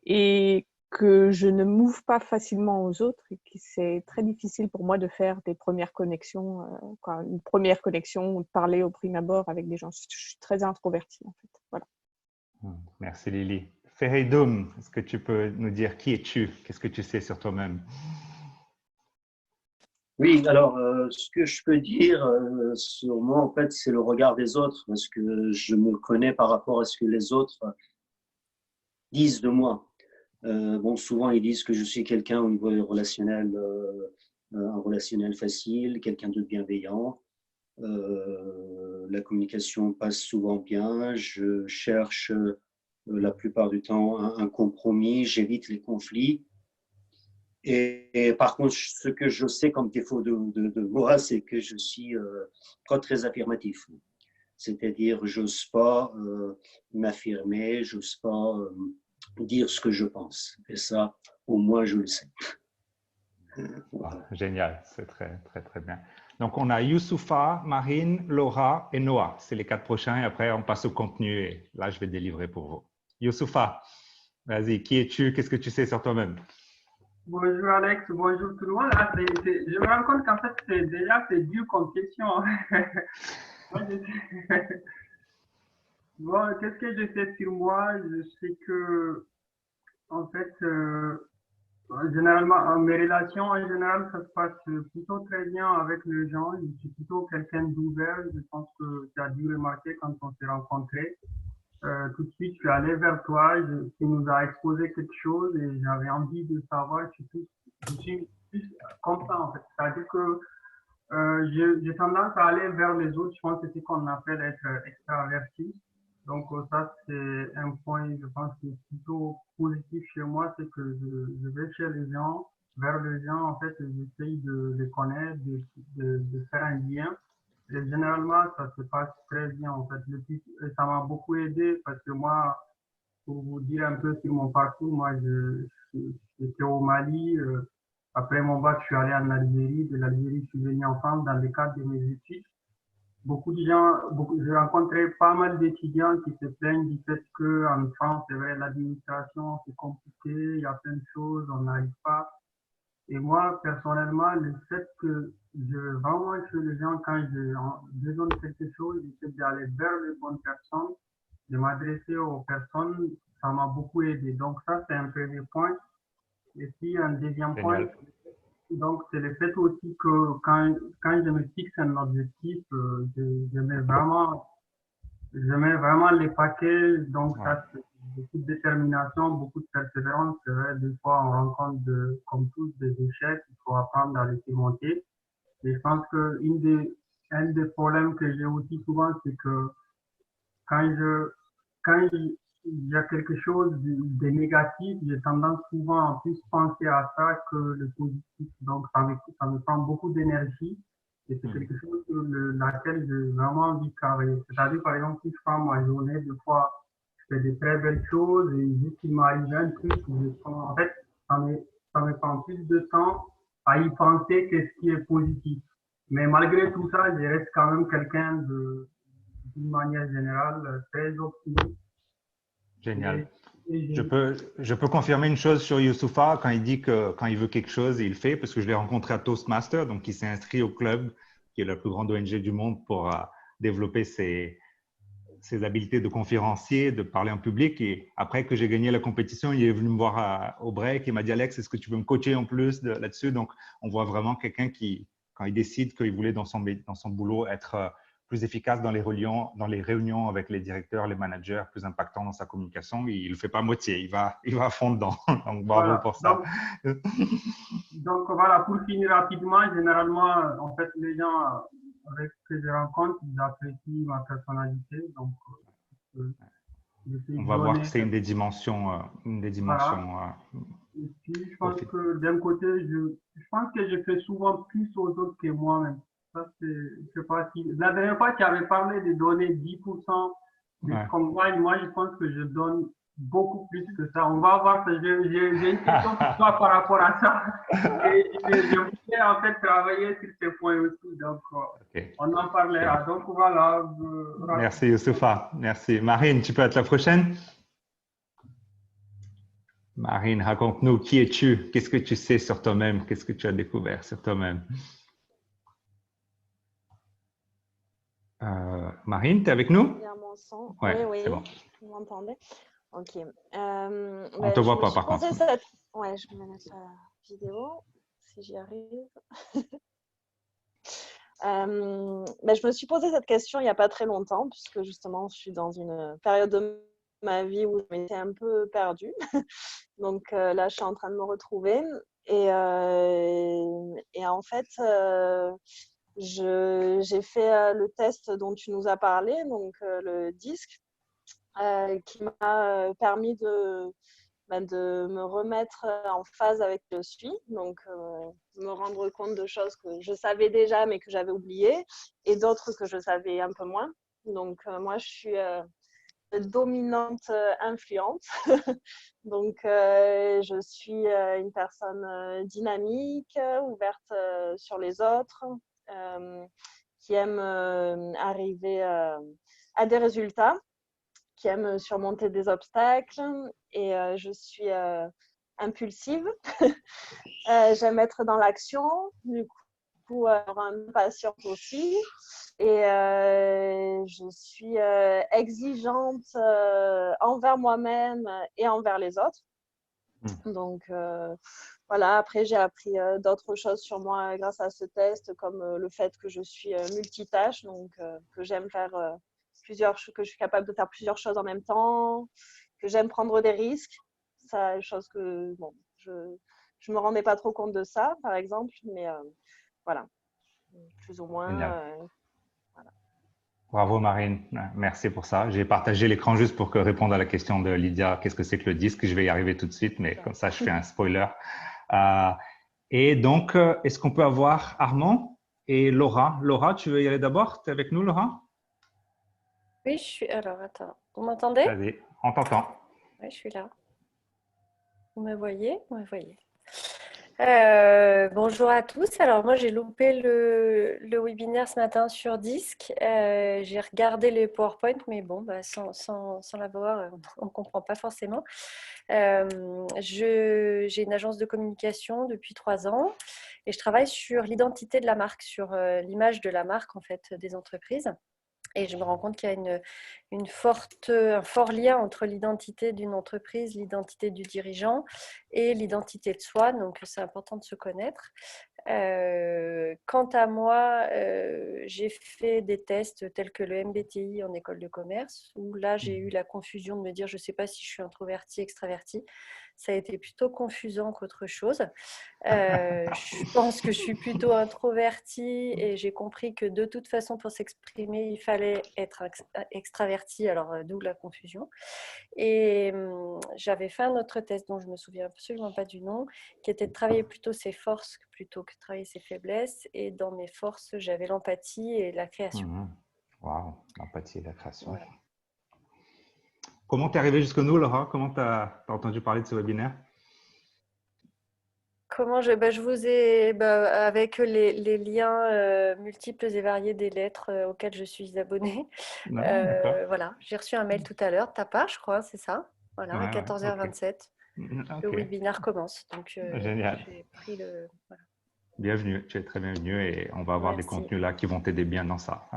et que je ne m'ouvre pas facilement aux autres et que c'est très difficile pour moi de faire des premières connexions, une première connexion ou de parler au prime abord avec des gens. Je suis très introvertie en fait. Voilà. Merci Lily. Feridoum, est-ce que tu peux nous dire qui es-tu? Qu'est-ce que tu sais sur toi-même? Oui, alors ce que je peux dire sur moi, en fait, c'est le regard des autres, parce que je me connais par rapport à ce que les autres disent de moi. Bon, souvent ils disent que je suis quelqu'un au niveau relationnel, un relationnel facile, quelqu'un de bienveillant. La communication passe souvent bien. Je cherche la plupart du temps un compromis. J'évite les conflits. Et par contre, ce que je sais comme défaut de moi, c'est que je suis pas très affirmatif. C'est-à-dire, j'ose pas m'affirmer, j'ose pas dire ce que je pense. Et ça, au moins, je le sais. Voilà. Génial, c'est très, très, très bien. Donc, on a Youssoufa, Marine, Laura et Noah. C'est les 4 prochains et après, on passe au contenu et là, je vais délivrer pour vous. Youssoufa, vas-y, qui es-tu? Qu'est-ce que tu sais sur toi-même? Bonjour Alex, bonjour tout le monde. Je me rends compte qu'en fait, c'est dur comme question. Bon, qu'est-ce que je sais sur moi? Je sais que, en fait, généralement, mes relations en général, ça se passe plutôt très bien avec les gens. Je suis plutôt quelqu'un d'ouvert. Je pense que tu as dû remarquer quand on s'est rencontrés. Tout de suite, je suis allé vers toi. Tu nous as exposé quelque chose et j'avais envie de savoir. Je suis plus comme ça, en fait. C'est-à-dire que j'ai tendance à aller vers les autres. Je pense que c'est ce qu'on appelle être extraverti. Donc, ça, c'est un point, je pense, qui est plutôt positif chez moi, c'est que je vais chez les gens, vers les gens, en fait, j'essaye de les connaître, de faire un lien. Et généralement, ça se passe très bien, en fait. Et ça m'a beaucoup aidé parce que moi, pour vous dire un peu sur mon parcours, moi, j'étais au Mali. Après mon bac, je suis allé en Algérie. De l'Algérie, je suis venu en France dans le cadre de mes études. Beaucoup de gens, j'ai rencontré pas mal d'étudiants qui se plaignent du fait qu'en France, c'est vrai, l'administration, c'est compliqué, il y a plein de choses, on n'arrive pas. Et moi, personnellement, le fait que je vraiment chez les gens, quand j'ai besoin de quelque chose, j'essaie d'aller vers les bonnes personnes, de m'adresser aux personnes, ça m'a beaucoup aidé. Donc ça, c'est un premier point. Et puis un deuxième point, donc c'est le fait aussi que quand je me fixe un objectif, je mets vraiment les paquets. Donc ça, c'est beaucoup de détermination, beaucoup de persévérance. C'est vrai, des fois, on rencontre comme tous des échecs, il faut apprendre à les surmonter. Et je pense que un des problèmes que j'ai aussi souvent, c'est que quand il y a quelque chose de négatif, j'ai tendance souvent à plus penser à ça que le positif. Donc, ça me prend beaucoup d'énergie et c'est quelque chose sur laquelle j'ai vraiment envie de travailler. C'est-à-dire, par exemple, si je prends ma journée, des fois, je fais des très belles choses et juste qu'il m'arrive un truc, en fait, ça me prend plus de temps à y penser que ce qui est positif. Mais malgré tout ça, je reste quand même quelqu'un d'une manière générale, très optimiste. Génial. Je peux confirmer une chose sur Youssoufa quand il dit que quand il veut quelque chose, il le fait, parce que je l'ai rencontré à Toastmaster, donc il s'est inscrit au club, qui est la plus grande ONG du monde, pour développer ses habiletés de conférencier, de parler en public. Et après que j'ai gagné la compétition, il est venu me voir au break et m'a dit « Alex, est-ce que tu veux me coacher en plus là-dessus ?» Donc, on voit vraiment quelqu'un qui, quand il décide qu'il voulait dans son boulot être plus efficace dans les réunions avec les directeurs, les managers, plus impactant dans sa communication, il ne le fait pas à moitié, il va à fond dedans. Donc, bravo pour ça. Donc, voilà, pour finir rapidement, généralement, en fait, les gens avec que je rencontre, ils apprécient ma personnalité. Donc, on va voir que c'est une des dimensions. Voilà. Et puis, je pense que d'un côté, je pense que je fais souvent plus aux autres que moi-même. Ça, je sais pas si. La dernière fois, tu avais parlé de donner 10% de ce qu'on gagne. Moi, je pense que je donne beaucoup plus que ça. On va voir. J'ai une question pour toi par rapport à ça. Et je voulais en fait travailler sur ces points aussi. Donc, on en parlera. Donc, voilà. Merci, Youssoufa. Merci. Marine, tu peux être la prochaine? Marine, raconte-nous, qui es-tu? Qu'est-ce que tu sais sur toi-même? Qu'est-ce que tu as découvert sur toi-même? Marine, tu es avec nous? Bien mon son. Ouais, Oui, c'est oui. bon. Vous m'entendez? Ok. On te Je voit me pas, suis par contre. posé cette... Ouais, je vais mettre la vidéo, si j'y arrive. Je me suis posé cette question il n'y a pas très longtemps, puisque justement, je suis dans une période de ma vie où je m'étais un peu perdue. Donc là, je suis en train de me retrouver. Et en fait, j'ai fait le test dont tu nous as parlé, donc le disque, qui m'a permis de me remettre en phase avec qui je suis, donc me rendre compte de choses que je savais déjà mais que j'avais oubliées et d'autres que je savais un peu moins. Donc moi, je suis dominante influente. Donc je suis une personne dynamique, ouverte sur les autres, qui aime arriver à des résultats, qui aime surmonter des obstacles, et je suis impulsive. J'aime être dans l'action, du coup impatiente aussi, et je suis exigeante envers moi-même et envers les autres. Donc voilà, après j'ai appris d'autres choses sur moi grâce à ce test, comme le fait que je suis multitâche, donc que j'aime faire que je suis capable de faire plusieurs choses en même temps, que j'aime prendre des risques. C'est chose que bon, je me rendais pas trop compte de ça, par exemple, mais voilà, plus ou moins. Voilà. Bravo Marine, merci pour ça. J'ai partagé l'écran juste pour répondre à la question de Lydia, qu'est-ce que c'est que le disque? Je vais y arriver tout de suite, mais comme ça je fais un spoiler. Et donc, est-ce qu'on peut avoir Armand et Laura? Laura, tu veux y aller d'abord? Tu es avec nous, Laura? Oui, je suis. Alors, attends. Vous m'entendez? Vas-y, on t'entend. Oui, je suis là. Vous me voyez? Vous me voyez. Bonjour à tous. Alors, moi, j'ai loupé le webinaire ce matin sur Disque. J'ai regardé les PowerPoint, mais bon, sans l'avoir, on ne comprend pas forcément. J'ai une agence de communication depuis 3 ans et je travaille sur l'identité de la marque, sur l'image de la marque, en fait, des entreprises. Et je me rends compte qu'il y a un fort lien entre l'identité d'une entreprise, l'identité du dirigeant et l'identité de soi. Donc, c'est important de se connaître. Quant à moi, j'ai fait des tests tels que le MBTI en école de commerce, où là, j'ai eu la confusion de me dire, je ne sais pas si je suis introvertie, extravertie. Ça a été plutôt confusant qu'autre chose. Je pense que je suis plutôt introvertie et j'ai compris que de toute façon, pour s'exprimer, il fallait être extraverti, alors d'où la confusion. Et j'avais fait un autre test dont je ne me souviens absolument pas du nom, qui était de travailler plutôt ses forces plutôt que de travailler ses faiblesses. Et dans mes forces, j'avais l'empathie et la création. Waouh, l'empathie et la création. Voilà. Comment t'es arrivée jusqu'à nous, Laura? Comment tu as entendu parler de ce webinaire? Comment je vous ai, avec les liens multiples et variés des lettres auxquelles je suis abonnée. Voilà, j'ai reçu un mail tout à l'heure de ta part, je crois, c'est ça. Voilà, à 14h27. Okay. Le webinaire commence. Donc, génial. J'ai pris le. Voilà. Bienvenue, tu es très bienvenue et on va avoir des contenus là qui vont t'aider bien dans ça.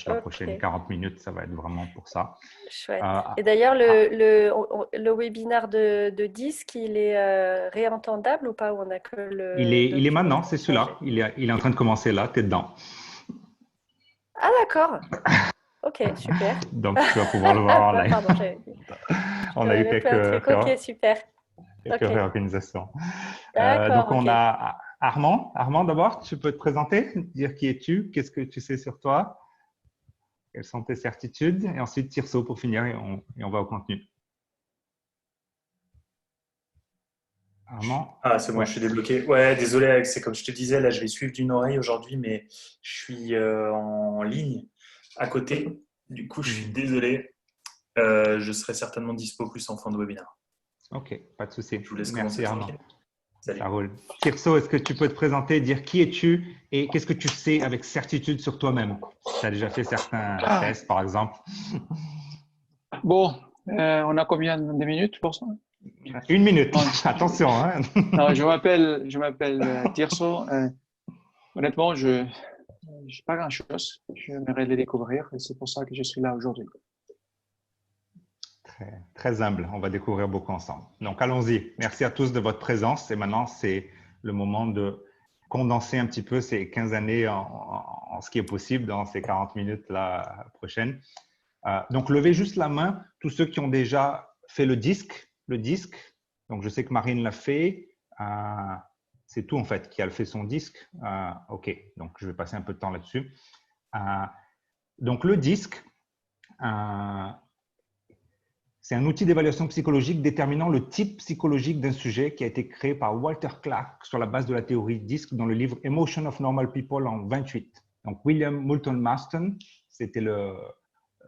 La prochaine 40 minutes, ça va être vraiment pour ça. Chouette. Et d'ailleurs, le webinaire de Disque, il est réentendable ou pas, ou on a que le. Il est maintenant, c'est celui-là. Il est en train de commencer là, tu es dedans. Ah d'accord. Ok, super. Donc tu vas pouvoir le voir en live. Pardon, on a eu Ok, super. Quelques réorganisations. D'accord. Donc on a Armand. Armand, d'abord, tu peux te présenter, dire qui es-tu, qu'est-ce que tu sais sur toi, quelles sont tes certitudes, et ensuite Tirso pour finir et on va au contenu. Armand. Ah, c'est bon, je suis débloqué. Ouais, désolé, Alex, c'est comme je te disais, là, je vais suivre d'une oreille aujourd'hui, mais je suis en ligne à côté. Du coup, je suis désolé. Je serai certainement dispo plus en fin de webinaire. Ok, pas de souci. Je vous laisse commencer. Merci, Armand. Salut. Ça roule. Tirso, est-ce que tu peux te présenter, dire qui es-tu et qu'est-ce que tu sais avec certitude sur toi-même? Tu as déjà fait certains tests, par exemple. Bon, on a combien de minutes pour ça? 1 minute, attention. Hein. Non, je m'appelle Tirso. Honnêtement, je n'ai pas grand-chose. J'aimerais les découvrir et c'est pour ça que je suis là aujourd'hui. Très, très humble, on va découvrir beaucoup ensemble. Donc, allons-y. Merci à tous de votre présence. Et maintenant, c'est le moment de condenser un petit peu ces 15 années en ce qui est possible dans ces 40 minutes la prochaine. Donc, levez juste la main, tous ceux qui ont déjà fait le disque. Donc, je sais que Marine l'a fait. C'est tout, en fait, qui a fait son disque. OK, donc je vais passer un peu de temps là-dessus. Donc, le disque, c'est un outil d'évaluation psychologique déterminant le type psychologique d'un sujet qui a été créé par Walter Clark sur la base de la théorie DISC dans le livre Emotion of Normal People en 28. Donc, William Moulton Marston, c'était le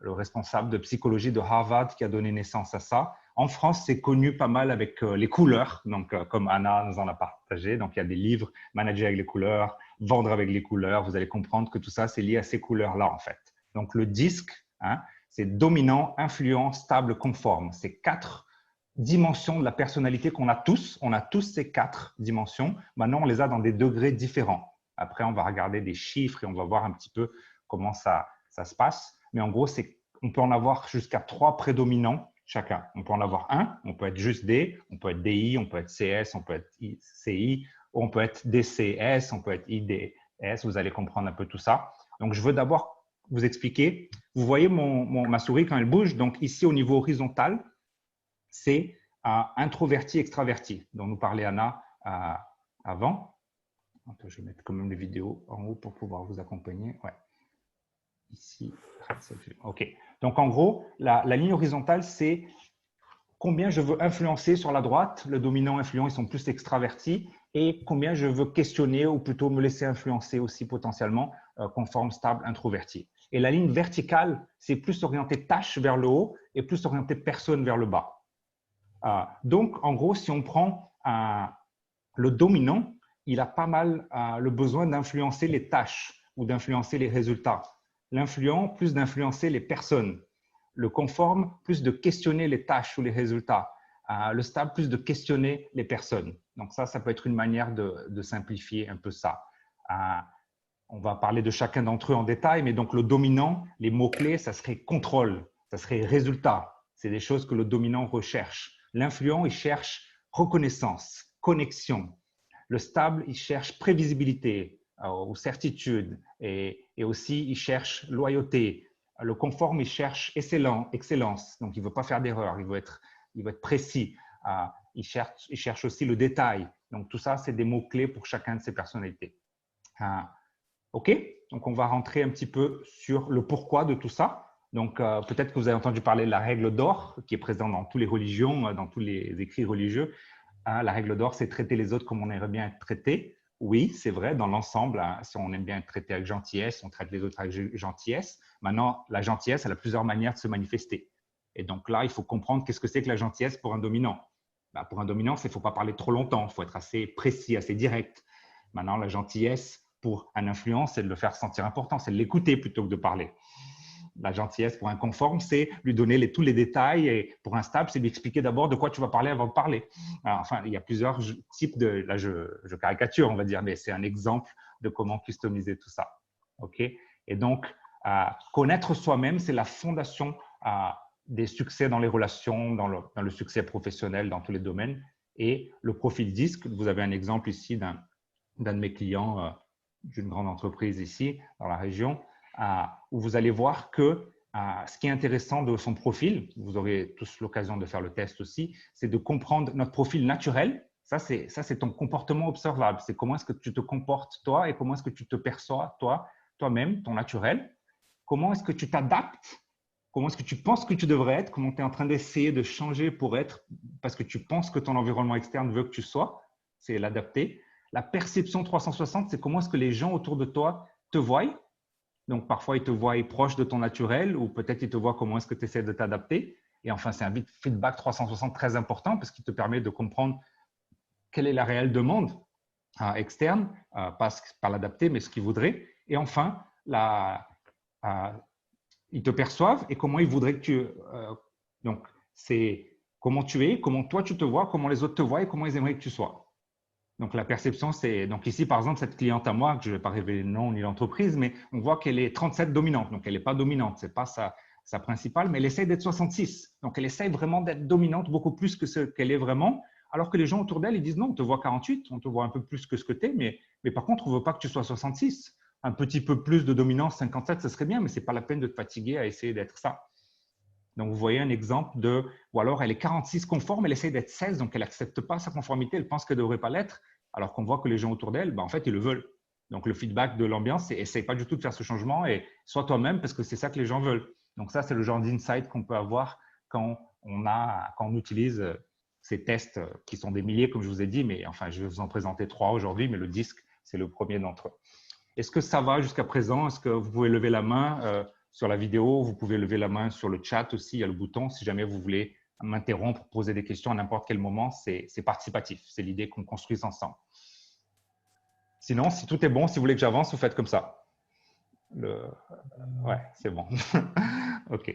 responsable de psychologie de Harvard qui a donné naissance à ça. En France, c'est connu pas mal avec les couleurs, donc comme Anna nous en a partagé. Donc, il y a des livres, Manager avec les couleurs, Vendre avec les couleurs. Vous allez comprendre que tout ça, c'est lié à ces couleurs-là, en fait. Donc, le DISC, c'est dominant, influent, stable, conforme. C'est 4 dimensions de la personnalité qu'on a tous. On a tous ces 4 dimensions. Maintenant, on les a dans des degrés différents. Après, on va regarder des chiffres et on va voir un petit peu comment ça se passe. Mais en gros, on peut en avoir jusqu'à 3 prédominants chacun. On peut en avoir un, on peut être juste D, on peut être DI, on peut être CS, on peut être CI, on peut être DCS, on peut être IDS. Vous allez comprendre un peu tout ça. Donc, je veux d'abord vous expliquer. Vous voyez ma souris quand elle bouge. Donc, ici, au niveau horizontal, c'est introverti, extraverti, dont nous parlait Anna avant. Je vais mettre quand même les vidéos en haut pour pouvoir vous accompagner. Ouais. Ici, OK. Donc, en gros, la ligne horizontale, c'est combien je veux influencer sur la droite. Le dominant influent, ils sont plus extravertis. Et combien je veux questionner ou plutôt me laisser influencer aussi potentiellement, conforme, stable, introverti. Et la ligne verticale, c'est plus orienté tâche vers le haut et plus orienté personne vers le bas. Donc, en gros, si on prend le dominant, il a pas mal le besoin d'influencer les tâches ou d'influencer les résultats. L'influent, plus d'influencer les personnes. Le conforme, plus de questionner les tâches ou les résultats. Le stable, plus de questionner les personnes. Donc ça peut être une manière de simplifier un peu ça. On va parler de chacun d'entre eux en détail, mais donc le dominant, les mots-clés, ça serait contrôle, ça serait résultat. C'est des choses que le dominant recherche. L'influent, il cherche reconnaissance, connexion. Le stable, il cherche prévisibilité ou certitude et aussi il cherche loyauté. Le conforme, il cherche excellence, donc il ne veut pas faire d'erreur, il veut être précis. Il cherche aussi le détail. Donc tout ça, c'est des mots-clés pour chacun de ces personnalités. OK, donc on va rentrer un petit peu sur le pourquoi de tout ça. Donc peut-être que vous avez entendu parler de la règle d'or qui est présente dans toutes les religions, dans tous les écrits religieux. La règle d'or, c'est traiter les autres comme on aimerait bien être traité. Oui, c'est vrai, dans l'ensemble, si on aime bien être traité avec gentillesse, on traite les autres avec gentillesse. Maintenant, la gentillesse, elle a plusieurs manières de se manifester. Et donc là, il faut comprendre qu'est-ce que c'est que la gentillesse pour un dominant. Pour un dominant, il ne faut pas parler trop longtemps, il faut être assez précis, assez direct. Maintenant, la gentillesse pour un influent, c'est de le faire sentir important, c'est de l'écouter plutôt que de parler. La gentillesse pour un conforme, c'est lui donner tous les détails et pour un stable, c'est lui expliquer d'abord de quoi tu vas parler avant de parler. Enfin, il y a plusieurs types de… Là, je caricature, on va dire, mais c'est un exemple de comment customiser tout ça. OK? Et donc, connaître soi-même, c'est la fondation des succès dans les relations, dans le succès professionnel, dans tous les domaines. Et le profil DISC, vous avez un exemple ici d'un de mes clients d'une grande entreprise ici, dans la région, où vous allez voir que ce qui est intéressant de son profil, vous aurez tous l'occasion de faire le test aussi, c'est de comprendre notre profil naturel. Ça, c'est ton comportement observable. C'est comment est-ce que tu te comportes toi et comment est-ce que tu te perçois toi-même, ton naturel. Comment est-ce que tu t'adaptes? Comment est-ce que tu penses que tu devrais être? Comment tu es en train d'essayer de changer pour être parce que tu penses que ton environnement externe veut que tu sois? C'est l'adapter. La perception 360, c'est comment est-ce que les gens autour de toi te voient. Donc, parfois, ils te voient proche de ton naturel ou peut-être ils te voient comment est-ce que tu essaies de t'adapter. Et enfin, c'est un feedback 360 très important parce qu'il te permet de comprendre quelle est la réelle demande externe, pas l'adapter, mais ce qu'ils voudraient. Et enfin, ils te perçoivent et comment ils voudraient que tu… donc, c'est comment tu es, comment toi tu te vois, comment les autres te voient et comment ils aimeraient que tu sois. Donc, la perception, c'est… Donc, ici, par exemple, cette cliente à moi, que je ne vais pas révéler le nom ni l'entreprise, mais on voit qu'elle est 37 dominante. Donc, elle n'est pas dominante. Ce n'est pas sa principale, mais elle essaye d'être 66. Donc, elle essaye vraiment d'être dominante beaucoup plus que ce qu'elle est vraiment. Alors que les gens autour d'elle, ils disent non, on te voit 48, on te voit un peu plus que ce que tu es, mais par contre, on ne veut pas que tu sois 66. Un petit peu plus de dominance, 57, ce serait bien, mais ce n'est pas la peine de te fatiguer à essayer d'être ça. Donc, vous voyez un exemple de… Ou alors, elle est 46 conforme, elle essaie d'être 16, donc elle n'accepte pas sa conformité, elle pense qu'elle ne devrait pas l'être, alors qu'on voit que les gens autour d'elle, en fait, ils le veulent. Donc, le feedback de l'ambiance, c'est essaye pas du tout de faire ce changement et sois toi-même parce que c'est ça que les gens veulent. Donc, ça, c'est le genre d'insight qu'on peut avoir quand on utilise ces tests qui sont des milliers, comme je vous ai dit, mais enfin, je vais vous en présenter 3 aujourd'hui, mais le disque, c'est le premier d'entre eux. Est-ce que ça va jusqu'à présent? Est-ce que vous pouvez lever la main sur la vidéo? Vous pouvez lever la main sur le chat aussi, il y a le bouton. Si jamais vous voulez m'interrompre, poser des questions à n'importe quel moment, c'est participatif. C'est l'idée qu'on construise ensemble. Sinon, si tout est bon, si vous voulez que j'avance, vous faites comme ça. Ouais, c'est bon. OK,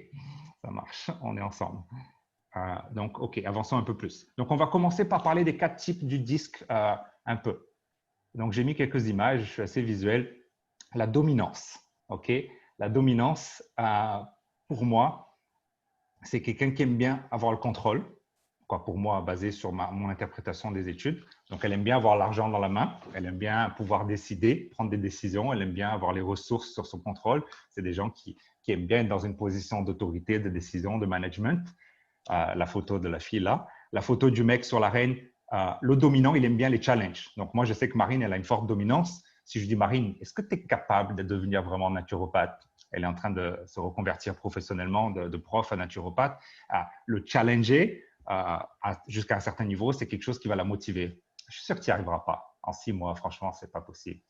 ça marche. On est ensemble. Donc, OK, avançons un peu plus. Donc, on va commencer par parler des 4 types du disque un peu. Donc, j'ai mis quelques images, je suis assez visuel. La dominance, OK? La dominance, pour moi, c'est quelqu'un qui aime bien avoir le contrôle. Quoi, pour moi, basé sur mon interprétation des études. Donc, elle aime bien avoir l'argent dans la main. Elle aime bien pouvoir décider, prendre des décisions. Elle aime bien avoir les ressources sur son contrôle. C'est des gens qui aiment bien être dans une position d'autorité, de décision, de management. La photo de la fille là. La photo du mec sur la reine. Le dominant, il aime bien les challenges. Donc, moi, je sais que Marine, elle a une forte dominance. Si je dis, Marine, est-ce que tu es capable de devenir vraiment naturopathe? Elle est en train de se reconvertir professionnellement de prof à naturopathe. Le challenger jusqu'à un certain niveau, c'est quelque chose qui va la motiver. Je suis sûr que tu n'y arriveras pas. En 6 mois, franchement, ce n'est pas possible.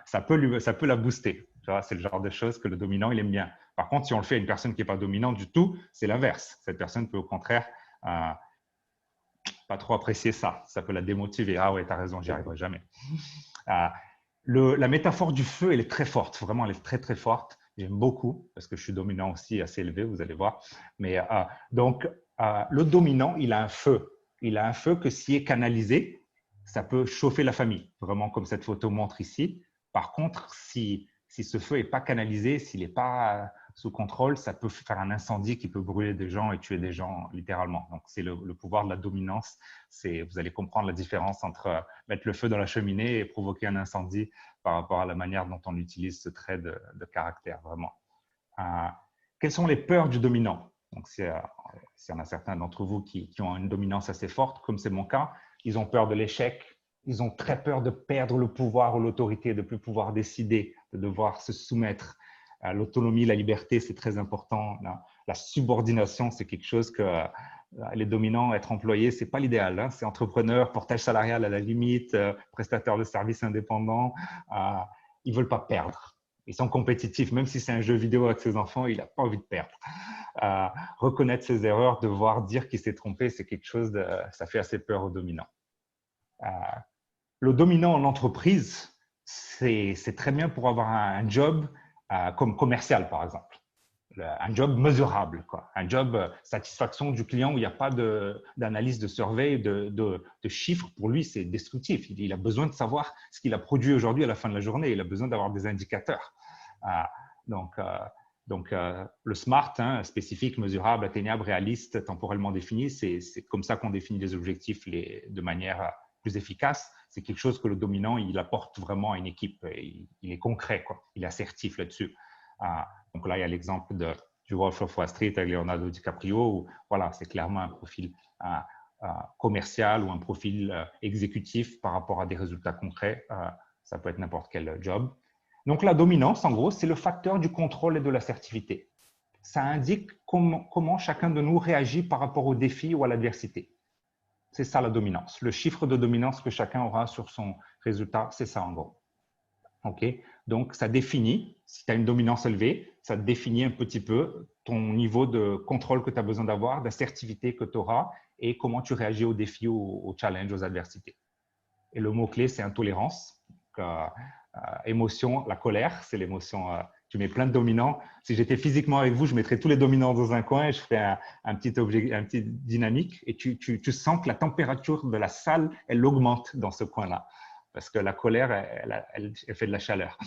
Ça peut la booster. C'est le genre de choses que le dominant, il aime bien. Par contre, si on le fait à une personne qui n'est pas dominante du tout, c'est l'inverse. Cette personne peut au contraire pas trop apprécier ça. Ça peut la démotiver. Ah ouais, tu as raison, j'y arriverai jamais. La métaphore du feu, elle est très forte. Vraiment, elle est très, très forte. J'aime beaucoup parce que je suis dominant aussi assez élevé, vous allez voir. Mais donc, le dominant, il a un feu. Il a un feu que s'il est canalisé, ça peut chauffer la famille, vraiment comme cette photo montre ici. Par contre, si ce feu n'est pas canalisé, s'il n'est pas sous contrôle, ça peut faire un incendie qui peut brûler des gens et tuer des gens littéralement. Donc, c'est le pouvoir de la dominance. Vous allez comprendre la différence entre mettre le feu dans la cheminée et provoquer un incendie par rapport à la manière dont on utilise ce trait de caractère, vraiment. Quelles sont les peurs du dominant? Donc, s'il y en a certains d'entre vous qui ont une dominance assez forte, comme c'est mon cas, ils ont peur de l'échec, ils ont très peur de perdre le pouvoir ou l'autorité, de ne plus pouvoir décider, de devoir se soumettre. L'autonomie, la liberté, c'est très important. La subordination, c'est quelque chose que les dominants, être employé, ce n'est pas l'idéal. Hein. C'est entrepreneur, portage salarial à la limite, prestataire de services indépendants. Ils ne veulent pas perdre. Ils sont compétitifs, même si c'est un jeu vidéo avec ses enfants, il n'a pas envie de perdre. Reconnaître ses erreurs, devoir dire qu'il s'est trompé, c'est quelque chose ça fait assez peur aux dominants. Le dominant en entreprise, c'est très bien pour avoir un job comme commercial, par exemple. Un job mesurable, quoi. Un job satisfaction du client où il n'y a pas d'analyse de surveille, de chiffres. Pour lui, c'est destructif. Il a besoin de savoir ce qu'il a produit aujourd'hui à la fin de la journée. Il a besoin d'avoir des indicateurs. Donc, le SMART, hein, spécifique, mesurable, atteignable, réaliste, temporellement défini, c'est comme ça qu'on définit les objectifs de manière plus efficace. C'est quelque chose que le dominant, il apporte vraiment à une équipe. Il est concret, quoi. Il est assertif là-dessus. Donc là, il y a l'exemple du Wolf of Wall Street avec Leonardo DiCaprio, où voilà, c'est clairement un profil commercial ou un profil exécutif par rapport à des résultats concrets. Ça peut être n'importe quel job. Donc la dominance, en gros, c'est le facteur du contrôle et de l'assertivité. Ça indique comment chacun de nous réagit par rapport aux défis ou à l'adversité. C'est ça la dominance. Le chiffre de dominance que chacun aura sur son résultat, c'est ça en gros. Okay? Donc, ça définit, si tu as une dominance élevée, ça définit un petit peu ton niveau de contrôle que tu as besoin d'avoir, d'assertivité que tu auras et comment tu réagis aux défis, aux challenges, aux adversités. Et le mot-clé, c'est intolérance. Émotion, la colère, c'est l'émotion tu mets plein de dominants. Si j'étais physiquement avec vous, je mettrais tous les dominants dans un coin et je ferais un petit dynamique. Et tu sens que la température de la salle, elle augmente dans ce coin-là. Parce que la colère, elle fait de la chaleur.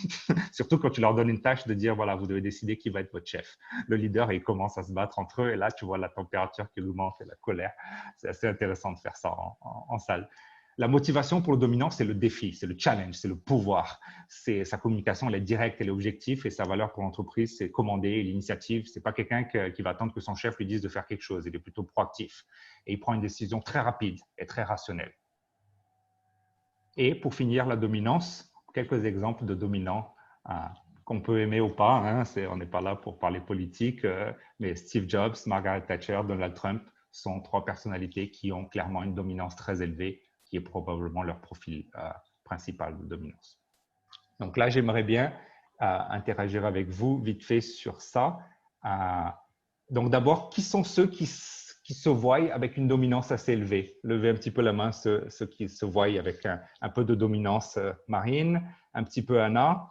Surtout quand tu leur donnes une tâche de dire, voilà, vous devez décider qui va être votre chef. Le leader, il commence à se battre entre eux et là, tu vois la température qui augmente et la colère. C'est assez intéressant de faire ça en salle. La motivation pour le dominant, c'est le défi, c'est le challenge, c'est le pouvoir. Sa communication, elle est directe, elle est objective et sa valeur pour l'entreprise, c'est commander l'initiative. Ce n'est pas quelqu'un qui va attendre que son chef lui dise de faire quelque chose. Il est plutôt proactif et il prend une décision très rapide et très rationnelle. Et pour finir, la dominance, quelques exemples de dominants qu'on peut aimer ou pas. Hein, on n'est pas là pour parler politique, mais Steve Jobs, Margaret Thatcher, Donald Trump sont trois personnalités qui ont clairement une dominance très élevée, qui est probablement leur profil principal de dominance. Donc là, j'aimerais bien interagir avec vous vite fait sur ça. Donc d'abord, qui sont ceux qui se voient avec une dominance assez élevée? Levez un petit peu la main, ceux qui se voient avec un peu de dominance. Marine, un petit peu Anna,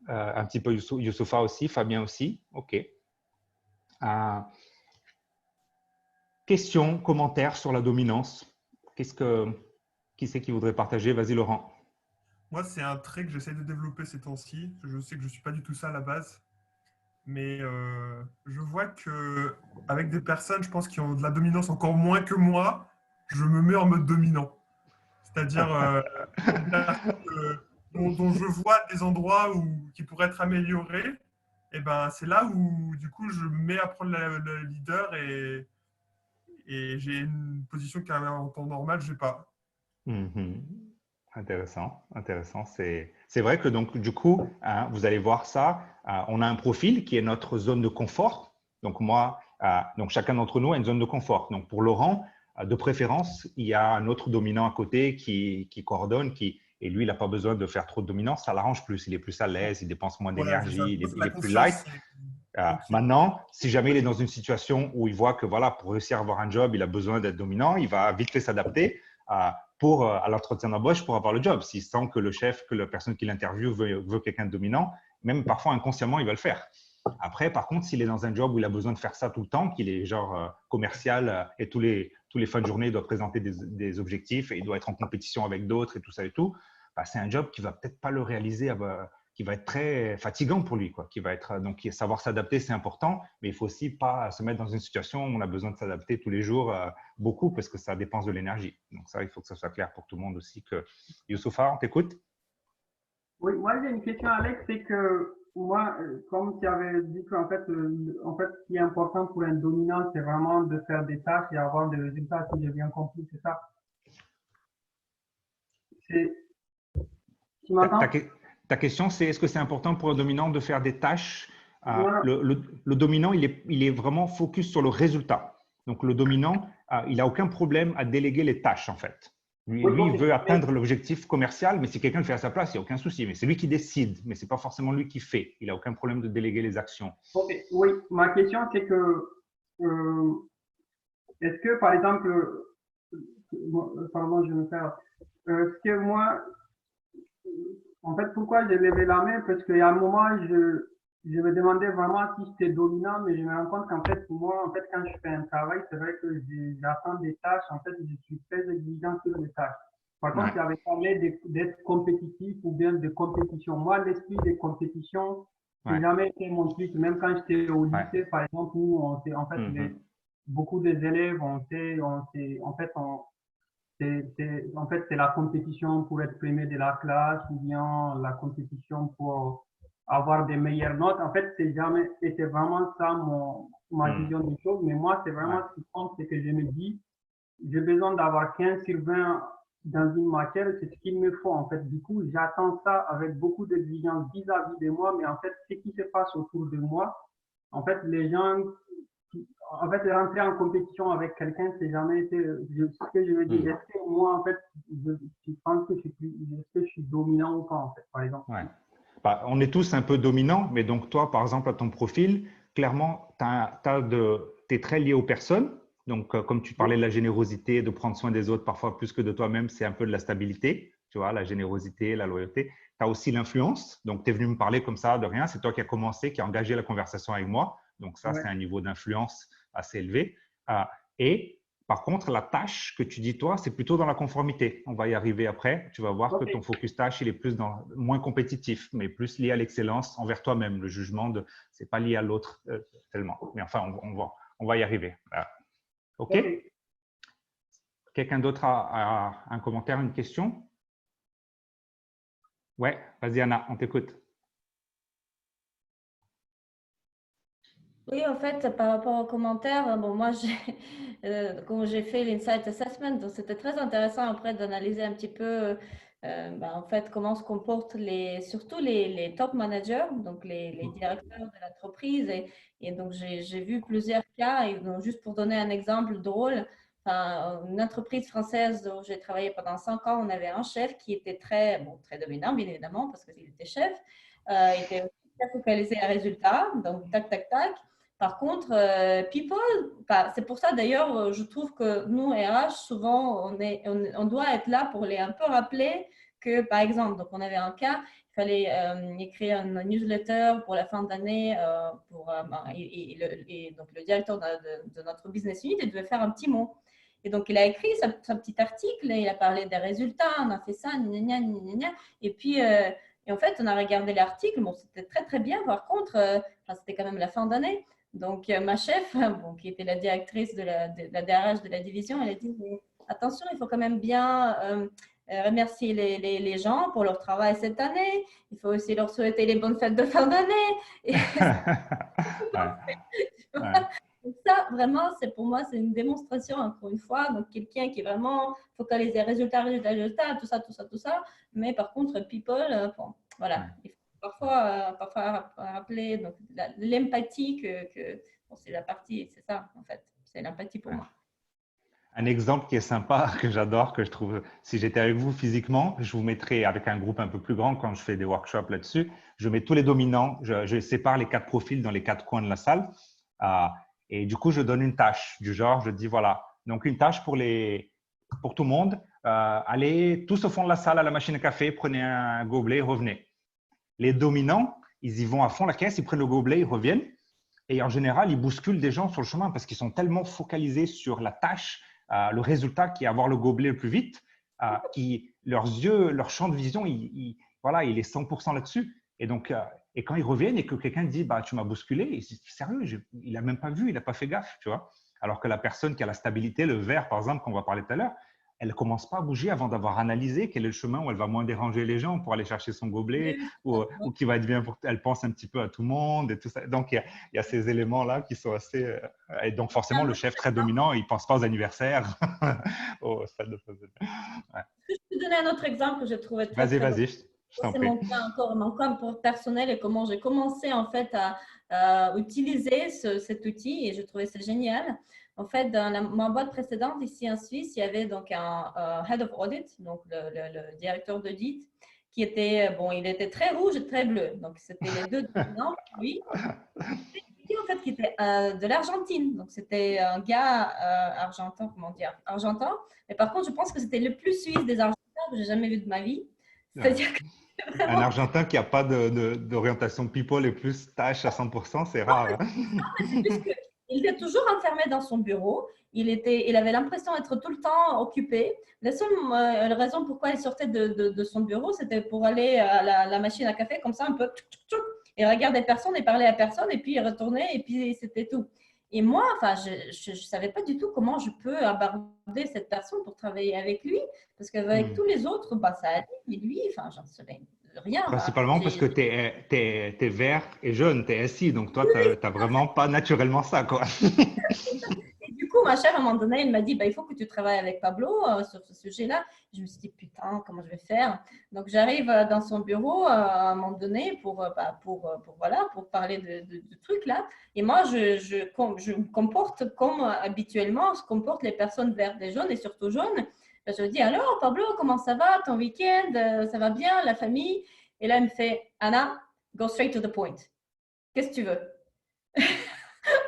un petit peu Youssoufa aussi, Fabien aussi. OK. Questions, commentaires sur la dominance? Qui c'est qui voudrait partager? Vas-y, Laurent. Moi, c'est un trait que j'essaie de développer ces temps-ci. Je sais que je ne suis pas du tout ça à la base. Mais je vois qu'avec des personnes, je pense, qui ont de la dominance encore moins que moi, je me mets en mode dominant. C'est-à-dire dont je vois des endroits qui pourraient être améliorés. Et ben, c'est là où, du coup, je me mets à prendre le leader et j'ai une position qui, en temps normal, je n'ai pas. Intéressant, intéressant. C'est vrai que donc, du coup, vous allez voir ça. On a un profil qui est notre zone de confort. Donc, donc chacun d'entre nous a une zone de confort. Donc, pour Laurent, de préférence, il y a un autre dominant à côté qui coordonne, et lui, il n'a pas besoin de faire trop de dominance. Ça l'arrange plus. Il est plus à l'aise, il dépense moins d'énergie, il est plus light. Maintenant, si jamais il est dans une situation où il voit que voilà, pour réussir à avoir un job, il a besoin d'être dominant, il va vite fait s'adapter à l'entretien d'embauche pour avoir le job. S'il sent que le chef, que la personne qui l'interviewe veut quelqu'un de dominant, même parfois inconsciemment, il va le faire. Après, par contre, s'il est dans un job où il a besoin de faire ça tout le temps, qu'il est genre commercial et tous les fins de journée, il doit présenter des objectifs et il doit être en compétition avec d'autres et tout ça et tout, bah, c'est un job qui ne va peut-être pas le réaliser, qui va être très fatigant pour lui, quoi. Donc, savoir s'adapter, c'est important, mais il ne faut aussi pas se mettre dans une situation où on a besoin de s'adapter tous les jours beaucoup parce que ça dépense de l'énergie. Donc ça, il faut que ça soit clair pour tout le monde aussi. Youssoufa, on t'écoute? Oui, moi j'ai une question, Alex, c'est que moi, comme tu avais dit qu'en fait, ce qui est important pour un dominant, c'est vraiment de faire des tâches et avoir des résultats, si j'ai bien compris, c'est ça? Tu m'entends? Ta question, c'est est-ce que c'est important pour un dominant de faire des tâches? Le dominant, il est vraiment focus sur le résultat. Donc, le dominant, il n'a aucun problème à déléguer les tâches, en fait. Lui, il veut atteindre l'objectif commercial, mais si quelqu'un le fait à sa place, il n'y a aucun souci. Mais c'est lui qui décide, mais ce n'est pas forcément lui qui fait. Il n'a aucun problème de déléguer les actions. Okay. Oui, ma question, c'est que est-ce que, par exemple, pardon, je vais me faire… Est-ce que moi… En fait, pourquoi j'ai levé la main? Parce qu'il y a un moment, je me demandais vraiment si j'étais dominant, mais je me rends compte qu'en fait, moi, en fait, quand je fais un travail, c'est vrai que j'attends des tâches. En fait, je suis très exigeant sur les tâches. Par contre, j'avais parlé d'être compétitif ou bien de compétition. Moi, l'esprit de compétition, n'a jamais été mon truc. Même quand j'étais au lycée, par exemple, où beaucoup des élèves, c'est la compétition pour être premier de la classe ou bien la compétition pour avoir des meilleures notes. En fait, c'était vraiment ça ma vision des choses. Mais moi, c'est vraiment ce qui compte, c'est que je me dis, j'ai besoin d'avoir 15 sur 20 dans une matière, c'est ce qu'il me faut. En fait, du coup, j'attends ça avec beaucoup d'exigence vis-à-vis de moi. Mais en fait, ce qui se passe autour de moi, en fait, les gens… En fait, rentrer en compétition avec quelqu'un, c'est jamais été… Ce que je veux dire, est-ce que moi, en fait, je pense que je suis dominant ou pas, en fait, par exemple? Bah, on est tous un peu dominants, mais donc toi, par exemple, à ton profil, clairement, tu es très lié aux personnes. Donc, comme tu parlais de la générosité, de prendre soin des autres parfois plus que de toi-même, c'est un peu de la stabilité, tu vois, la générosité, la loyauté. Tu as aussi l'influence. Donc, tu es venu me parler comme ça de rien. C'est toi qui as commencé, qui as engagé la conversation avec moi. Donc, ça, c'est un niveau d'influence assez élevé. Et par contre, la tâche que tu dis, toi, c'est plutôt dans la conformité. On va y arriver après. Tu vas voir que ton focus tâche, il est plus moins compétitif, mais plus lié à l'excellence envers toi-même. Le jugement, ce n'est pas lié à l'autre tellement. Mais enfin, on va y arriver. OK? Quelqu'un d'autre a un commentaire, une question? Ouais, vas-y Anna, on t'écoute. Oui, en fait, par rapport aux commentaires, bon, moi, quand j'ai fait l'Insight Assessment, donc c'était très intéressant après d'analyser un petit peu en fait, comment se comportent surtout les top managers, donc les directeurs de l'entreprise. Et donc, j'ai vu plusieurs cas. Et donc, juste pour donner un exemple drôle, une entreprise française où j'ai travaillé pendant 5 ans, on avait un chef qui était très dominant, bien évidemment, parce qu'il était chef. Il était très focalisé à résultats, donc tac, tac, tac. Par contre, people, c'est pour ça d'ailleurs, je trouve que nous, RH, souvent, on doit être là pour les un peu rappeler que, par exemple, donc on avait un cas, il fallait écrire une newsletter pour la fin d'année, et donc le directeur de notre business unit, il devait faire un petit mot. Et donc, il a écrit son petit article, et il a parlé des résultats, on a fait ça, gna, gna, gna, gna, et puis… et en fait, on a regardé l'article, bon, c'était très, très bien. Par contre, c'était quand même la fin d'année. Donc, ma chef, qui était la directrice de la DRH de la division, elle a dit « Attention, il faut quand même bien remercier les gens pour leur travail cette année. Il faut aussi leur souhaiter les bonnes fêtes de fin d'année. » Donc ça, vraiment, pour moi, c'est une démonstration, encore une fois. Donc, quelqu'un qui est vraiment focalisé résultat, tout ça. Mais par contre, people, voilà. Il faut parfois rappeler l'empathie c'est la partie, c'est ça, en fait. C'est l'empathie pour moi. Un exemple qui est sympa, que j'adore, que je trouve, si j'étais avec vous physiquement, je vous mettrais avec un groupe un peu plus grand quand je fais des workshops là-dessus. Je mets tous les dominants, je sépare les 4 profils dans les 4 coins de la salle. Et du coup, je donne une tâche du genre, je dis voilà, donc une tâche pour tout le monde. Allez tous au fond de la salle à la machine à café, prenez un gobelet, revenez. Les dominants, ils y vont à fond la caisse, ils prennent le gobelet, ils reviennent. Et en général, ils bousculent des gens sur le chemin parce qu'ils sont tellement focalisés sur la tâche, le résultat qui est avoir le gobelet le plus vite, leurs yeux, leur champ de vision, il est 100% là-dessus. Et donc, et quand ils reviennent et que quelqu'un dit « tu m'as bousculé », il dit « sérieux, il n'a même pas vu, il n'a pas fait gaffe », tu vois. Alors que la personne qui a la stabilité, le vert par exemple, qu'on va parler tout à l'heure, elle ne commence pas à bouger avant d'avoir analysé quel est le chemin où elle va moins déranger les gens pour aller chercher son gobelet ou qui va être bien pour… Elle pense un petit peu à tout le monde et tout ça. Donc, il y a ces éléments-là qui sont assez… et donc, forcément, le chef très dominant, il ne pense pas aux anniversaires, aux salles de pause. Ouais. Je peux te donner un autre exemple que je trouvais très… Vas-y, je t'en prie. C'est mon cas personnel et comment j'ai commencé en fait à utiliser cet outil et je trouvais ça génial. En fait, dans ma boîte précédente, ici en Suisse, il y avait donc un Head of Audit, donc le directeur d'audit, qui était, il était très rouge et très bleu. Donc, c'était les deux dominants, lui. En fait, qui était de l'Argentine. Donc, c'était un gars argentin, argentin. Mais par contre, je pense que c'était le plus suisse des Argentins que j'ai jamais vu de ma vie. C'est-à-dire que vraiment… Un Argentin qui n'a pas d'orientation people et plus tâche à 100%, c'est rare. Il était toujours enfermé dans son bureau. Il avait l'impression d'être tout le temps occupé. La seule raison pourquoi il sortait de son bureau, c'était pour aller à la machine à café, comme ça, un peu, et regarder personne et parler à personne, et puis il retournait, et puis c'était tout. Et moi, je ne savais pas du tout comment je peux aborder cette personne pour travailler avec lui, parce qu'avec tous les autres, ça allait, mais lui, j'en savais rien. Principalement parce que tu es vert et jeune, tu es assis, donc toi, tu n'as vraiment pas naturellement ça, quoi. Et du coup, ma chère, à un moment donné, elle m'a dit, il faut que tu travailles avec Pablo sur ce sujet-là. Je me suis dit, putain, comment je vais faire? Donc, j'arrive dans son bureau à un moment donné pour parler de trucs là. Et moi, je me comporte comme habituellement se comportent les personnes vertes et jaunes, et surtout jaunes. Je lui dis, alors, Pablo, comment ça va? Ton week-end? Ça va bien? La famille? Et là, il me fait, Anna, go straight to the point. Qu'est-ce que tu veux?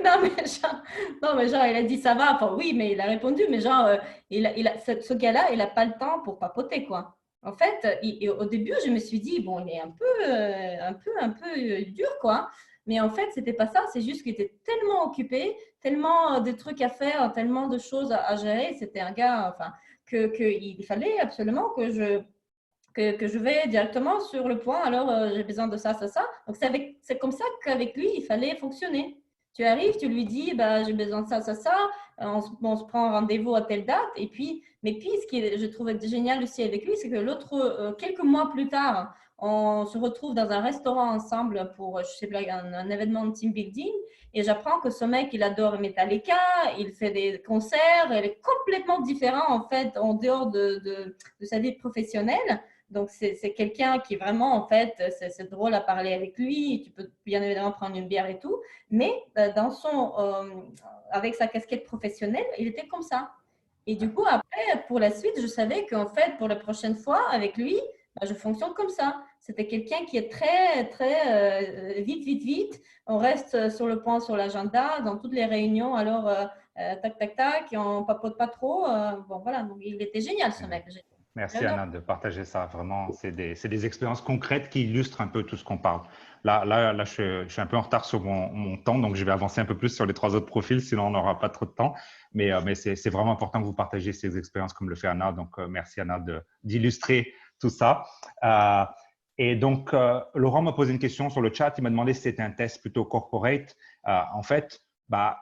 Non, mais genre, il a dit ça va. Enfin, oui, mais il a répondu, mais genre, ce gars-là, il n'a pas le temps pour papoter, quoi. En fait, au début, je me suis dit, bon, il est un peu dur, quoi. Mais en fait, c'était pas ça. C'est juste qu'il était tellement occupé, tellement de trucs à faire, tellement de choses à gérer. C'était un gars, enfin, qu'il fallait absolument que je vais directement sur le point. Alors, j'ai besoin de ça, ça, ça. Donc, c'est comme ça qu'avec lui, il fallait fonctionner. Tu arrives, tu lui dis, bah, j'ai besoin de ça, ça, ça. On se prend un rendez-vous à telle date. Et puis, mais puis, ce que je trouvais génial aussi avec lui, c'est que quelques mois plus tard, on se retrouve dans un restaurant ensemble pour, je sais pas, un événement de team building. Et j'apprends que ce mec, il adore Metallica, il fait des concerts, il est complètement différent, en fait, en dehors de sa vie professionnelle. Donc, c'est quelqu'un qui vraiment, en fait, c'est drôle à parler avec lui. Tu peux bien évidemment prendre une bière et tout. Mais avec sa casquette professionnelle, il était comme ça. Et du coup, après, pour la suite, je savais qu'en fait, pour la prochaine fois, avec lui, bah, je fonctionne comme ça. C'était quelqu'un qui est très, très vite. On reste sur le point, sur l'agenda, dans toutes les réunions. Alors, tac, tac, tac, et on papote pas trop. Bon, voilà. Donc, il était génial, ce mec. Merci Anna de partager ça. Vraiment, c'est des expériences concrètes qui illustrent un peu tout ce qu'on parle. Là, je suis un peu en retard sur mon temps, donc je vais avancer un peu plus sur les 3 autres profils, sinon on n'aura pas trop de temps. Mais c'est vraiment important que vous partagiez ces expériences comme le fait Anna. Donc, merci Anna d'illustrer tout ça. Et donc, Laurent m'a posé une question sur le chat. Il m'a demandé si c'était un test plutôt corporate. En fait,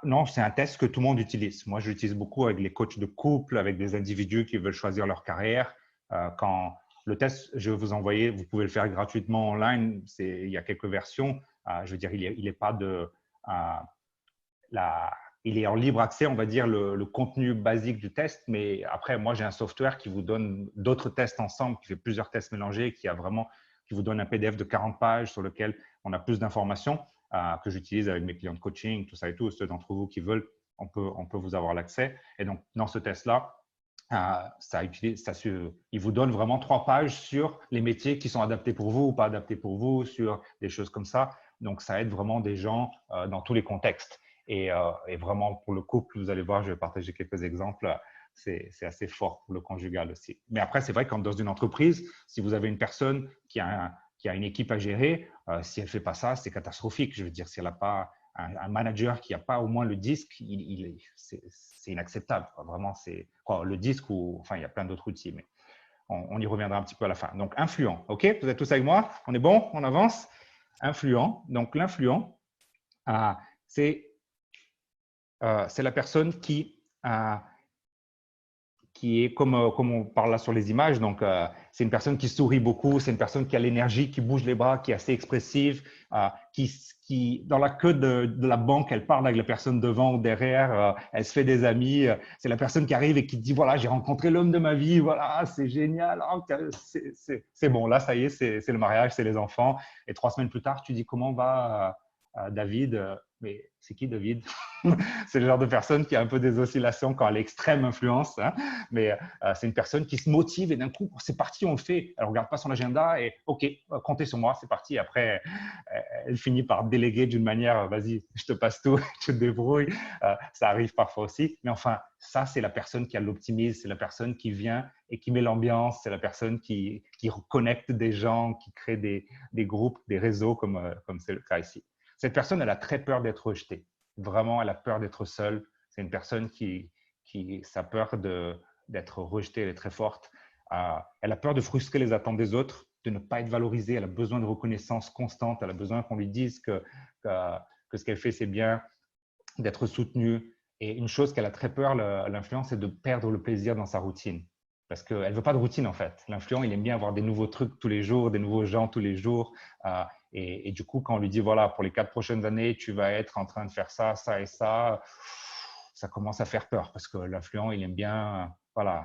non, c'est un test que tout le monde utilise. Moi, je l'utilise beaucoup avec les coachs de couple, avec des individus qui veulent choisir leur carrière. Quand le test, je vais vous envoyer, vous pouvez le faire gratuitement online. Il y a quelques versions. Je veux dire, il est pas il est en libre accès, on va dire, le contenu basique du test. Mais après, moi, j'ai un software qui vous donne d'autres tests ensemble, qui fait plusieurs tests mélangés, qui vous donne un PDF de 40 pages sur lequel on a plus d'informations que j'utilise avec mes clients de coaching, tout ça et tout. Ceux d'entre vous qui veulent, on peut vous avoir l'accès. Et donc, dans ce test-là, il vous donne vraiment 3 pages sur les métiers qui sont adaptés pour vous ou pas adaptés pour vous, sur des choses comme ça. Donc, ça aide vraiment des gens dans tous les contextes. Et vraiment, pour le couple, vous allez voir, je vais partager quelques exemples. C'est assez fort pour le conjugal aussi. Mais après, c'est vrai que dans une entreprise, si vous avez une personne qui a une équipe à gérer, si elle ne fait pas ça, c'est catastrophique. Je veux dire, si elle n'a pas un manager qui n'a pas au moins le disque, c'est inacceptable. Vraiment, c'est le disque ou enfin, il y a plein d'autres outils, mais on y reviendra un petit peu à la fin. Donc, influent. OK, vous êtes tous avec moi? On est bon? On avance? Influent. Donc, l'influent, c'est la personne qui est comme on parle là sur les images. Donc, c'est une personne qui sourit beaucoup, c'est une personne qui a l'énergie, qui bouge les bras, qui est assez expressive, qui dans la queue de la banque, elle parle avec la personne devant ou derrière, elle se fait des amis. C'est la personne qui arrive et qui dit, voilà, j'ai rencontré l'homme de ma vie, voilà, c'est génial, c'est bon, là, ça y est, c'est le mariage, c'est les enfants. Et 3 semaines plus tard, tu dis, comment va David? Mais c'est qui David? C'est le genre de personne qui a un peu des oscillations quand elle est extrême influence, hein. Mais c'est une personne qui se motive et d'un coup, c'est parti, on le fait. Elle ne regarde pas son agenda et OK, comptez sur moi, c'est parti. Après, elle finit par déléguer d'une manière, vas-y, je te passe tout, tu te débrouilles. Ça arrive parfois aussi. Mais enfin, ça, c'est la personne qui a l'optimisme, c'est la personne qui vient et qui met l'ambiance, c'est la personne qui reconnecte des gens, qui crée des groupes, des réseaux comme c'est le cas ici. Cette personne, elle a très peur d'être rejetée. Vraiment, elle a peur d'être seule. C'est une personne qui a peur d'être rejetée, elle est très forte. Elle a peur de frustrer les attentes des autres, de ne pas être valorisée. Elle a besoin de reconnaissance constante. Elle a besoin qu'on lui dise que ce qu'elle fait, c'est bien, d'être soutenue. Et une chose qu'elle a très peur, l'influence, c'est de perdre le plaisir dans sa routine. Parce qu'elle ne veut pas de routine, en fait. L'influent, il aime bien avoir des nouveaux trucs tous les jours, des nouveaux gens tous les jours. Et du coup, quand on lui dit, voilà, pour les 4 prochaines années, tu vas être en train de faire ça, ça et ça, ça commence à faire peur parce que l'influent, il aime bien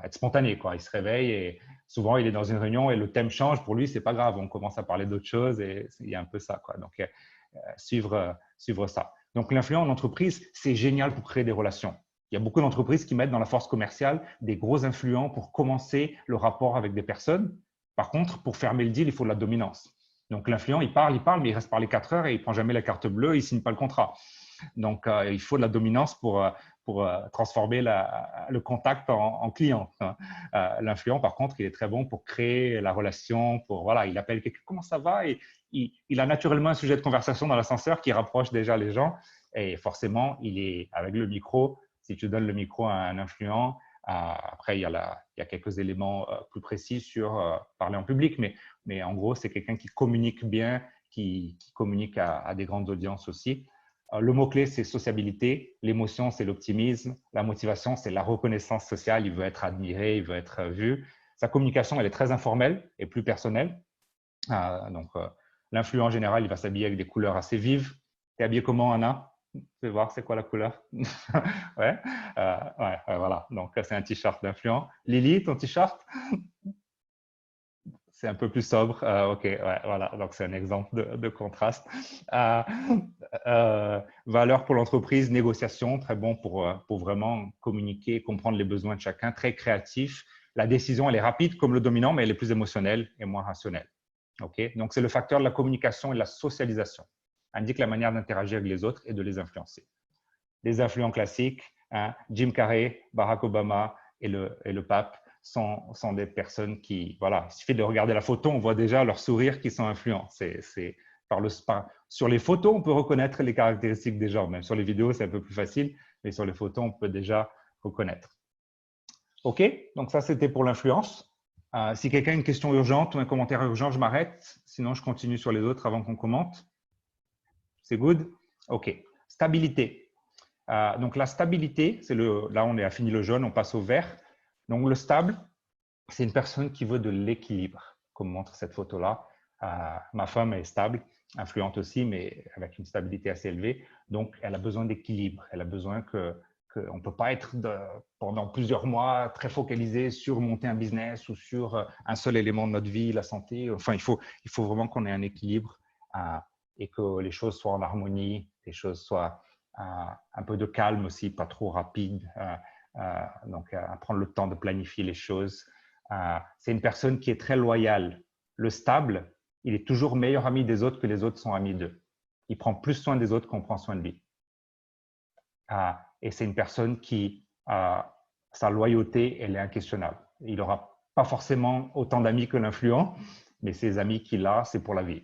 être spontané, quoi. Il se réveille et souvent, il est dans une réunion et le thème change. Pour lui, ce n'est pas grave. On commence à parler d'autres choses et il y a un peu ça, quoi. Donc, suivre ça. Donc, l'influent en entreprise, c'est génial pour créer des relations. Il y a beaucoup d'entreprises qui mettent dans la force commerciale des gros influents pour commencer le rapport avec des personnes. Par contre, pour fermer le deal, il faut de la dominance. Donc, l'influent, il parle, mais il reste parler 4 heures et il ne prend jamais la carte bleue, il ne signe pas le contrat. Donc, il faut de la dominance pour transformer le contact en client. L'influent, par contre, il est très bon pour créer la relation, voilà, il appelle quelqu'un, comment ça va? Et il a naturellement un sujet de conversation dans l'ascenseur qui rapproche déjà les gens. Et forcément, il est avec le micro. Si tu donnes le micro à un influent, après, il y a quelques éléments plus précis sur parler en public, mais en gros, c'est quelqu'un qui communique bien, qui communique à des grandes audiences aussi. Le mot-clé, c'est sociabilité. L'émotion, c'est l'optimisme. La motivation, c'est la reconnaissance sociale. Il veut être admiré, il veut être vu. Sa communication, elle est très informelle et plus personnelle. L'influent, en général, il va s'habiller avec des couleurs assez vives. Tu es habillé comment, Anna? Tu veux voir, c'est quoi la couleur? Ouais, voilà. Donc, c'est un t-shirt d'influent. Lily, ton t-shirt? C'est un peu plus sobre. OK, ouais, voilà. Donc, c'est un exemple de contraste. Valeur pour l'entreprise, négociation, très bon pour vraiment communiquer, comprendre les besoins de chacun, très créatif. La décision, elle est rapide comme le dominant, mais elle est plus émotionnelle et moins rationnelle. OK? Donc, c'est le facteur de la communication et de la socialisation. Indique la manière d'interagir avec les autres et de les influencer. Les influents classiques, Jim Carrey, Barack Obama et le pape, sont des personnes qui, voilà, il suffit de regarder la photo, on voit déjà leurs sourires qui sont influents. Sur les photos, on peut reconnaître les caractéristiques des gens. Même sur les vidéos, c'est un peu plus facile, mais sur les photos, on peut déjà reconnaître. OK, donc ça, c'était pour l'influence. Si quelqu'un a une question urgente ou un commentaire urgent, je m'arrête. Sinon, je continue sur les autres avant qu'on commente. C'est good? OK. Stabilité. Donc, la stabilité, là, on a fini le jaune, on passe au vert. Donc, le stable, c'est une personne qui veut de l'équilibre, comme montre cette photo-là. Ma femme est stable, influente aussi, mais avec une stabilité assez élevée. Donc, elle a besoin d'équilibre. Elle a besoin on ne peut pas être pendant plusieurs mois très focalisé sur monter un business ou sur un seul élément de notre vie, la santé. Enfin, il faut vraiment qu'on ait un équilibre et que les choses soient en harmonie, les choses soient un peu de calme aussi, pas trop rapide. Donc, prendre le temps de planifier les choses. C'est une personne qui est très loyale. Le stable, il est toujours meilleur ami des autres que les autres sont amis d'eux. Il prend plus soin des autres qu'on prend soin de lui. Et c'est une personne qui, sa loyauté, elle est inquestionnable. Il n'aura pas forcément autant d'amis que l'influent, mais ses amis qu'il a, c'est pour la vie.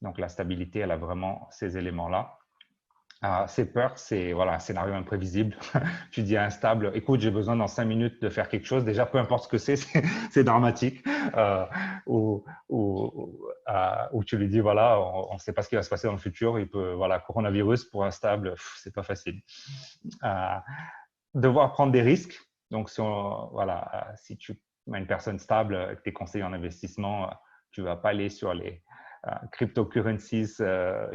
Donc, la stabilité, elle a vraiment ces éléments-là. Ses peurs, c'est voilà, un scénario imprévisible. Tu dis à un stable, écoute, j'ai besoin dans 5 minutes de faire quelque chose. Déjà, peu importe ce que c'est dramatique. Ou tu lui dis, voilà, on ne sait pas ce qui va se passer dans le futur. Voilà, coronavirus pour un stable, c'est pas facile. Devoir prendre des risques. Donc, si tu as une personne stable, que tu es conseiller en investissement, tu ne vas pas aller sur les cryptocurrencies,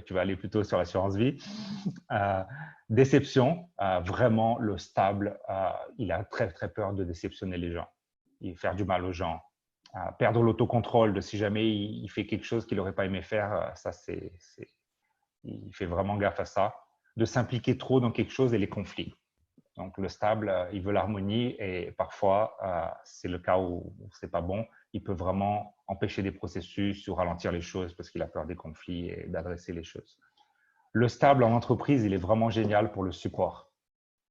tu vas aller plutôt sur l'assurance vie. Déception, vraiment le stable, il a très très peur de déceptionner les gens, faire du mal aux gens, perdre l'autocontrôle de si jamais il fait quelque chose qu'il n'aurait pas aimé faire, il fait vraiment gaffe à ça, de s'impliquer trop dans quelque chose et les conflits. Donc le stable, il veut l'harmonie et parfois c'est le cas où c'est pas bon. Il peut vraiment empêcher des processus ou ralentir les choses parce qu'il a peur des conflits et d'adresser les choses. Le stable en entreprise, il est vraiment génial pour le support.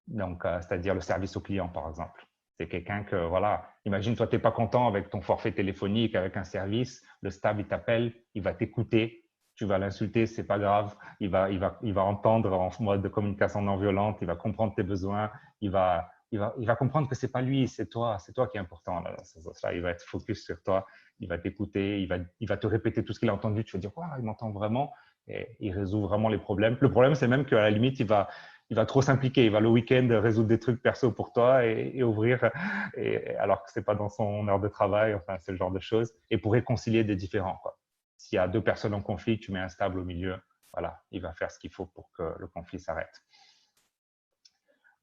Donc, c'est-à-dire le service au client, par exemple. C'est quelqu'un que, voilà, imagine, toi, tu n'es pas content avec ton forfait téléphonique, avec un service. Le stable, il t'appelle, il va t'écouter. Tu vas l'insulter, c'est pas grave. Il va entendre en mode de communication non violente. Il va comprendre tes besoins. Il va comprendre que c'est pas lui, c'est toi qui est important. Là, il va être focus sur toi. Il va t'écouter. Il va te répéter tout ce qu'il a entendu. Tu vas dire, wow, il m'entend vraiment. Et il résout vraiment les problèmes. Le problème, c'est même qu'à la limite, il va trop s'impliquer. Il va le week-end résoudre des trucs perso pour toi et ouvrir, alors que c'est pas dans son heure de travail. Enfin, c'est le genre de choses. Et pour réconcilier des différends, quoi. S'il y a 2 personnes en conflit, tu mets un stable au milieu. Voilà, il va faire ce qu'il faut pour que le conflit s'arrête.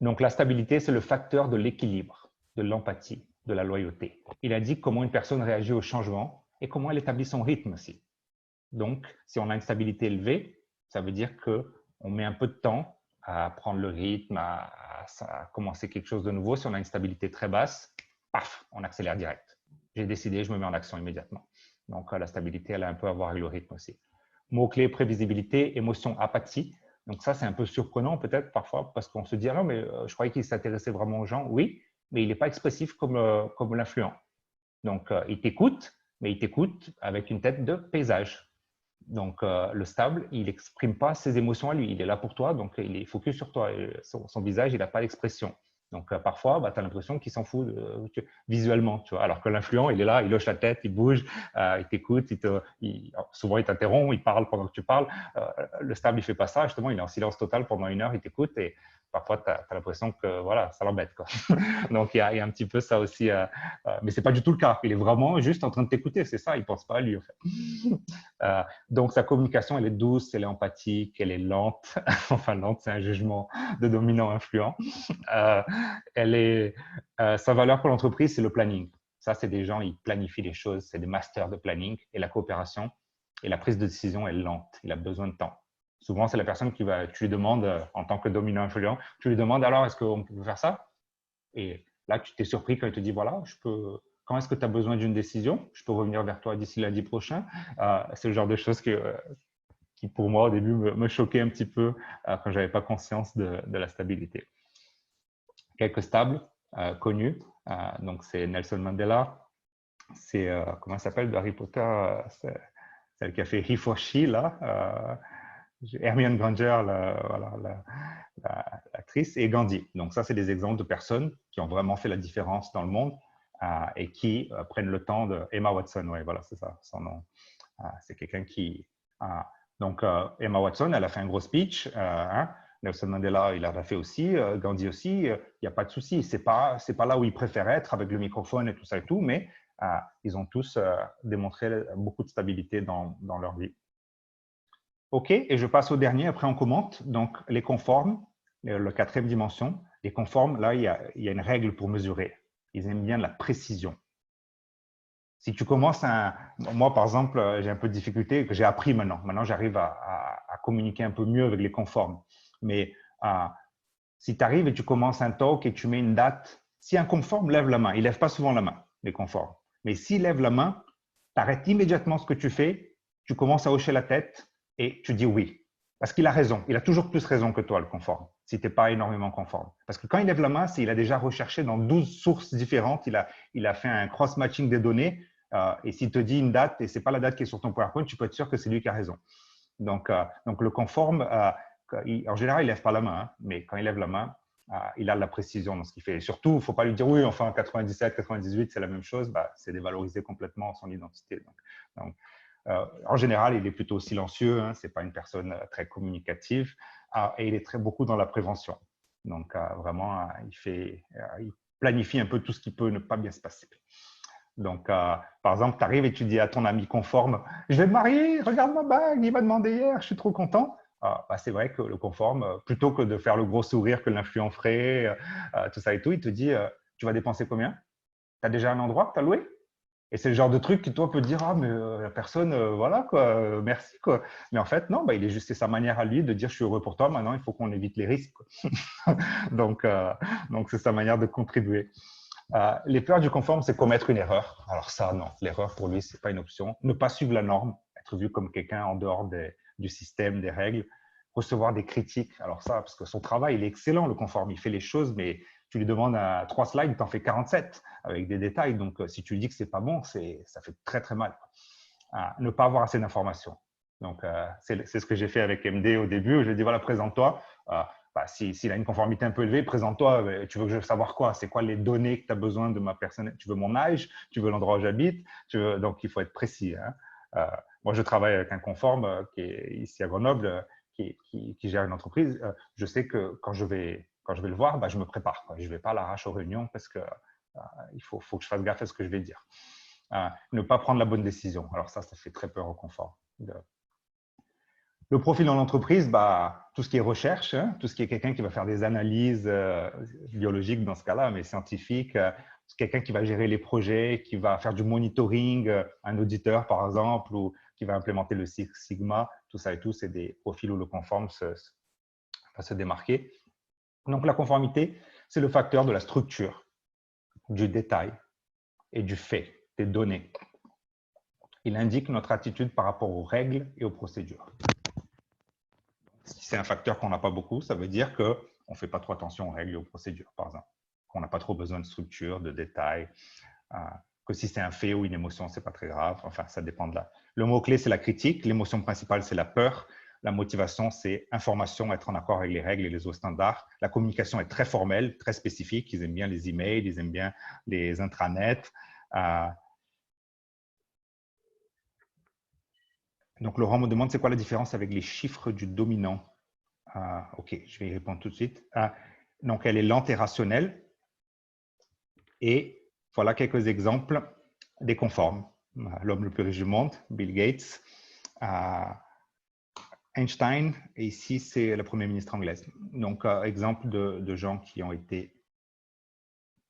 Donc, la stabilité, c'est le facteur de l'équilibre, de l'empathie, de la loyauté. Il indique comment une personne réagit au changement et comment elle établit son rythme aussi. Donc, si on a une stabilité élevée, ça veut dire qu'on met un peu de temps à prendre le rythme, à commencer quelque chose de nouveau. Si on a une stabilité très basse, paf, on accélère direct. J'ai décidé, je me mets en action immédiatement. Donc, la stabilité, elle a un peu à voir avec le rythme aussi. Mots-clés, prévisibilité, émotion, apathie. Donc ça, c'est un peu surprenant peut-être parfois parce qu'on se dit, ah non, mais je croyais qu'il s'intéressait vraiment aux gens. Oui, mais il n'est pas expressif comme l'influent. Donc, il t'écoute, mais il t'écoute avec une tête de paysage. Donc, le stable, il n'exprime pas ses émotions à lui. Il est là pour toi, donc il est focus sur toi. Et son visage, il n'a pas d'expression. Donc, parfois, tu as l'impression qu'il s'en fout visuellement. Tu vois, alors que l'influent, il est là, il hoche la tête, il bouge, il t'écoute, souvent il t'interrompt, il parle pendant que tu parles. Le stable, il ne fait pas ça. Justement, il est en silence total pendant 1 heure, il t'écoute et parfois, tu as l'impression que voilà, ça l'embête. Donc, il y a un petit peu ça aussi. Mais ce n'est pas du tout le cas. Il est vraiment juste en train de t'écouter. C'est ça, il ne pense pas à lui, en fait. Donc, sa communication, elle est douce, elle est empathique, elle est lente. Enfin, lente, c'est un jugement de dominant-influent. Sa valeur pour l'entreprise, c'est le planning. Ça, c'est des gens, ils planifient les choses, c'est des masters de planning. Et la coopération et la prise de décision est lente. Il a besoin de temps. Souvent, c'est la personne tu lui demandes, en tant que dominant-influent, tu lui demandes alors, est-ce qu'on peut faire ça? Et là, tu t'es surpris quand il te dit, voilà, quand est-ce que tu as besoin d'une décision? Je peux revenir vers toi d'ici lundi prochain. C'est le genre de choses qui, pour moi, au début, me choquaient un petit peu quand je n'avais pas conscience de la stabilité. Quelques stables connus. Donc, c'est Nelson Mandela. C'est, comment elle s'appelle, de Harry Potter? Celle qui a fait He for She, là. Hermione Granger, l'actrice, et Gandhi. Donc, ça, c'est des exemples de personnes qui ont vraiment fait la différence dans le monde et qui prennent le temps de… Emma Watson, oui, voilà, c'est ça, son nom. C'est quelqu'un qui… donc, Emma Watson, elle a fait un gros speech. Nelson Mandela, il l'a fait aussi. Gandhi aussi, il n'y a pas de souci. Ce n'est pas là où ils préfèrent être avec le microphone et tout ça et tout, mais ils ont tous démontré beaucoup de stabilité dans leur vie. OK, et je passe au dernier, après on commente. Donc, les conformes, la 4e dimension. Les conformes, là, il y a une règle pour mesurer. Ils aiment bien la précision. Si tu commences moi, par exemple, j'ai un peu de difficulté que j'ai appris maintenant. Maintenant, j'arrive à communiquer un peu mieux avec les conformes. Mais si tu arrives et tu commences un talk et tu mets une date, si un conforme lève la main, il ne lève pas souvent la main, les conformes. Mais s'il lève la main, tu arrêtes immédiatement ce que tu fais, tu commences à hocher la tête et tu dis oui. Parce qu'il a raison. Il a toujours plus raison que toi, le conforme, si tu n'es pas énormément conforme. Parce que quand il lève la main, c'est qu'il a déjà recherché dans 12 sources différentes. Il a fait un cross-matching des données. Et s'il te dit une date et ce n'est pas la date qui est sur ton PowerPoint, tu peux être sûr que c'est lui qui a raison. Donc le conforme, en général, il ne lève pas la main. Hein, mais quand il lève la main, il a de la précision dans ce qu'il fait. Et surtout, il ne faut pas lui dire oui, enfin 97, 98, c'est la même chose. C'est dévaloriser complètement son identité. Donc, en général, il est plutôt silencieux. Hein, ce n'est pas une personne très communicative. Et il est beaucoup dans la prévention. Donc, vraiment, il planifie un peu tout ce qui peut ne pas bien se passer. Donc, par exemple, tu arrives et tu dis à ton ami conforme, je vais me marier, regarde ma bague, il m'a demandé hier, je suis trop content. C'est vrai que le conforme, plutôt que de faire le gros sourire que l'influent ferait, tout ça et tout, il te dit, tu vas dépenser combien? Tu as déjà un endroit que tu as loué? Et c'est le genre de truc qui, toi, peut te dire, ah, mais la personne, voilà, quoi, merci, quoi. Mais en fait, non, c'est sa manière à lui de dire, je suis heureux pour toi, maintenant, il faut qu'on évite les risques. Donc, c'est sa manière de contribuer. Les peurs du conforme, c'est commettre une erreur. Alors ça, non, l'erreur pour lui, ce n'est pas une option. Ne pas suivre la norme, être vu comme quelqu'un en dehors du système, des règles, recevoir des critiques. Alors ça, parce que son travail, il est excellent, le conforme, il fait les choses, mais tu lui demandes 3 slides, tu en fais 47 avec des détails. Donc, si tu lui dis que ce n'est pas bon, ça fait très, très mal. Ne pas avoir assez d'informations. Donc, c'est ce que j'ai fait avec MD au début, où je lui ai dit, voilà, présente-toi. S'il a une conformité un peu élevée, présente-toi. Tu veux que je savoir quoi? C'est quoi les données que tu as besoin de ma personne? Tu veux mon âge? Tu veux l'endroit où j'habite? Donc, il faut être précis. Hein. Moi, je travaille avec un conforme qui est ici à Grenoble, qui gère une entreprise. Je sais que quand je vais le voir, je me prépare. Je ne vais pas à l'arrache aux réunions parce qu'il faut que je fasse gaffe à ce que je vais dire. Ne pas prendre la bonne décision. Alors ça fait très peur au conforme. Le profil dans l'entreprise, tout ce qui est recherche, hein, tout ce qui est quelqu'un qui va faire des analyses biologiques dans ce cas-là, mais scientifiques, quelqu'un qui va gérer les projets, qui va faire du monitoring, un auditeur par exemple, ou qui va implémenter le Six Sigma, tout ça et tout, c'est des profils où le conforme va se démarquer. Donc la conformité, c'est le facteur de la structure, du détail et du fait, des données. Il indique notre attitude par rapport aux règles et aux procédures. Si c'est un facteur qu'on n'a pas beaucoup, ça veut dire qu'on ne fait pas trop attention aux règles et aux procédures, par exemple. Qu'on n'a pas trop besoin de structure, de détails. Que si c'est un fait ou une émotion, ce n'est pas très grave. Enfin, ça dépend de la… Le mot-clé, c'est la critique. L'émotion principale, c'est la peur. La motivation, c'est information, être en accord avec les règles et les autres standards. La communication est très formelle, très spécifique. Ils aiment bien les emails, ils aiment bien les intranets. Donc, Laurent me demande, c'est quoi la différence avec les chiffres du dominant? OK, je vais y répondre tout de suite. Donc, elle est lente et rationnelle. Et voilà quelques exemples des conformes. L'homme le plus riche du monde, Bill Gates. Einstein, et ici, c'est la première ministre anglaise. Donc, exemple de gens qui ont été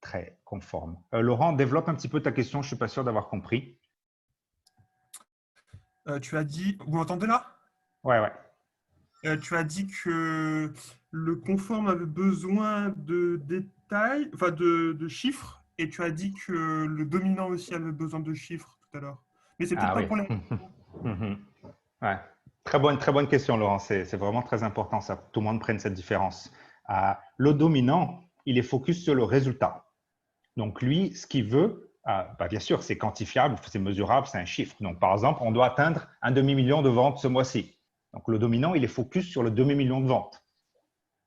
très conformes. Laurent, développe un petit peu ta question. Je ne suis pas sûr d'avoir compris. Tu as dit… Vous m'entendez là? Ouais. Tu as dit que le conforme avait besoin de détails, enfin de chiffres, et tu as dit que le dominant aussi avait besoin de chiffres tout à l'heure. Mais c'est peut-être pas pour les… Ouais. Très bonne question, Laurent. C'est vraiment très important ça, que tout le monde prenne cette différence. Le dominant, il est focus sur le résultat. Donc, lui, ce qu'il veut, bien sûr, c'est quantifiable, c'est mesurable, c'est un chiffre. Donc, par exemple, on doit atteindre 1 demi-million de ventes ce mois-ci. Donc, le dominant, il est focus sur le demi-million de ventes.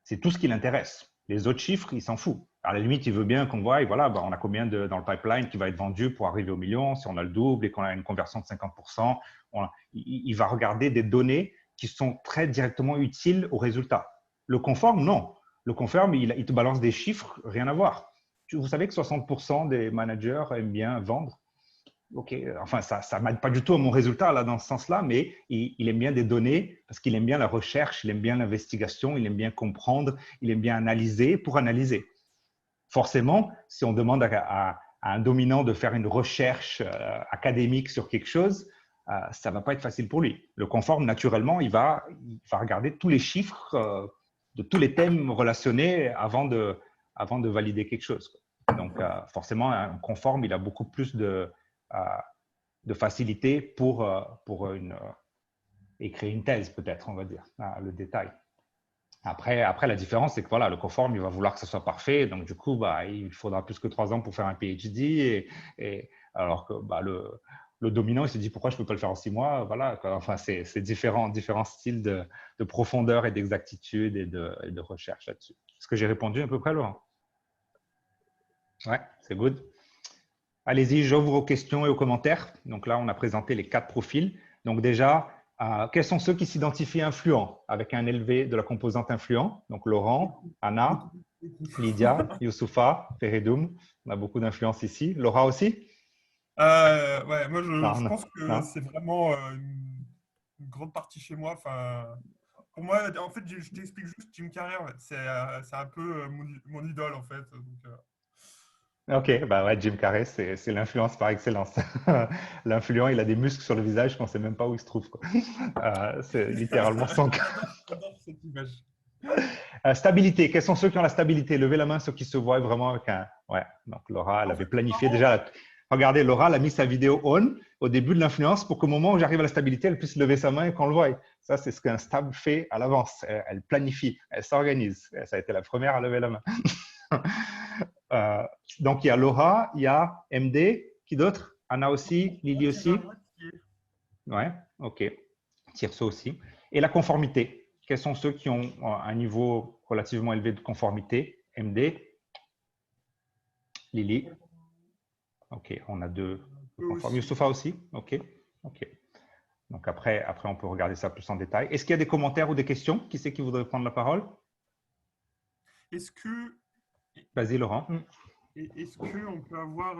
C'est tout ce qui l'intéresse. Les autres chiffres, il s'en fout. À la limite, il veut bien qu'on voit, voilà, on a combien dans le pipeline qui va être vendu pour arriver au million. Si on a le double et qu'on a une conversion de 50%, il va regarder des données qui sont très directement utiles au résultat. Le conforme, non. Le conforme, il te balance des chiffres, rien à voir. Vous savez que 60% des managers aiment bien vendre. OK, enfin, ça ne m'aide pas du tout à mon résultat là, dans ce sens-là, mais il aime bien des données parce qu'il aime bien la recherche, il aime bien l'investigation, il aime bien comprendre, il aime bien analyser pour analyser. Forcément, si on demande à un dominant de faire une recherche académique sur quelque chose, ça ne va pas être facile pour lui. Le conforme, naturellement, il va regarder tous les chiffres de tous les thèmes relationnés avant de valider quelque chose. Donc, forcément, un conforme, il a beaucoup plus de facilité pour écrire une thèse, peut-être, on va dire, le détail. Après, la différence, c'est que voilà, le conforme, il va vouloir que ce soit parfait. Donc, du coup, il faudra plus que 3 ans pour faire un PhD. Alors que le dominant, il se dit pourquoi je ne peux pas le faire en 6 mois. Voilà, enfin, c'est différents styles de profondeur et d'exactitude et de recherche là-dessus. Est-ce que j'ai répondu à peu près, Laurent? Ouais, c'est good. Allez-y, j'ouvre aux questions et aux commentaires. Donc là, on a présenté les 4 profils. Donc déjà, quels sont ceux qui s'identifient influents avec un élevé de la composante influent? Donc Laurent, Anna, Lydia, Youssoufa, Feredoum. On a beaucoup d'influence ici. Laura aussi? Ouais, moi je pense que c'est vraiment une grande partie chez moi. Enfin, pour moi, en fait, je t'explique juste Jim Carrey. En fait. C'est un peu mon idole en fait. Donc, OK, ouais, Jim Carrey, c'est l'influence par excellence. L'influent, il a des muscles sur le visage qu'on ne sait même pas où il se trouve. C'est littéralement son cas. J'adore cette image. Stabilité, quels sont ceux qui ont la stabilité? Levez la main, ceux qui se voient vraiment avec un… Ouais, donc Laura, elle avait planifié déjà. Regardez, Laura, elle a mis sa vidéo on au début de l'influence pour qu'au moment où j'arrive à la stabilité, elle puisse lever sa main et qu'on le voie. Ça, c'est ce qu'un stable fait à l'avance. Elle planifie, elle s'organise. Ça a été la première à lever la main. Donc, il y a Laura, il y a MD, qui d'autre? Anna aussi, Lily aussi? Ouais, OK. Tirso aussi. Et la conformité. Quels sont ceux qui ont un niveau relativement élevé de conformité? MD? Lily? OK, on a 2 conformes. Youssoufa aussi? OK. Donc, après, on peut regarder ça plus en détail. Est-ce qu'il y a des commentaires ou des questions? Qui c'est qui voudrait prendre la parole? Est-ce que… Vas-y, Laurent. Est-ce qu'on peut avoir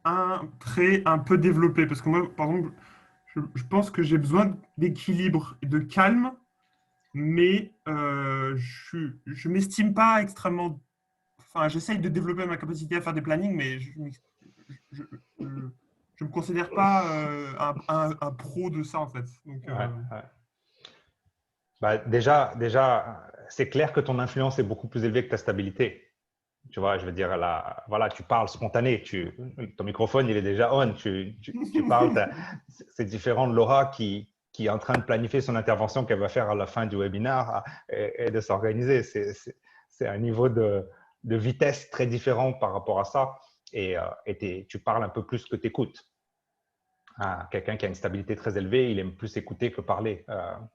un trait un peu développé? Parce que moi, par exemple, je pense que j'ai besoin d'équilibre et de calme, mais je ne m'estime pas extrêmement… Enfin, j'essaye de développer ma capacité à faire des plannings, mais je me considère pas un pro de ça, en fait. Donc, déjà, c'est clair que ton influence est beaucoup plus élevée que ta stabilité. Tu vois, je veux dire, là, voilà, tu parles spontané, ton microphone, il est déjà on, tu parles, c'est différent de Laura qui qui est en train de planifier son intervention qu'elle va faire à la fin du webinaire et de s'organiser. C'est un niveau de vitesse très différent par rapport à ça. Et tu parles un peu plus que tu écoutes. Quelqu'un qui a une stabilité très élevée, il aime plus écouter que parler.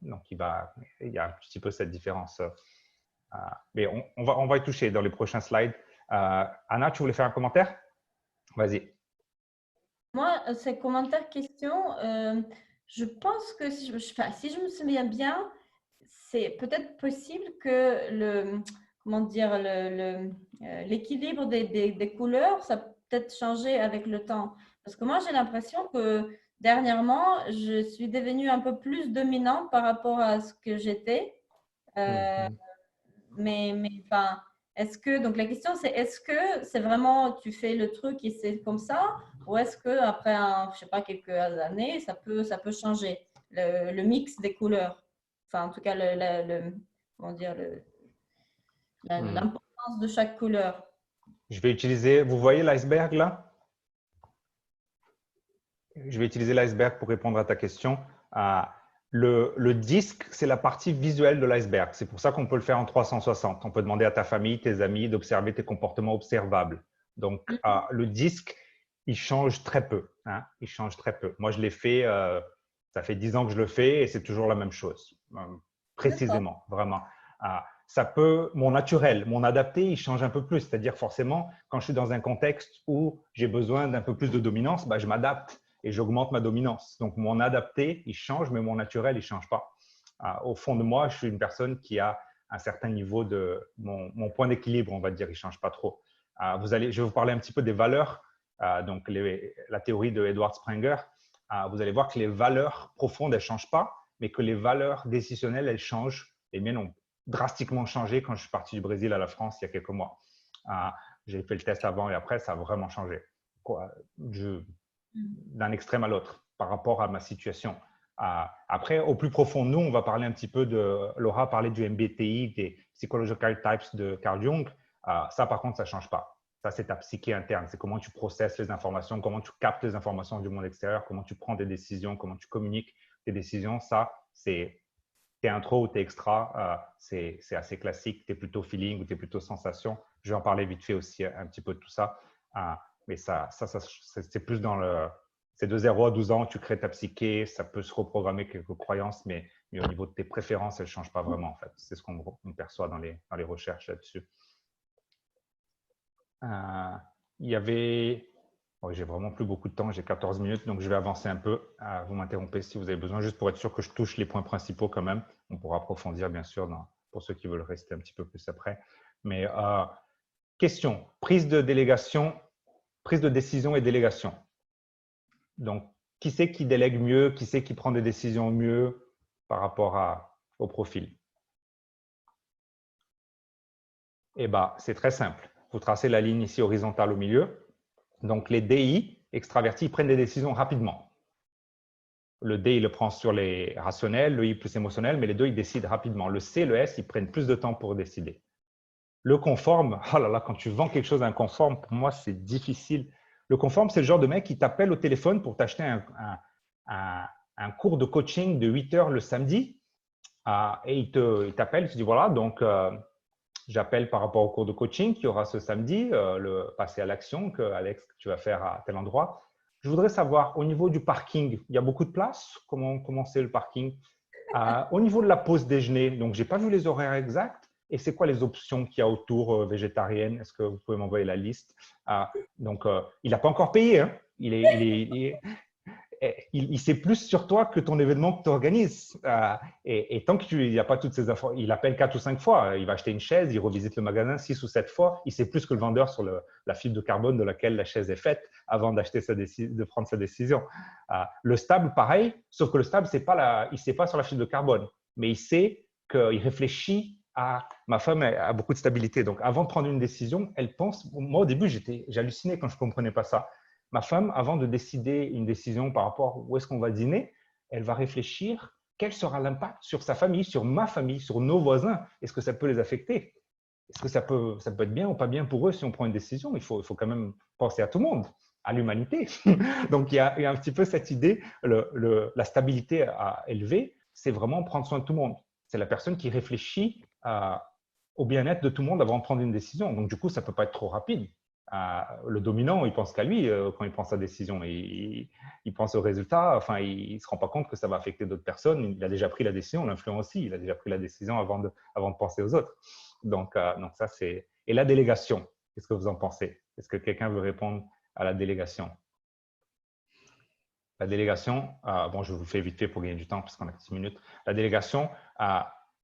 Donc, il y a un petit peu cette différence. Mais on va y toucher dans les prochains slides. Anna, tu voulais faire un commentaire? Vas-y. Moi, ces commentaires, questions, je pense que si je me souviens bien, c'est peut-être possible que l'équilibre des couleurs, ça peut peut-être changer avec le temps. Parce que moi, j'ai l'impression que dernièrement, je suis devenue un peu plus dominante par rapport à ce que j'étais. Mais enfin, donc la question c'est, est-ce que c'est vraiment, tu fais le truc et c'est comme ça, ou est-ce que après, je sais pas, quelques années, ça peut changer le mix des couleurs. Enfin, en tout cas, comment dire, l'importance de chaque couleur. Je vais utiliser, vous voyez l'iceberg là? Je vais utiliser l'iceberg pour répondre à ta question. Le disque, c'est la partie visuelle de l'iceberg. C'est pour ça qu'on peut le faire en 360. On peut demander à ta famille, tes amis d'observer tes comportements observables. Donc, le disque, il change très peu. Il change très peu. Moi, je l'ai fait, ça fait 10 ans que je le fais et c'est toujours la même chose. Précisément, vraiment. Mon naturel, mon adapté, il change un peu plus. C'est-à-dire, forcément, quand je suis dans un contexte où j'ai besoin d'un peu plus de dominance, je m'adapte et j'augmente ma dominance. Donc, mon adapté, il change, mais mon naturel, il ne change pas. Au fond de moi, je suis une personne qui a un certain niveau de… Mon point d'équilibre, on va dire, il ne change pas trop. Je vais vous parler un petit peu des valeurs. Donc, la théorie de Edward Springer. Vous allez voir que les valeurs profondes, elles ne changent pas, mais que les valeurs décisionnelles, elles changent. Les miennes ont drastiquement changé quand je suis parti du Brésil à la France il y a quelques mois. J'ai fait le test avant et après, ça a vraiment changé. D'un extrême à l'autre par rapport à ma situation. Après, au plus profond de nous, on va parler un petit peu Laura a parlé du MBTI, des Psychological Types de Carl Jung. Ça, par contre, ça ne change pas. Ça, c'est ta psyché interne. C'est comment tu processes les informations, comment tu captes les informations du monde extérieur, comment tu prends des décisions, comment tu communiques tes décisions. Ça, c'est t'es intro ou t'es extra. C'est assez classique. T'es plutôt feeling ou t'es plutôt sensation. Je vais en parler vite fait aussi un petit peu de tout ça. Mais ça c'est plus dans c'est de 0 à 12 ans, tu crées ta psyché, ça peut se reprogrammer quelques croyances, mais au niveau de tes préférences, elles ne changent pas vraiment en fait. C'est ce qu'on perçoit dans les recherches là-dessus. Il y avait… j'ai vraiment plus beaucoup de temps, j'ai 14 minutes, donc je vais avancer un peu. Vous m'interrompez si vous avez besoin, juste pour être sûr que je touche les points principaux quand même. On pourra approfondir bien sûr pour ceux qui veulent rester un petit peu plus après. Mais question, prise de décision et délégation. Donc, qui c'est qui délègue mieux? Qui c'est qui prend des décisions mieux par rapport au profil? Eh bien, c'est très simple. Vous tracez la ligne ici horizontale au milieu. Donc, les DI, extravertis, prennent des décisions rapidement. Le D, il le prend sur les rationnels, le I plus émotionnel, mais les deux, ils décident rapidement. Le C, le S, ils prennent plus de temps pour décider. Le conforme, oh là là, quand tu vends quelque chose d'inconforme, pour moi, c'est difficile. Le conforme, c'est le genre de mec qui t'appelle au téléphone pour t'acheter un cours de coaching de 8 heures le samedi. Et il t'appelle, il te dit voilà, donc j'appelle par rapport au cours de coaching qu'il y aura ce samedi, le passer à l'action que Alex, que tu vas faire à tel endroit. Je voudrais savoir, au niveau du parking, il y a beaucoup de place? Comment c'est le parking? Au niveau de la pause déjeuner, donc je n'ai pas vu les horaires exacts. Et c'est quoi les options qu'il y a autour végétariennes? Est-ce que vous pouvez m'envoyer la liste? Donc, il n'a pas encore payé. Hein. Il sait plus sur toi que ton événement que tu organises. Et tant qu'il n'y a pas toutes ces infos, il appelle 4 ou 5 fois. Il va acheter une chaise, il revisite le magasin 6 ou 7 fois. Il sait plus que le vendeur sur la fibre de carbone de laquelle la chaise est faite avant de prendre sa décision. Le stable, pareil, sauf que le stable, il ne sait pas sur la fibre de carbone, mais il sait qu'il réfléchit ma femme a beaucoup de stabilité. Donc, avant de prendre une décision, elle pense… Moi, au début, j'hallucinais quand je ne comprenais pas ça. Ma femme, avant de décider une décision par rapport à où est-ce qu'on va dîner, elle va réfléchir quel sera l'impact sur sa famille, sur ma famille, sur nos voisins. Est-ce que ça peut les affecter? Est-ce que ça peut être bien ou pas bien pour eux si on prend une décision? Il faut quand même penser à tout le monde. à l'humanité. Donc, il y a un petit peu cette idée, la stabilité à élever, c'est vraiment prendre soin de tout le monde. C'est la personne qui réfléchit au bien-être de tout le monde avant de prendre une décision. Donc, du coup, ça ne peut pas être trop rapide. Le dominant, il pense qu'à lui quand il prend sa décision. Il pense au résultat. Enfin, il ne se rend pas compte que ça va affecter d'autres personnes. Il a déjà pris la décision, l'influent aussi. Il a déjà pris la décision avant de penser aux autres. Donc ça, c'est… Et la délégation, qu'est-ce que vous en pensez? Est-ce que quelqu'un veut répondre à la délégation? La délégation, bon, je vous fais vite fait pour gagner du temps parce qu'on a 6 minutes. La délégation,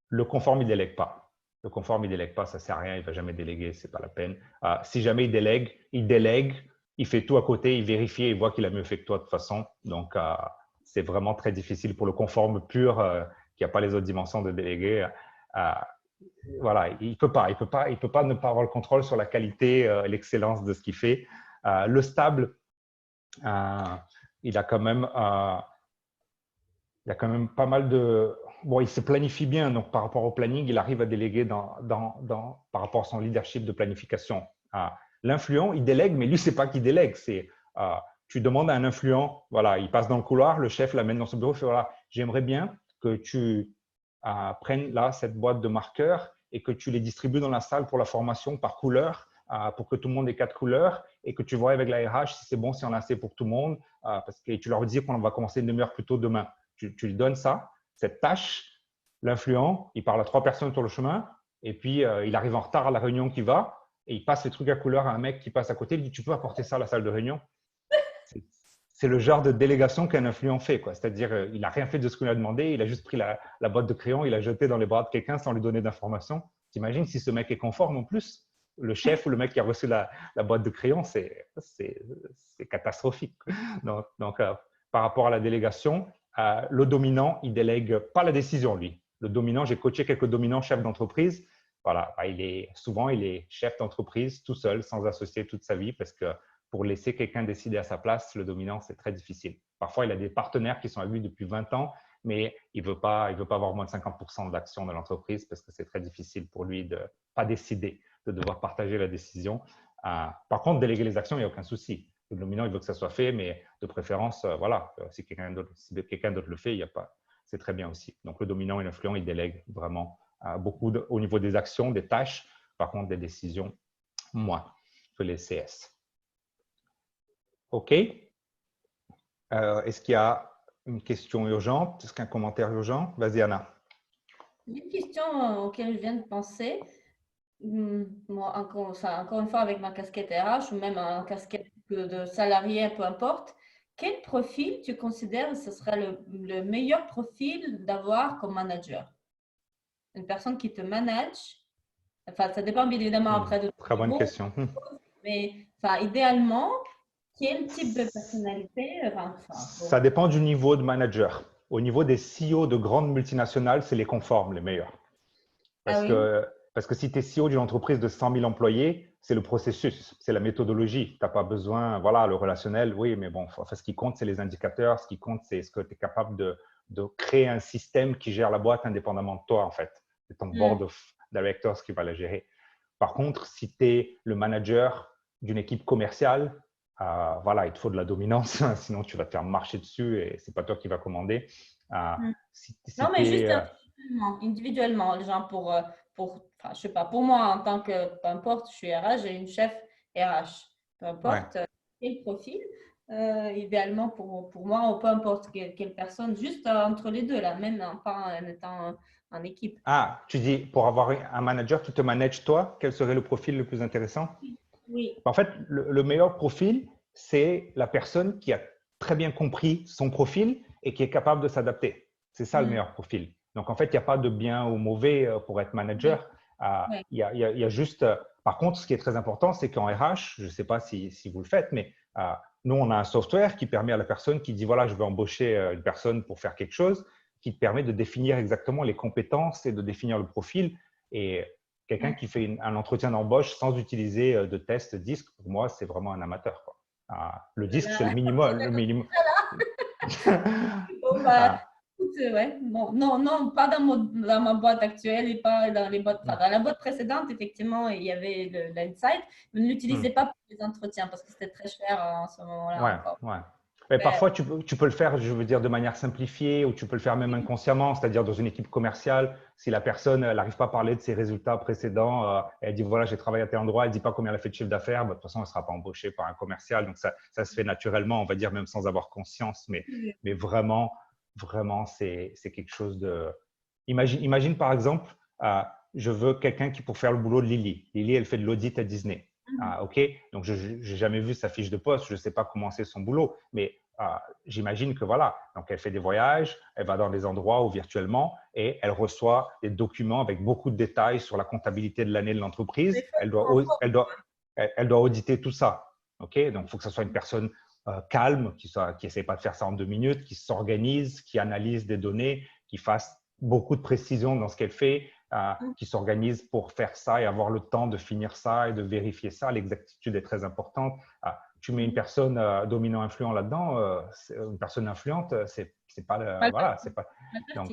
le conforme, il ne délègue pas. Le conforme, il ne délègue pas, ça ne sert à rien, il ne va jamais déléguer, ce n'est pas la peine. Si jamais il délègue, il fait tout à côté, il vérifie, il voit qu'il a mieux fait que toi de toute façon. Donc, c'est vraiment très difficile pour le conforme pur qui n'a pas les autres dimensions de déléguer. Voilà, il ne peut pas ne pas avoir le contrôle sur la qualité, l'excellence de ce qu'il fait. Le stable, il a quand même pas mal de… Bon, il se planifie bien, donc par rapport au planning, il arrive à déléguer par rapport à son leadership de planification. L'influent, il délègue, mais lui, ce n'est pas qu'il délègue. Tu demandes à un influent, voilà, il passe dans le couloir, le chef l'amène dans son bureau, il fait voilà, j'aimerais bien que tu prennes là cette boîte de marqueurs et que tu les distribues dans la salle pour la formation par couleur, pour que tout le monde ait 4 couleurs et que tu vois avec la RH si c'est bon, si on a assez pour tout le monde, parce que tu leur dis qu'on va commencer une demi-heure plus tôt demain. Tu lui donnes ça. Cette tâche, l'influent, il parle à 3 personnes sur le chemin et puis il arrive en retard à la réunion qui va et il passe les trucs à couleur à un mec qui passe à côté. Il dit, tu peux apporter ça à la salle de réunion? C'est le genre de délégation qu'un influent fait. C'est-à-dire, il n'a rien fait de ce qu'on lui a demandé. Il a juste pris la boîte de crayon, il l'a jeté dans les bras de quelqu'un sans lui donner d'informations. T'imagines si ce mec est conforme en plus? Le chef ou le mec qui a reçu la boîte de crayon, c'est catastrophique. Donc par rapport à la délégation, le dominant, il délègue pas la décision, lui. Le dominant, j'ai coaché quelques dominants chefs d'entreprise. Voilà, souvent, il est chef d'entreprise tout seul, sans associé toute sa vie, parce que pour laisser quelqu'un décider à sa place, le dominant, c'est très difficile. Parfois, il a des partenaires qui sont avec lui depuis 20 ans, mais il ne veut pas avoir moins de 50% de l'action de l'entreprise parce que c'est très difficile pour lui de ne pas décider, de devoir partager la décision. Par contre, déléguer les actions, il n'y a aucun souci. Le dominant, il veut que ça soit fait, mais de préférence, voilà, si quelqu'un d'autre le fait, c'est très bien aussi. Donc, le dominant et l'influent, ils délèguent vraiment beaucoup au niveau des actions, des tâches. Par contre, des décisions, moins que les CS. OK. Est-ce qu'il y a une question urgente? Est-ce qu'il y a un commentaire urgent? Vas-y, Anna. Une question auquel je viens de penser. Moi, encore une fois, avec ma casquette RH ou même en casquette de salarié, peu importe, quel profil tu considères que ce serait le meilleur profil d'avoir comme manager? Une personne qui te manage, enfin, ça dépend évidemment après de… Très bonne question. Mais idéalement, quel type de personnalité? Ça dépend du niveau de manager. Au niveau des CEO de grandes multinationales, c'est les conformes les meilleurs. Parce que si tu es CEO d'une entreprise de 100 000 employés, c'est le processus, c'est la méthodologie. Tu n'as pas besoin, voilà, le relationnel, oui, mais bon, ce qui compte, c'est les indicateurs. Ce qui compte, c'est ce que tu es capable de créer un système qui gère la boîte indépendamment de toi, en fait. C'est ton board of directors qui va la gérer. Par contre, si tu es le manager d'une équipe commerciale, voilà, il te faut de la dominance, sinon tu vas te faire marcher dessus et c'est pas toi qui vas commander. Non, mais juste individuellement, genre je sais pas, pour moi en tant que, peu importe, je suis RH, j'ai une chef RH, peu importe quel profil, idéalement pour moi, ou peu importe quelle personne, juste entre les deux, là, même pas en étant en équipe. Tu dis pour avoir un manager qui te manage toi, quel serait le profil le plus intéressant? Oui. En fait, le meilleur profil, c'est la personne qui a très bien compris son profil et qui est capable de s'adapter. C'est ça le meilleur profil. Donc, en fait, il n'y a pas de bien ou mauvais pour être manager. Il y a juste… Par contre, ce qui est très important, c'est qu'en RH, je ne sais pas si vous le faites, mais nous, on a un software qui permet à la personne qui dit « Voilà, je veux embaucher une personne pour faire quelque chose », qui te permet de définir exactement les compétences et de définir le profil. Et quelqu'un qui fait un entretien d'embauche sans utiliser de test DISC, pour moi, c'est vraiment un amateur, quoi. Le DISC, c'est le minimum. Ouais. Bon, non, non, pas dans ma boîte actuelle et pas dans les boîtes. Enfin, dans la boîte précédente, effectivement, il y avait l'Insight, mais ne l'utilisais pas pour les entretiens parce que c'était très cher en ce moment-là Ouais, encore. ouais. Mais Ouais. parfois, tu peux le faire, je veux dire, de manière simplifiée ou tu peux le faire même inconsciemment, c'est-à-dire dans une équipe commerciale. Si la personne n'arrive pas à parler de ses résultats précédents, elle dit voilà, j'ai travaillé à tel endroit, elle ne dit pas combien elle a fait de chiffre d'affaires, bah, de toute façon, elle ne sera pas embauchée par un commercial. Donc, ça se fait naturellement, on va dire, même sans avoir conscience. Mais vraiment, vraiment, c'est quelque chose de. Imagine par exemple, je veux quelqu'un qui pour faire le boulot de Lily. Lily, elle fait de l'audit à Disney. OK, donc je n'ai jamais vu sa fiche de poste, je ne sais pas comment c'est son boulot, mais j'imagine que voilà, donc elle fait des voyages, elle va dans des endroits où virtuellement et elle reçoit des documents avec beaucoup de détails sur la comptabilité de l'année de l'entreprise. Elle doit auditer tout ça. OK, donc il faut que ce soit une personne calme, qui n'essaie pas de faire ça en 2 minutes, qui s'organise, qui analyse des données, qui fasse beaucoup de précision dans ce qu'elle fait, qui s'organise pour faire ça et avoir le temps de finir ça et de vérifier ça. L'exactitude est très importante. Tu mets une personne dominant-influent là-dedans, une personne influente, c'est pas voilà, c'est pas. Donc,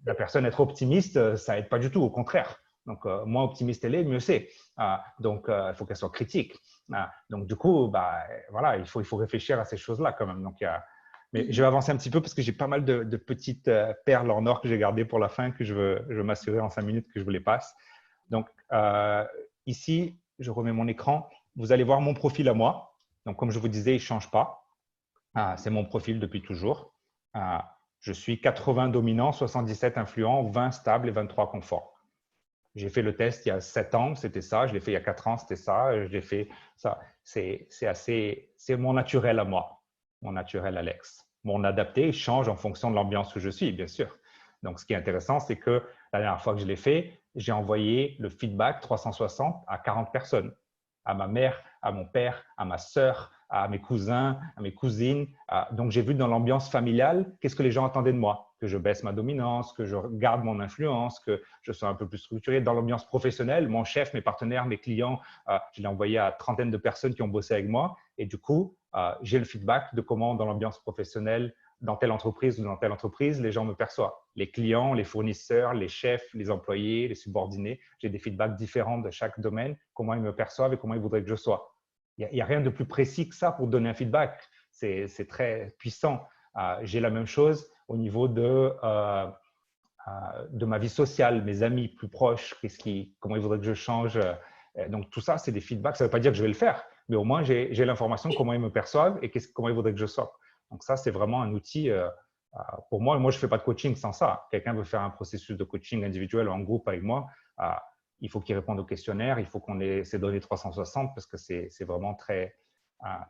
la personne être optimiste, ça aide pas du tout, au contraire. Donc, moins optimiste elle est, mieux c'est. Donc, il faut qu'elle soit critique. Donc, du coup, voilà, il faut réfléchir à ces choses-là quand même. Donc, mais je vais avancer un petit peu parce que j'ai pas mal de petites perles en or que j'ai gardées pour la fin que je veux m'assurer en 5 minutes que je vous les passe. Donc, ici, je remets mon écran. Vous allez voir mon profil à moi. Donc, comme je vous disais, il ne change pas. C'est mon profil depuis toujours. Je suis 80 dominants, 77 influents, 20 stables et 23 conforts. J'ai fait le test il y a 7 ans, c'était ça. Je l'ai fait il y a 4 ans, c'était ça. J'ai fait ça. C'est mon naturel à moi, mon naturel Alex. Mon adapté change en fonction de l'ambiance où je suis, bien sûr. Donc, ce qui est intéressant, c'est que la dernière fois que je l'ai fait, j'ai envoyé le feedback 360 à 40 personnes. À ma mère, à mon père, à ma sœur, à mes cousins, à mes cousines. Donc, j'ai vu dans l'ambiance familiale, qu'est-ce que les gens attendaient de moi? Que je baisse ma dominance, que je garde mon influence, que je sois un peu plus structuré. Dans l'ambiance professionnelle, mon chef, mes partenaires, mes clients, je l'ai envoyé à 30aine de personnes qui ont bossé avec moi. Et du coup, j'ai le feedback de comment, dans l'ambiance professionnelle, dans telle entreprise ou dans telle entreprise, les gens me perçoivent. Les clients, les fournisseurs, les chefs, les employés, les subordonnés, j'ai des feedbacks différents de chaque domaine, comment ils me perçoivent et comment ils voudraient que je sois. Il n'y a rien de plus précis que ça pour donner un feedback. C'est très puissant. J'ai la même chose au niveau de ma vie sociale, mes amis plus proches, comment ils voudraient que je change. Donc, tout ça, c'est des feedbacks. Ça ne veut pas dire que je vais le faire, mais au moins, j'ai l'information de comment ils me perçoivent et comment ils voudraient que je sois. Donc, ça, c'est vraiment un outil. Pour moi, je ne fais pas de coaching sans ça. Quelqu'un veut faire un processus de coaching individuel ou en groupe avec moi, il faut qu'il réponde au questionnaire, il faut qu'on ait ces données 360 parce que c'est vraiment très,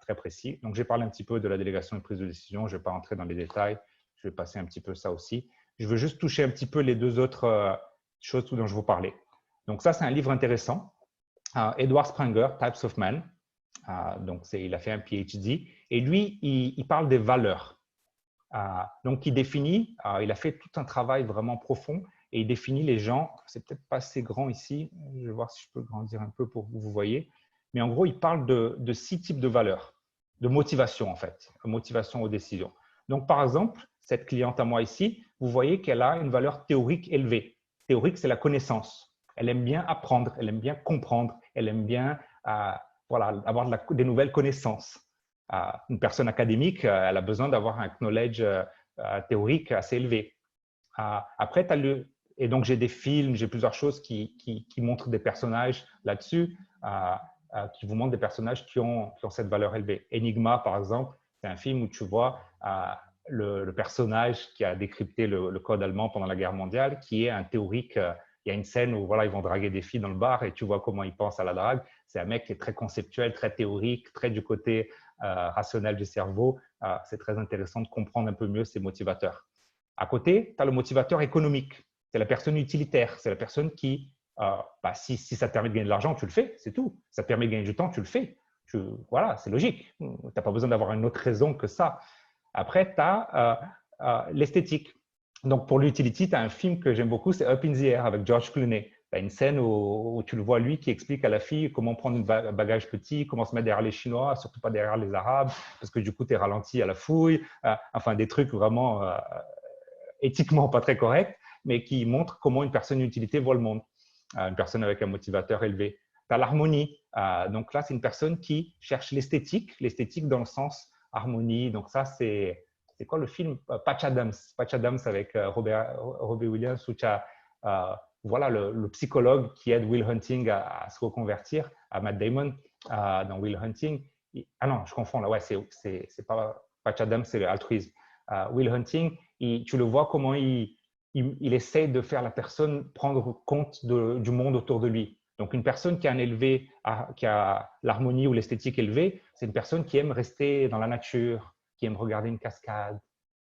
très précis. Donc, j'ai parlé un petit peu de la délégation et prise de décision. Je ne vais pas entrer dans les détails. Je vais passer un petit peu ça aussi. Je veux juste toucher un petit peu les 2 autres choses dont je vous parlais. Donc, ça, c'est un livre intéressant. Edward Spranger, Types of Men. Donc, il a fait un PhD. Et lui, il parle des valeurs. Donc, il a fait tout un travail vraiment profond et il définit les gens. C'est peut-être pas assez grand ici. Je vais voir si je peux grandir un peu pour que vous voyez. Mais en gros, il parle de 6 types de valeurs, de motivation en fait, motivation aux décisions. Donc, par exemple, cette cliente à moi ici, vous voyez qu'elle a une valeur théorique élevée. Théorique, c'est la connaissance. Elle aime bien apprendre, elle aime bien comprendre, elle aime bien avoir des nouvelles connaissances. Une personne académique, elle a besoin d'avoir un knowledge théorique assez élevé. Après, et donc j'ai des films, j'ai plusieurs choses qui montrent des personnages là-dessus, qui vous montrent des personnages qui ont cette valeur élevée. Enigma, par exemple, c'est un film où tu vois le personnage qui a décrypté le code allemand pendant la guerre mondiale, qui est un théorique. Il y a une scène où ils vont draguer des filles dans le bar et tu vois comment ils pensent à la drague. C'est un mec qui est très conceptuel, très théorique, très du côté rationnel du cerveau. C'est très intéressant de comprendre un peu mieux ces motivateurs. À côté, tu as le motivateur économique. C'est la personne utilitaire. C'est la personne qui, si ça te permet de gagner de l'argent, tu le fais, c'est tout. Ça te permet de gagner du temps, tu le fais. Voilà, c'est logique. Tu n'as pas besoin d'avoir une autre raison que ça. Après, tu as l'esthétique. Donc, pour l'utility, tu as un film que j'aime beaucoup, c'est Up in the Air avec George Clooney. Tu as une scène où tu le vois, lui, qui explique à la fille comment prendre un bagage petit, comment se mettre derrière les Chinois, surtout pas derrière les Arabes, parce que du coup, tu es ralenti à la fouille. Enfin, des trucs vraiment éthiquement pas très corrects, mais qui montrent comment une personne d'utilité voit le monde. Une personne avec un motivateur élevé. Tu as l'harmonie. Donc là, c'est une personne qui cherche l'esthétique dans le sens harmonie. Donc ça, c'est quoi le film? Patch Adams avec Robbie Williams, où tu as voilà, le psychologue qui aide Will Hunting à se reconvertir, à Matt Damon dans Will Hunting. Ah non, je confonds là. Ouais, c'est pas Patch Adams, c'est l'altruisme. Will Hunting, tu le vois comment il essaie de faire la personne prendre compte du monde autour de lui. Donc, une personne qui a l'harmonie ou l'esthétique élevée, c'est une personne qui aime rester dans la nature, qui aime regarder une cascade,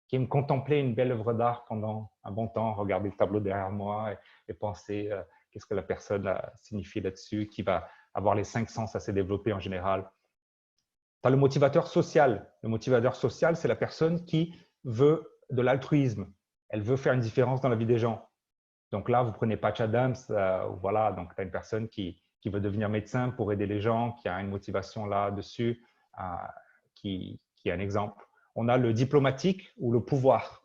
qui aime contempler une belle œuvre d'art pendant un bon temps, regarder le tableau derrière moi et penser qu'est-ce que la personne a signifié là-dessus, qui va avoir les 5 sens assez développés en général. Tu as le motivateur social. Le motivateur social, c'est la personne qui veut de l'altruisme. Elle veut faire une différence dans la vie des gens. Donc là, vous prenez Patch Adams, voilà, donc tu as une personne qui veut devenir médecin pour aider les gens, qui a une motivation là-dessus, qui est un exemple. On a le diplomatique ou le pouvoir.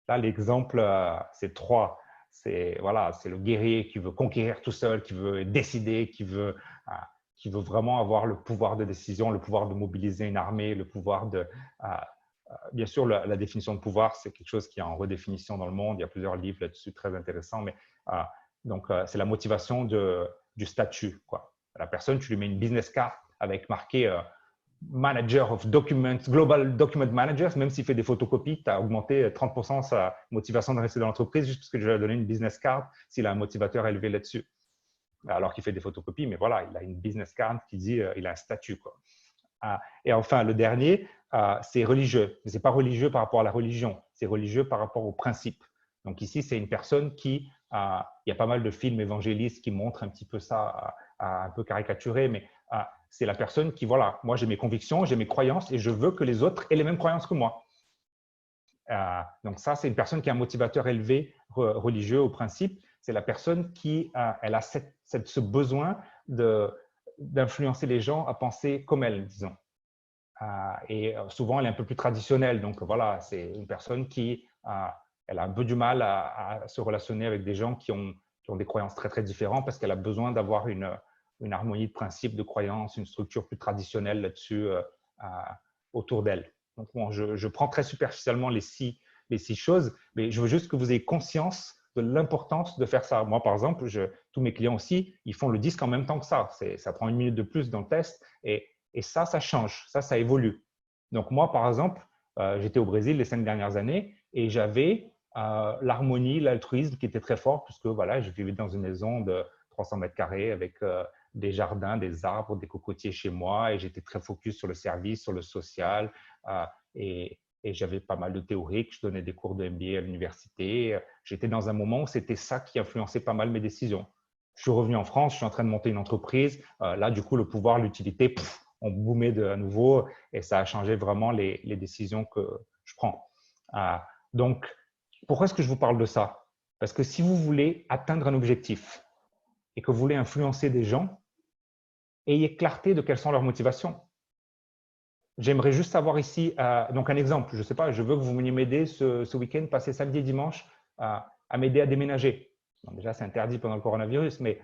Là, l'exemple, c'est 3. C'est le guerrier qui veut conquérir tout seul, qui veut décider, qui veut vraiment avoir le pouvoir de décision, le pouvoir de mobiliser une armée, le pouvoir de… bien sûr, la définition de pouvoir, c'est quelque chose qui est en redéfinition dans le monde. Il y a plusieurs livres là-dessus très intéressants. Mais c'est la motivation du statut, quoi. La personne, tu lui mets une business card avec marqué Manager of Documents, Global Document Managers. Même s'il fait des photocopies, tu as augmenté 30% sa motivation de rester dans l'entreprise juste parce que je lui ai donné une business card s'il a un motivateur élevé là-dessus. Alors qu'il fait des photocopies, mais voilà, il a une business card qui dit il a un statut, quoi. Et enfin, le dernier, c'est religieux. Mais ce n'est pas religieux par rapport à la religion, c'est religieux par rapport au principe. Donc ici, c'est une personne qui… il y a pas mal de films évangélistes qui montrent un petit peu ça, un peu caricaturé, mais c'est la personne qui, voilà, moi j'ai mes convictions, j'ai mes croyances et je veux que les autres aient les mêmes croyances que moi. Donc ça, c'est une personne qui a un motivateur élevé religieux au principe. C'est la personne qui elle a ce besoin d'influencer les gens à penser comme elle, disons. Et souvent, elle est un peu plus traditionnelle. Donc voilà, c'est une personne qui elle a un peu du mal à se relationner avec des gens qui ont des croyances très, très différentes parce qu'elle a besoin d'avoir une harmonie de principes, de croyances, une structure plus traditionnelle là-dessus autour d'elle. Donc bon, je prends très superficiellement les six choses, mais je veux juste que vous ayez conscience de l'importance de faire ça. Moi, par exemple, tous mes clients aussi, ils font le disque en même temps que ça. Ça prend 1 minute de plus dans le test et ça change, ça évolue. Donc moi, par exemple, j'étais au Brésil les 5 dernières années et j'avais l'harmonie, l'altruisme qui était très fort puisque voilà, je vivais dans une maison de 300 mètres carrés avec des jardins, des arbres, des cocotiers chez moi et j'étais très focus sur le service, sur le social et j'avais pas mal de théoriques. Je donnais des cours de MBA à l'université. J'étais dans un moment où c'était ça qui influençait pas mal mes décisions. Je suis revenu en France, je suis en train de monter une entreprise. Là, du coup, le pouvoir, l'utilité, on boomait à nouveau et ça a changé vraiment les décisions que je prends. Donc, pourquoi est-ce que je vous parle de ça? Parce que si vous voulez atteindre un objectif et que vous voulez influencer des gens, ayez clarté de quelles sont leurs motivations. J'aimerais juste savoir ici, donc un exemple, je ne sais pas, je veux que vous veniez m'aider ce week-end, passer samedi et dimanche, à m'aider à déménager. Bon, déjà, c'est interdit pendant le coronavirus, mais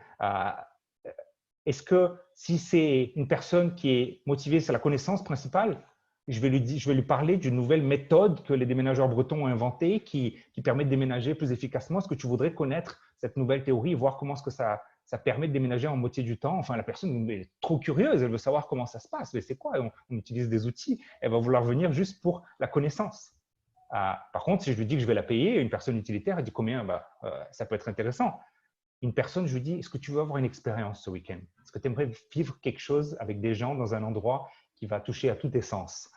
est-ce que si c'est une personne qui est motivée sur la connaissance principale, je vais lui parler d'une nouvelle méthode que les déménageurs bretons ont inventée qui permet de déménager plus efficacement. Est-ce que tu voudrais connaître cette nouvelle théorie et voir comment est-ce que ça permet de déménager en moitié du temps? Enfin, la personne est trop curieuse, elle veut savoir comment ça se passe. Mais c'est quoi? On utilise des outils, elle va vouloir venir juste pour la connaissance. Par contre, si je lui dis que je vais la payer, une personne utilitaire, elle dit combien? Ça peut être intéressant. Une personne, je lui dis, est-ce que tu veux avoir une expérience ce week-end? Est-ce que tu aimerais vivre quelque chose avec des gens dans un endroit qui va toucher à tous tes sens?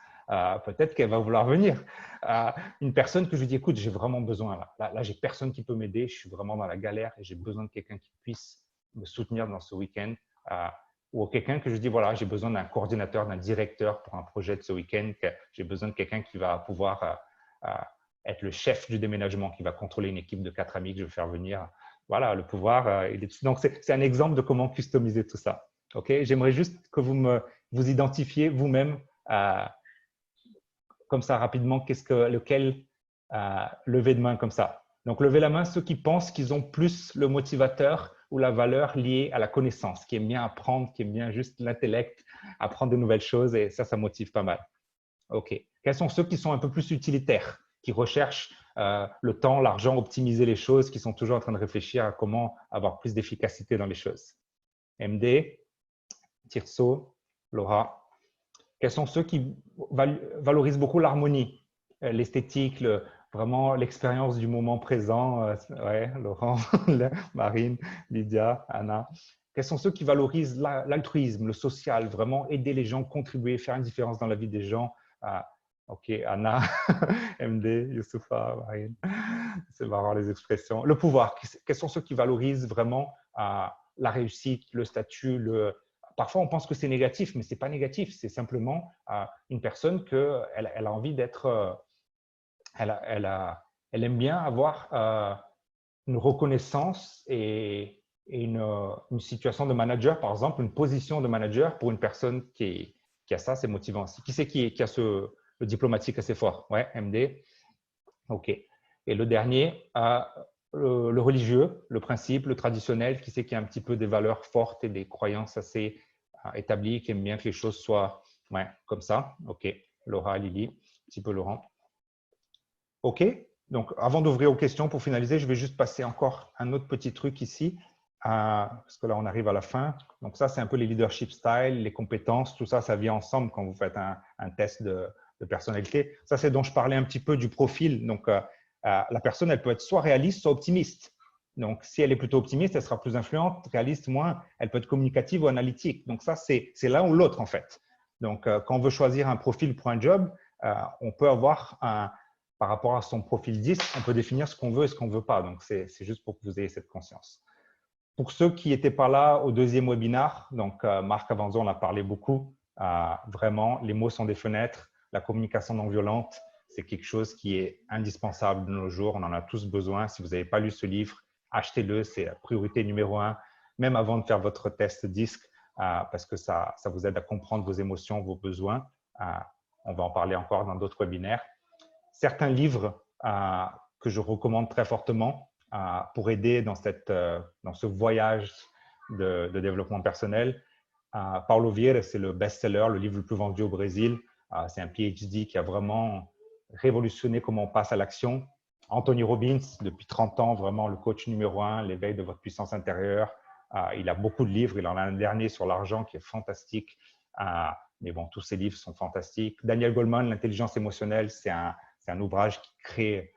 Peut-être qu'elle va vouloir venir. Une personne que je lui dis, écoute, j'ai vraiment besoin. Là j'ai personne qui peut m'aider. Je suis vraiment dans la galère et j'ai besoin de quelqu'un qui puisse me soutenir dans ce week-end. Ou quelqu'un que je dis, voilà, j'ai besoin d'un coordinateur, d'un directeur pour un projet de ce week-end. J'ai besoin de quelqu'un qui va pouvoir être le chef du déménagement, qui va contrôler une équipe de 4 amis que je vais faire venir. Voilà, le pouvoir. Donc, c'est un exemple de comment customiser tout ça. Okay? J'aimerais juste que vous identifiez vous-même comme ça rapidement lequel lever de main comme ça. Donc, levez la main ceux qui pensent qu'ils ont plus le motivateur ou la valeur liée à la connaissance, qui aiment bien apprendre, qui aiment bien juste l'intellect, apprendre de nouvelles choses et ça motive pas mal. OK. Quels sont ceux qui sont un peu plus utilitaires, qui recherchent le temps, l'argent, optimiser les choses, qui sont toujours en train de réfléchir à comment avoir plus d'efficacité dans les choses? MD, Tirso, Laura. Quels sont ceux qui valorisent beaucoup l'harmonie, l'esthétique, vraiment l'expérience du moment présent? Ouais, Laurent, Marine, Lydia, Anna. Quels sont ceux qui valorisent l'altruisme, le social, vraiment aider les gens, contribuer, faire une différence dans la vie des gens? OK, Anna, MD, Youssoufa, Marine. C'est marrant les expressions. Le pouvoir, quels sont ceux qui valorisent vraiment la réussite, le statut, Parfois, on pense que c'est négatif, mais ce n'est pas négatif. C'est simplement une personne qu'elle a envie d'être… elle aime bien avoir une reconnaissance et une situation de manager, par exemple, une position de manager pour une personne qui a ça, c'est motivant aussi. Qui c'est qui a le diplomatique assez fort? Ouais, MD. OK. Et le dernier, le religieux, le principe, le traditionnel, qui c'est qui a un petit peu des valeurs fortes et des croyances assez établies, qui aime bien que les choses soient comme ça. OK. Laura, Lily, un petit peu Laurent. OK. Donc, avant d'ouvrir aux questions, pour finaliser, je vais juste passer encore un autre petit truc ici, parce que là, on arrive à la fin. Donc, ça, c'est un peu les leadership styles, les compétences, tout ça, ça vient ensemble quand vous faites un test de personnalité. Ça, c'est dont je parlais un petit peu du profil. Donc, la personne, elle peut être soit réaliste, soit optimiste. Donc, si elle est plutôt optimiste, elle sera plus influente, réaliste, moins. Elle peut être communicative ou analytique. Donc, ça, c'est l'un ou l'autre, en fait. Donc, quand on veut choisir un profil pour un job, on peut avoir par rapport à son profil 10, on peut définir ce qu'on veut et ce qu'on ne veut pas. Donc, c'est juste pour que vous ayez cette conscience. Pour ceux qui n'étaient pas là au deuxième webinaire, donc Marc Avanzo en a parlé beaucoup. Vraiment, les mots sont des fenêtres. La communication non violente, c'est quelque chose qui est indispensable de nos jours. On en a tous besoin. Si vous n'avez pas lu ce livre, achetez-le. C'est la priorité numéro 1, même avant de faire votre test DISC, parce que ça vous aide à comprendre vos émotions, vos besoins. On va en parler encore dans d'autres webinaires. Certains livres que je recommande très fortement pour aider dans ce voyage de développement personnel. Paulo Vieira, c'est le best-seller, le livre le plus vendu au Brésil. C'est un PhD qui a vraiment révolutionné comment on passe à l'action. Anthony Robbins, depuis 30 ans, vraiment le coach numéro 1, l'éveil de votre puissance intérieure. Il a beaucoup de livres. Il en a un dernier sur l'argent qui est fantastique. Mais bon, tous ces livres sont fantastiques. Daniel Goleman, l'intelligence émotionnelle, c'est un ouvrage qui crée…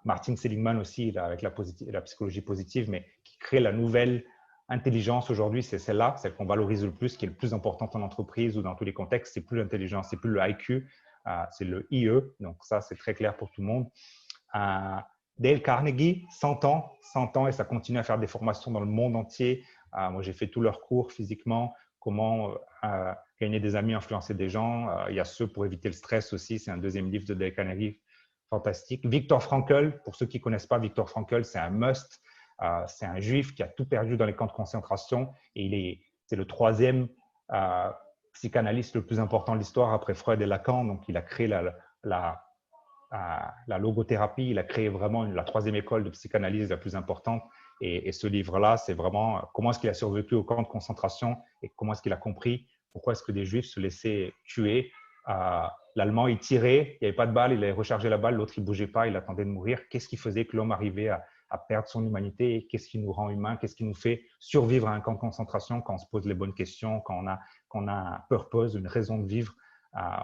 Martin Seligman aussi, avec la psychologie positive, mais qui crée la nouvelle intelligence aujourd'hui. C'est celle-là, celle qu'on valorise le plus, qui est le plus importante en entreprise ou dans tous les contextes. C'est plus l'intelligence, c'est plus le IQ, c'est le IE. Donc ça, c'est très clair pour tout le monde. Dale Carnegie, 100 ans, et ça continue à faire des formations dans le monde entier. Moi, j'ai fait tous leurs cours physiquement, comment gagner des amis, influencer des gens. Il y a ceux pour éviter le stress aussi. C'est un deuxième livre de Dale Carnegie, fantastique. Viktor Frankl, pour ceux qui ne connaissent pas Viktor Frankl, c'est un must. C'est un juif qui a tout perdu dans les camps de concentration et c'est le troisième psychanalyste le plus important de l'histoire après Freud et Lacan. Donc, il a créé la logothérapie, il a créé vraiment la troisième école de psychanalyse la plus importante. Et ce livre-là, c'est vraiment comment est-ce qu'il a survécu au camp de concentration et comment est-ce qu'il a compris pourquoi est-ce que des juifs se laissaient tuer. L'Allemand, il tirait, il n'y avait pas de balle, il avait rechargé la balle, l'autre, il ne bougeait pas, il attendait de mourir. Qu'est-ce qui faisait que l'homme arrivait à perdre son humanité? Qu'est-ce qui nous rend humains? Qu'est-ce qui nous fait survivre à un camp de concentration quand on se pose les bonnes questions, quand on a un purpose, une raison de vivre?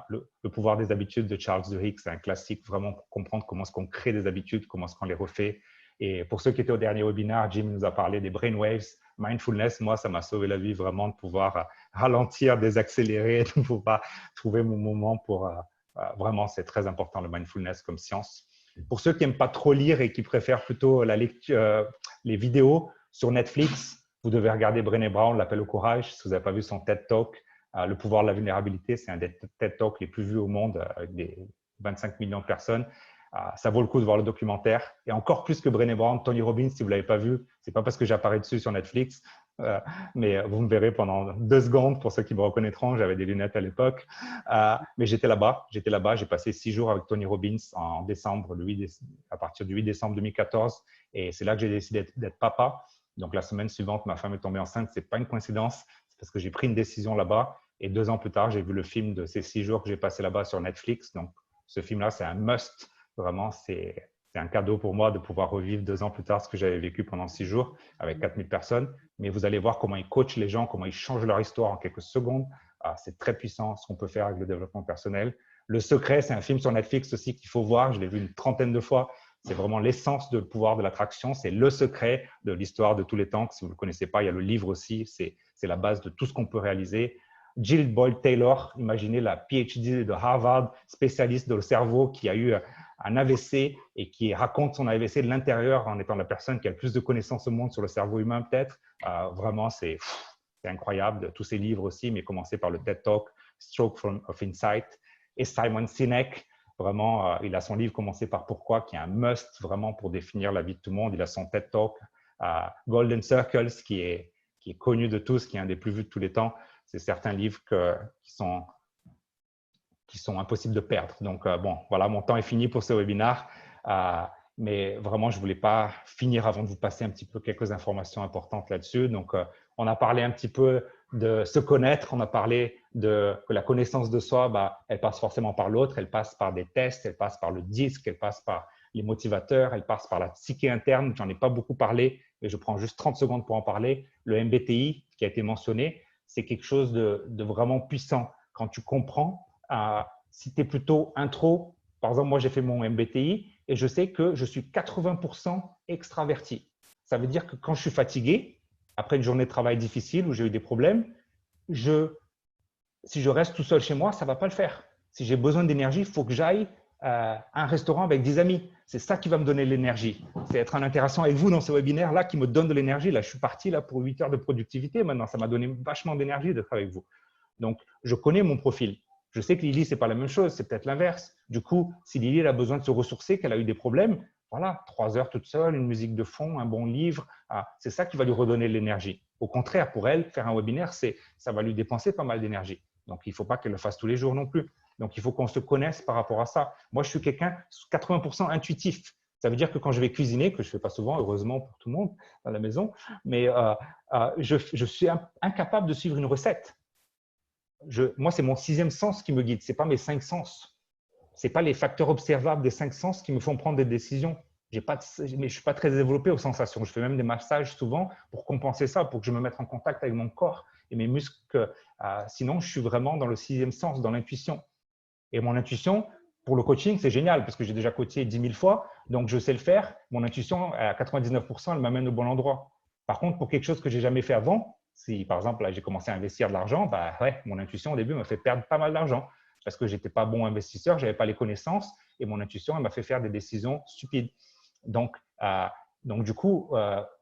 Le pouvoir des habitudes de Charles Duhigg, c'est un classique vraiment pour comprendre comment est-ce qu'on crée des habitudes, comment est-ce qu'on les refait. Et pour ceux qui étaient au dernier webinaire, Jim nous a parlé des brainwaves. Mindfulness, moi, ça m'a sauvé la vie vraiment de pouvoir ralentir, désaccélérer, de pouvoir trouver mon moment pour… vraiment, c'est très important le mindfulness comme science. Pour ceux qui n'aiment pas trop lire et qui préfèrent plutôt la lecture, les vidéos sur Netflix, vous devez regarder Brené Brown, l'appel au courage. Si vous n'avez pas vu son TED Talk, le pouvoir de la vulnérabilité, c'est un des TED Talks les plus vus au monde avec des 25 millions de personnes. Ça vaut le coup de voir le documentaire. Et encore plus que Brené Brown, Tony Robbins, si vous ne l'avez pas vu, ce n'est pas parce que j'apparais dessus sur Netflix. Mais vous me verrez pendant 2 secondes, pour ceux qui me reconnaîtront, j'avais des lunettes à l'époque. Mais j'étais là-bas, j'ai passé 6 jours avec Tony Robbins en décembre, à partir du 8 décembre 2014. Et c'est là que j'ai décidé d'être papa. Donc la semaine suivante, ma femme est tombée enceinte. Ce n'est pas une coïncidence, c'est parce que j'ai pris une décision là-bas. Et 2 ans plus tard, j'ai vu le film de ces 6 jours que j'ai passé là-bas sur Netflix. Donc ce film-là, c'est un must. Vraiment, c'est un cadeau pour moi de pouvoir revivre 2 ans plus tard ce que j'avais vécu pendant 6 jours avec 4000 personnes. Mais vous allez voir comment ils coachent les gens, comment ils changent leur histoire en quelques secondes. C'est très puissant ce qu'on peut faire avec le développement personnel. Le Secret, c'est un film sur Netflix aussi qu'il faut voir. Je l'ai vu une 30aine de fois. C'est vraiment l'essence du pouvoir de l'attraction. C'est le secret de l'histoire de tous les temps. Si vous ne le connaissez pas, il y a le livre aussi. C'est la base de tout ce qu'on peut réaliser. Jill Boyd Taylor, imaginez la PhD de Harvard, spécialiste de le cerveau qui a eu un AVC et qui raconte son AVC de l'intérieur en étant la personne qui a le plus de connaissances au monde sur le cerveau humain peut-être. Vraiment, c'est incroyable. Tous ses livres aussi, mais commencer par le TED Talk, Stroke of Insight. Et Simon Sinek, vraiment, il a son livre Commencer par Pourquoi, qui est un must vraiment pour définir la vie de tout le monde. Il a son TED Talk, Golden Circles, qui est connu de tous, qui est un des plus vus de tous les temps. C'est certains livres qui sont impossibles de perdre. Donc, bon, voilà, mon temps est fini pour ce webinaire. Mais vraiment, je ne voulais pas finir avant de vous passer un petit peu quelques informations importantes là-dessus. Donc, on a parlé un petit peu de se connaître. On a parlé que la connaissance de soi, elle passe forcément par l'autre. Elle passe par des tests, elle passe par le disque, elle passe par les motivateurs, elle passe par la psyché interne. J'en ai pas beaucoup parlé, mais je prends juste 30 secondes pour en parler. Le MBTI qui a été mentionné, c'est quelque chose de vraiment puissant. Quand tu comprends, si tu es plutôt intro, par exemple, moi j'ai fait mon MBTI et je sais que je suis 80% extraverti. Ça veut dire que quand je suis fatigué, après une journée de travail difficile où j'ai eu des problèmes, si je reste tout seul chez moi, ça ne va pas le faire. Si j'ai besoin d'énergie, il faut que j'aille à un restaurant avec des amis. C'est ça qui va me donner de l'énergie. C'est être en interaction avec vous dans ce webinaire-là qui me donne de l'énergie. Là, je suis parti là, pour 8 heures de productivité. Maintenant, ça m'a donné vachement d'énergie d'être avec vous. Donc, je connais mon profil. Je sais que Lily, ce n'est pas la même chose, c'est peut-être l'inverse. Du coup, si Lily elle a besoin de se ressourcer, qu'elle a eu des problèmes, voilà, 3 heures toute seule, une musique de fond, un bon livre, c'est ça qui va lui redonner de l'énergie. Au contraire, pour elle, faire un webinaire, ça va lui dépenser pas mal d'énergie. Donc, il ne faut pas qu'elle le fasse tous les jours non plus. Donc, il faut qu'on se connaisse par rapport à ça. Moi, je suis quelqu'un 80% intuitif. Ça veut dire que quand je vais cuisiner, que je ne fais pas souvent, heureusement pour tout le monde dans la maison, mais je suis incapable de suivre une recette. Moi, c'est mon 6e sens qui me guide, ce n'est pas mes 5 sens. Ce n'est pas les facteurs observables des 5 sens qui me font prendre des décisions. Mais je ne suis pas très développé aux sensations. Je fais même des massages souvent pour compenser ça, pour que je me mette en contact avec mon corps et mes muscles. Sinon, je suis vraiment dans le 6e sens, dans l'intuition. Et mon intuition, pour le coaching, c'est génial parce que j'ai déjà coaché 10 000 fois, donc je sais le faire. Mon intuition, à 99%, elle m'amène au bon endroit. Par contre, pour quelque chose que je n'ai jamais fait avant, si par exemple, là, j'ai commencé à investir de l'argent, mon intuition au début m'a fait perdre pas mal d'argent parce que je n'étais pas bon investisseur, je n'avais pas les connaissances et mon intuition, elle m'a fait faire des décisions stupides. Donc du coup,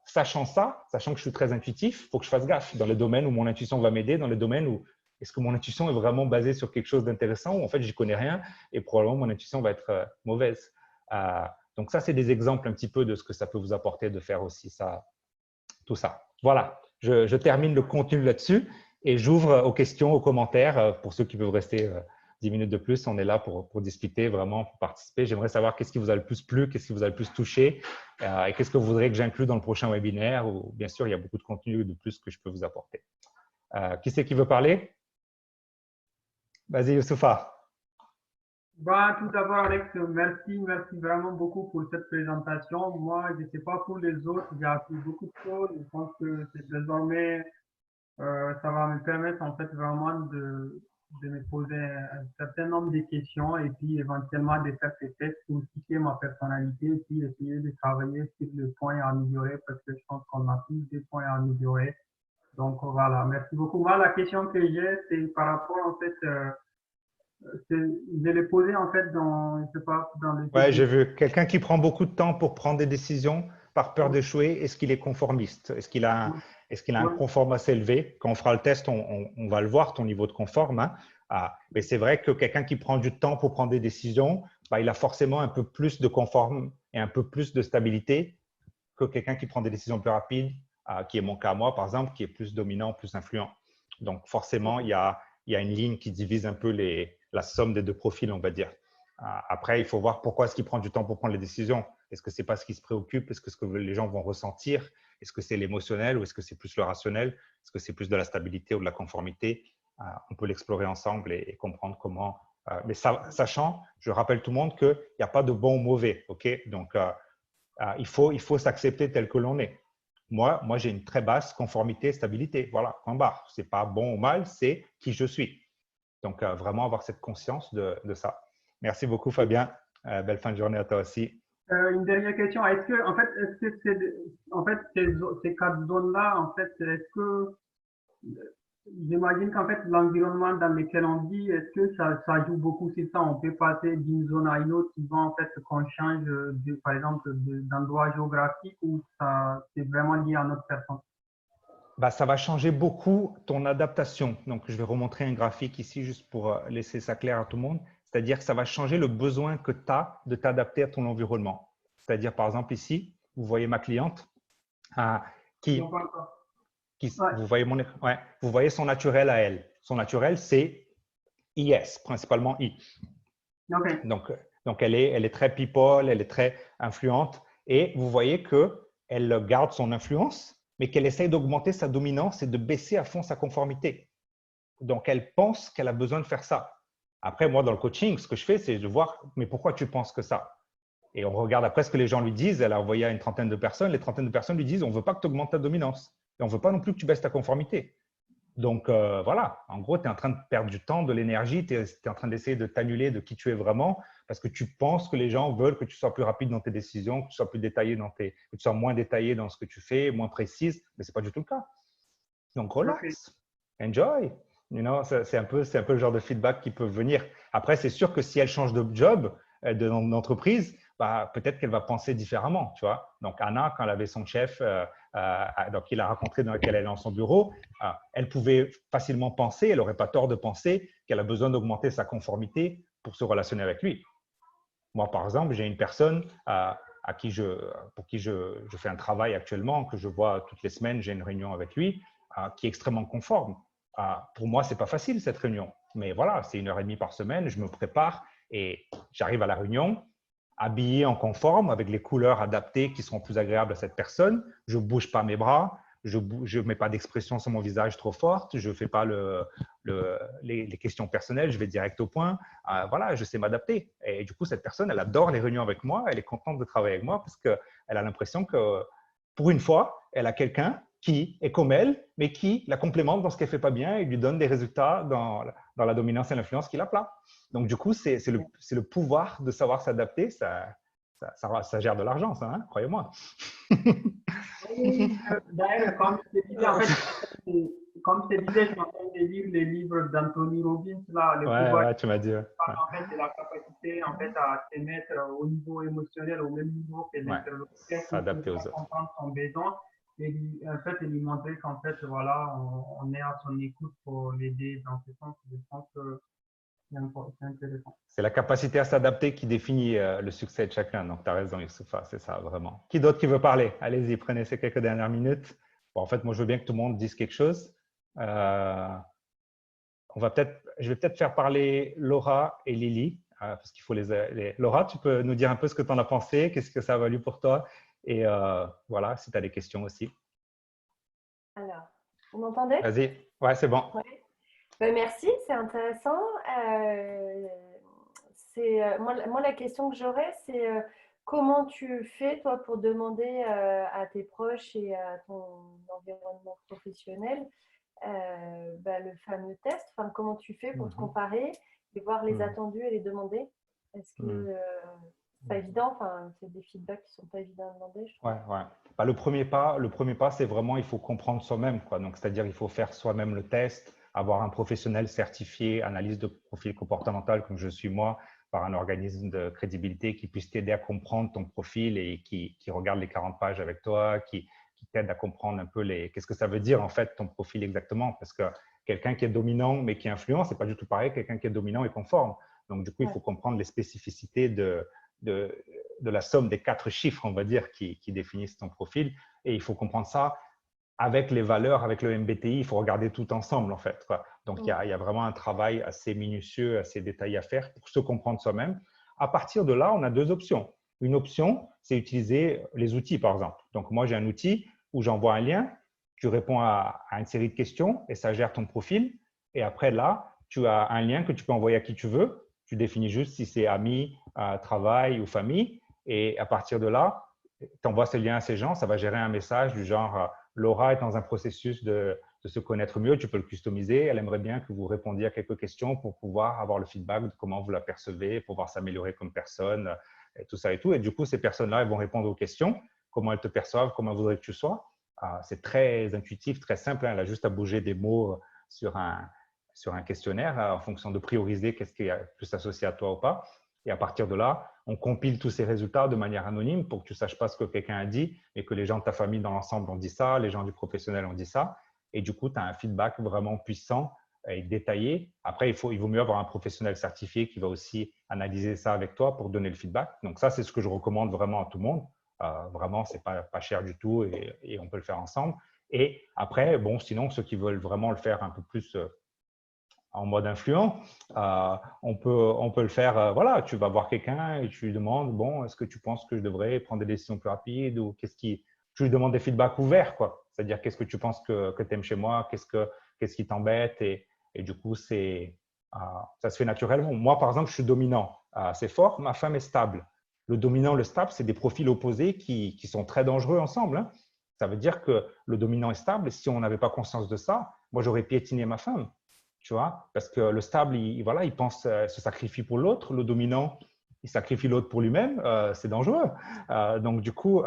sachant ça, sachant que je suis très intuitif, il faut que je fasse gaffe dans les domaines où mon intuition va m'aider, dans les domaines où est-ce que mon intuition est vraiment basée sur quelque chose d'intéressant ou en fait, je n'y connais rien et probablement mon intuition va être mauvaise. Donc ça, c'est des exemples un petit peu de ce que ça peut vous apporter de faire aussi ça, tout ça. Voilà, je termine le contenu là-dessus et j'ouvre aux questions, aux commentaires pour ceux qui peuvent rester 10 minutes de plus. On est là pour discuter, vraiment, pour participer. J'aimerais savoir qu'est-ce qui vous a le plus plu, qu'est-ce qui vous a le plus touché et qu'est-ce que vous voudrez que j'inclue dans le prochain webinaire. Ou, bien sûr, il y a beaucoup de contenu de plus que je peux vous apporter. Qui c'est qui veut parler? Vas-y, Youssoufa. Tout d'abord, Alex, merci vraiment beaucoup pour cette présentation. Moi, je ne sais pas pour les autres, j'ai appris beaucoup de choses. Je pense que désormais, ça va me permettre en fait vraiment de me poser un certain nombre de questions et puis éventuellement de faire ces tests pour citer ma personnalité et puis essayer de travailler sur les points à améliorer parce que je pense qu'on a tous des points à améliorer. Donc voilà, merci beaucoup. Moi, la question que j'ai, c'est par rapport en fait, je l'ai posée en fait dans, je sais pas, dans le… Ouais, j'ai vu quelqu'un qui prend beaucoup de temps pour prendre des décisions par peur d'échouer. Est-ce qu'il est conformiste? Est-ce qu'il a un conforme assez élevé? Quand on fera le test, on va le voir, ton niveau de conforme. Hein. Mais c'est vrai que quelqu'un qui prend du temps pour prendre des décisions, il a forcément un peu plus de conforme et un peu plus de stabilité que quelqu'un qui prend des décisions plus rapides. qui est mon cas à moi, par exemple, qui est plus dominant, plus influent. Donc, forcément, il y a une ligne qui divise un peu la somme des deux profils, on va dire. Après, il faut voir pourquoi est-ce qu'il prend du temps pour prendre les décisions. Est-ce que c'est parce qu'il se préoccupe? Est-ce que ce que les gens vont ressentir? Est-ce que c'est l'émotionnel ou est-ce que c'est plus le rationnel? Est-ce que c'est plus de la stabilité ou de la conformité? On peut l'explorer ensemble et comprendre comment. Mais sachant, je rappelle tout le monde qu'il n'y a pas de bon ou mauvais. Okay? Donc, il faut s'accepter tel que l'on est. Moi j'ai une très basse conformité, stabilité. Voilà, point barre. Ce n'est pas bon ou mal, c'est qui je suis. Donc, vraiment avoir cette conscience de ça. Merci beaucoup, Fabien. Belle fin de journée à toi aussi. Une dernière question. Est-ce que ces quatre zones-là, en fait, est-ce que j'imagine qu'en fait, l'environnement dans lequel on vit, est-ce que ça joue beaucoup sur ça? On peut passer d'une zone à une autre souvent, en fait, qu'on change, par exemple, d'endroit géographique ou c'est vraiment lié à notre personne? Ça va changer beaucoup ton adaptation. Donc, je vais remontrer un graphique ici juste pour laisser ça clair à tout le monde. C'est-à-dire que ça va changer le besoin que tu as de t'adapter à ton environnement. C'est-à-dire, par exemple, ici, vous voyez ma cliente vous voyez son naturel à elle. Son naturel, c'est IS, principalement I. Okay. Donc elle est très people, elle est très influente. Et vous voyez qu'elle garde son influence, mais qu'elle essaye d'augmenter sa dominance et de baisser à fond sa conformité. Donc, elle pense qu'elle a besoin de faire ça. Après, moi, dans le coaching, ce que je fais, c'est de voir, mais pourquoi tu penses que ça? Et on regarde après ce que les gens lui disent. Elle a envoyé à une trentaine de personnes. Les trentaines de personnes lui disent, on ne veut pas que tu augmentes ta dominance. Et on ne veut pas non plus que tu baisses ta conformité. Donc, voilà, en gros, tu es en train de perdre du temps, de l'énergie, tu es en train d'essayer de t'annuler de qui tu es vraiment parce que tu penses que les gens veulent que tu sois plus rapide dans tes décisions, que tu sois plus détaillé que tu sois moins détaillé dans ce que tu fais, moins précise, mais ce n'est pas du tout le cas. Donc, relax, enjoy. You know, c'est un peu le genre de feedback qui peut venir. Après, c'est sûr que si elle change de job, d'entreprise, peut-être qu'elle va penser différemment, tu vois. Donc, Anna, quand elle avait son chef, donc il a rencontré dans lequel elle est dans son bureau, elle pouvait facilement penser, elle n'aurait pas tort de penser qu'elle a besoin d'augmenter sa conformité pour se relationner avec lui. Moi, par exemple, j'ai une personne pour qui je fais un travail actuellement, que je vois toutes les semaines, j'ai une réunion avec lui, qui est extrêmement conforme. Pour moi, ce n'est pas facile cette réunion, mais voilà, c'est 1h30 par semaine, je me prépare et j'arrive à la réunion habillé en conforme avec les couleurs adaptées qui seront plus agréables à cette personne. Je ne bouge pas mes bras, je ne mets pas d'expression sur mon visage trop forte, je ne fais pas les questions personnelles, je vais direct au point. Voilà, je sais m'adapter. Et du coup, cette personne, elle adore les réunions avec moi, elle est contente de travailler avec moi parce qu'elle a l'impression que pour une fois, elle a quelqu'un qui est comme elle, mais qui la complémente dans ce qu'elle ne fait pas bien et lui donne des résultats dans la dominance et l'influence qu'il a plat. Donc, du coup, c'est le pouvoir de savoir s'adapter. Ça gère de l'argent, ça, hein, croyez-moi. D'ailleurs, comme je te disais, en fait, je suis en train de lire les livres d'Anthony Robbins, là, le pouvoir. Ouais, tu m'as dit. En fait, c'est la capacité en fait, à se mettre au niveau émotionnel, au même niveau que l'interlocuteur, s'adapter aux autres. Comprendre son besoin. Et en fait, lui montrer qu'en fait, voilà, on est à son écoute pour l'aider dans ce sens. Je pense que c'est intéressant. C'est la capacité à s'adapter qui définit le succès de chacun. Donc, tu as raison, Youssoufa, c'est ça, vraiment. Qui d'autre qui veut parler? Allez-y, prenez ces quelques dernières minutes. Bon, en fait, moi, je veux bien que tout le monde dise quelque chose. Je vais peut-être faire parler Laura et Lily, parce qu'il faut Laura, tu peux nous dire un peu ce que tu en as pensé, qu'est-ce que ça a valu pour toi? Et voilà, si tu as des questions aussi. Alors, vous m'entendez? Vas-y. Ouais, c'est bon. Ouais. Merci, c'est intéressant. Moi, la question que j'aurais, c'est comment tu fais, toi, pour demander à tes proches et à ton environnement professionnel le fameux test, comment tu fais pour te comparer et voir les attendus et les demander? Est-ce que c'est pas évident? C'est des feedbacks qui sont pas évidents à demander, je trouve. Ouais. Le premier pas, c'est vraiment, il faut comprendre soi-même, quoi. Donc, c'est-à-dire, il faut faire soi-même le test, avoir un professionnel certifié, analyse de profil comportemental, comme je suis moi, par un organisme de crédibilité qui puisse t'aider à comprendre ton profil et qui regarde les 40 pages avec toi, qui t'aide à comprendre un peu qu'est-ce que ça veut dire en fait ton profil exactement. Parce que quelqu'un qui est dominant mais qui est influent, ce n'est pas du tout pareil que quelqu'un qui est dominant et conforme. Donc, du coup, il faut comprendre les spécificités de la somme des 4 chiffres, on va dire, qui définissent ton profil. Et il faut comprendre ça avec les valeurs, avec le MBTI, il faut regarder tout ensemble, en fait, quoi. Donc, il y a vraiment un travail assez minutieux, assez détaillé à faire pour se comprendre soi-même. À partir de là, on a deux options. Une option, c'est utiliser les outils, par exemple. Donc, moi, j'ai un outil où j'envoie un lien, tu réponds à une série de questions et ça gère ton profil. Et après, là, tu as un lien que tu peux envoyer à qui tu veux. Tu définis juste si c'est ami, travail ou famille. Et à partir de là, tu envoies ce lien à ces gens, ça va gérer un message du genre Laura est dans un processus de se connaître mieux, tu peux le customiser. Elle aimerait bien que vous répondiez à quelques questions pour pouvoir avoir le feedback de comment vous la percevez, pouvoir s'améliorer comme personne, et tout ça et tout. Et du coup, ces personnes-là, elles vont répondre aux questions, comment elles te perçoivent, comment elles voudraient que tu sois. C'est très intuitif, très simple. Elle a juste à bouger des mots sur un questionnaire en fonction de prioriser qu'est-ce qui est plus associé à toi ou pas. Et à partir de là, on compile tous ces résultats de manière anonyme pour que tu ne saches pas ce que quelqu'un a dit et que les gens de ta famille dans l'ensemble ont dit ça, les gens du professionnel ont dit ça. Et du coup, tu as un feedback vraiment puissant et détaillé. Après, il vaut mieux avoir un professionnel certifié qui va aussi analyser ça avec toi pour donner le feedback. Donc ça, c'est ce que je recommande vraiment à tout le monde. Vraiment, ce n'est pas cher du tout et on peut le faire ensemble. Et après, bon, sinon, ceux qui veulent vraiment le faire un peu plus en mode influent, on peut le faire, voilà, tu vas voir quelqu'un et tu lui demandes, bon, est-ce que tu penses que je devrais prendre des décisions plus rapides ou tu lui demandes des feedbacks ouverts, quoi. C'est-à-dire, qu'est-ce que tu penses que tu aimes chez moi, qu'est-ce qui t'embête et du coup, ça se fait naturellement. Moi, par exemple, je suis dominant, c'est fort, ma femme est stable. Le dominant, le stable, c'est des profils opposés qui sont très dangereux ensemble, hein. Ça veut dire que le dominant est stable et si on n'avait pas conscience de ça, moi, j'aurais piétiné ma femme. Tu vois, parce que le stable, il pense se sacrifie pour l'autre. Le dominant, il sacrifie l'autre pour lui-même. C'est dangereux. Donc, du coup,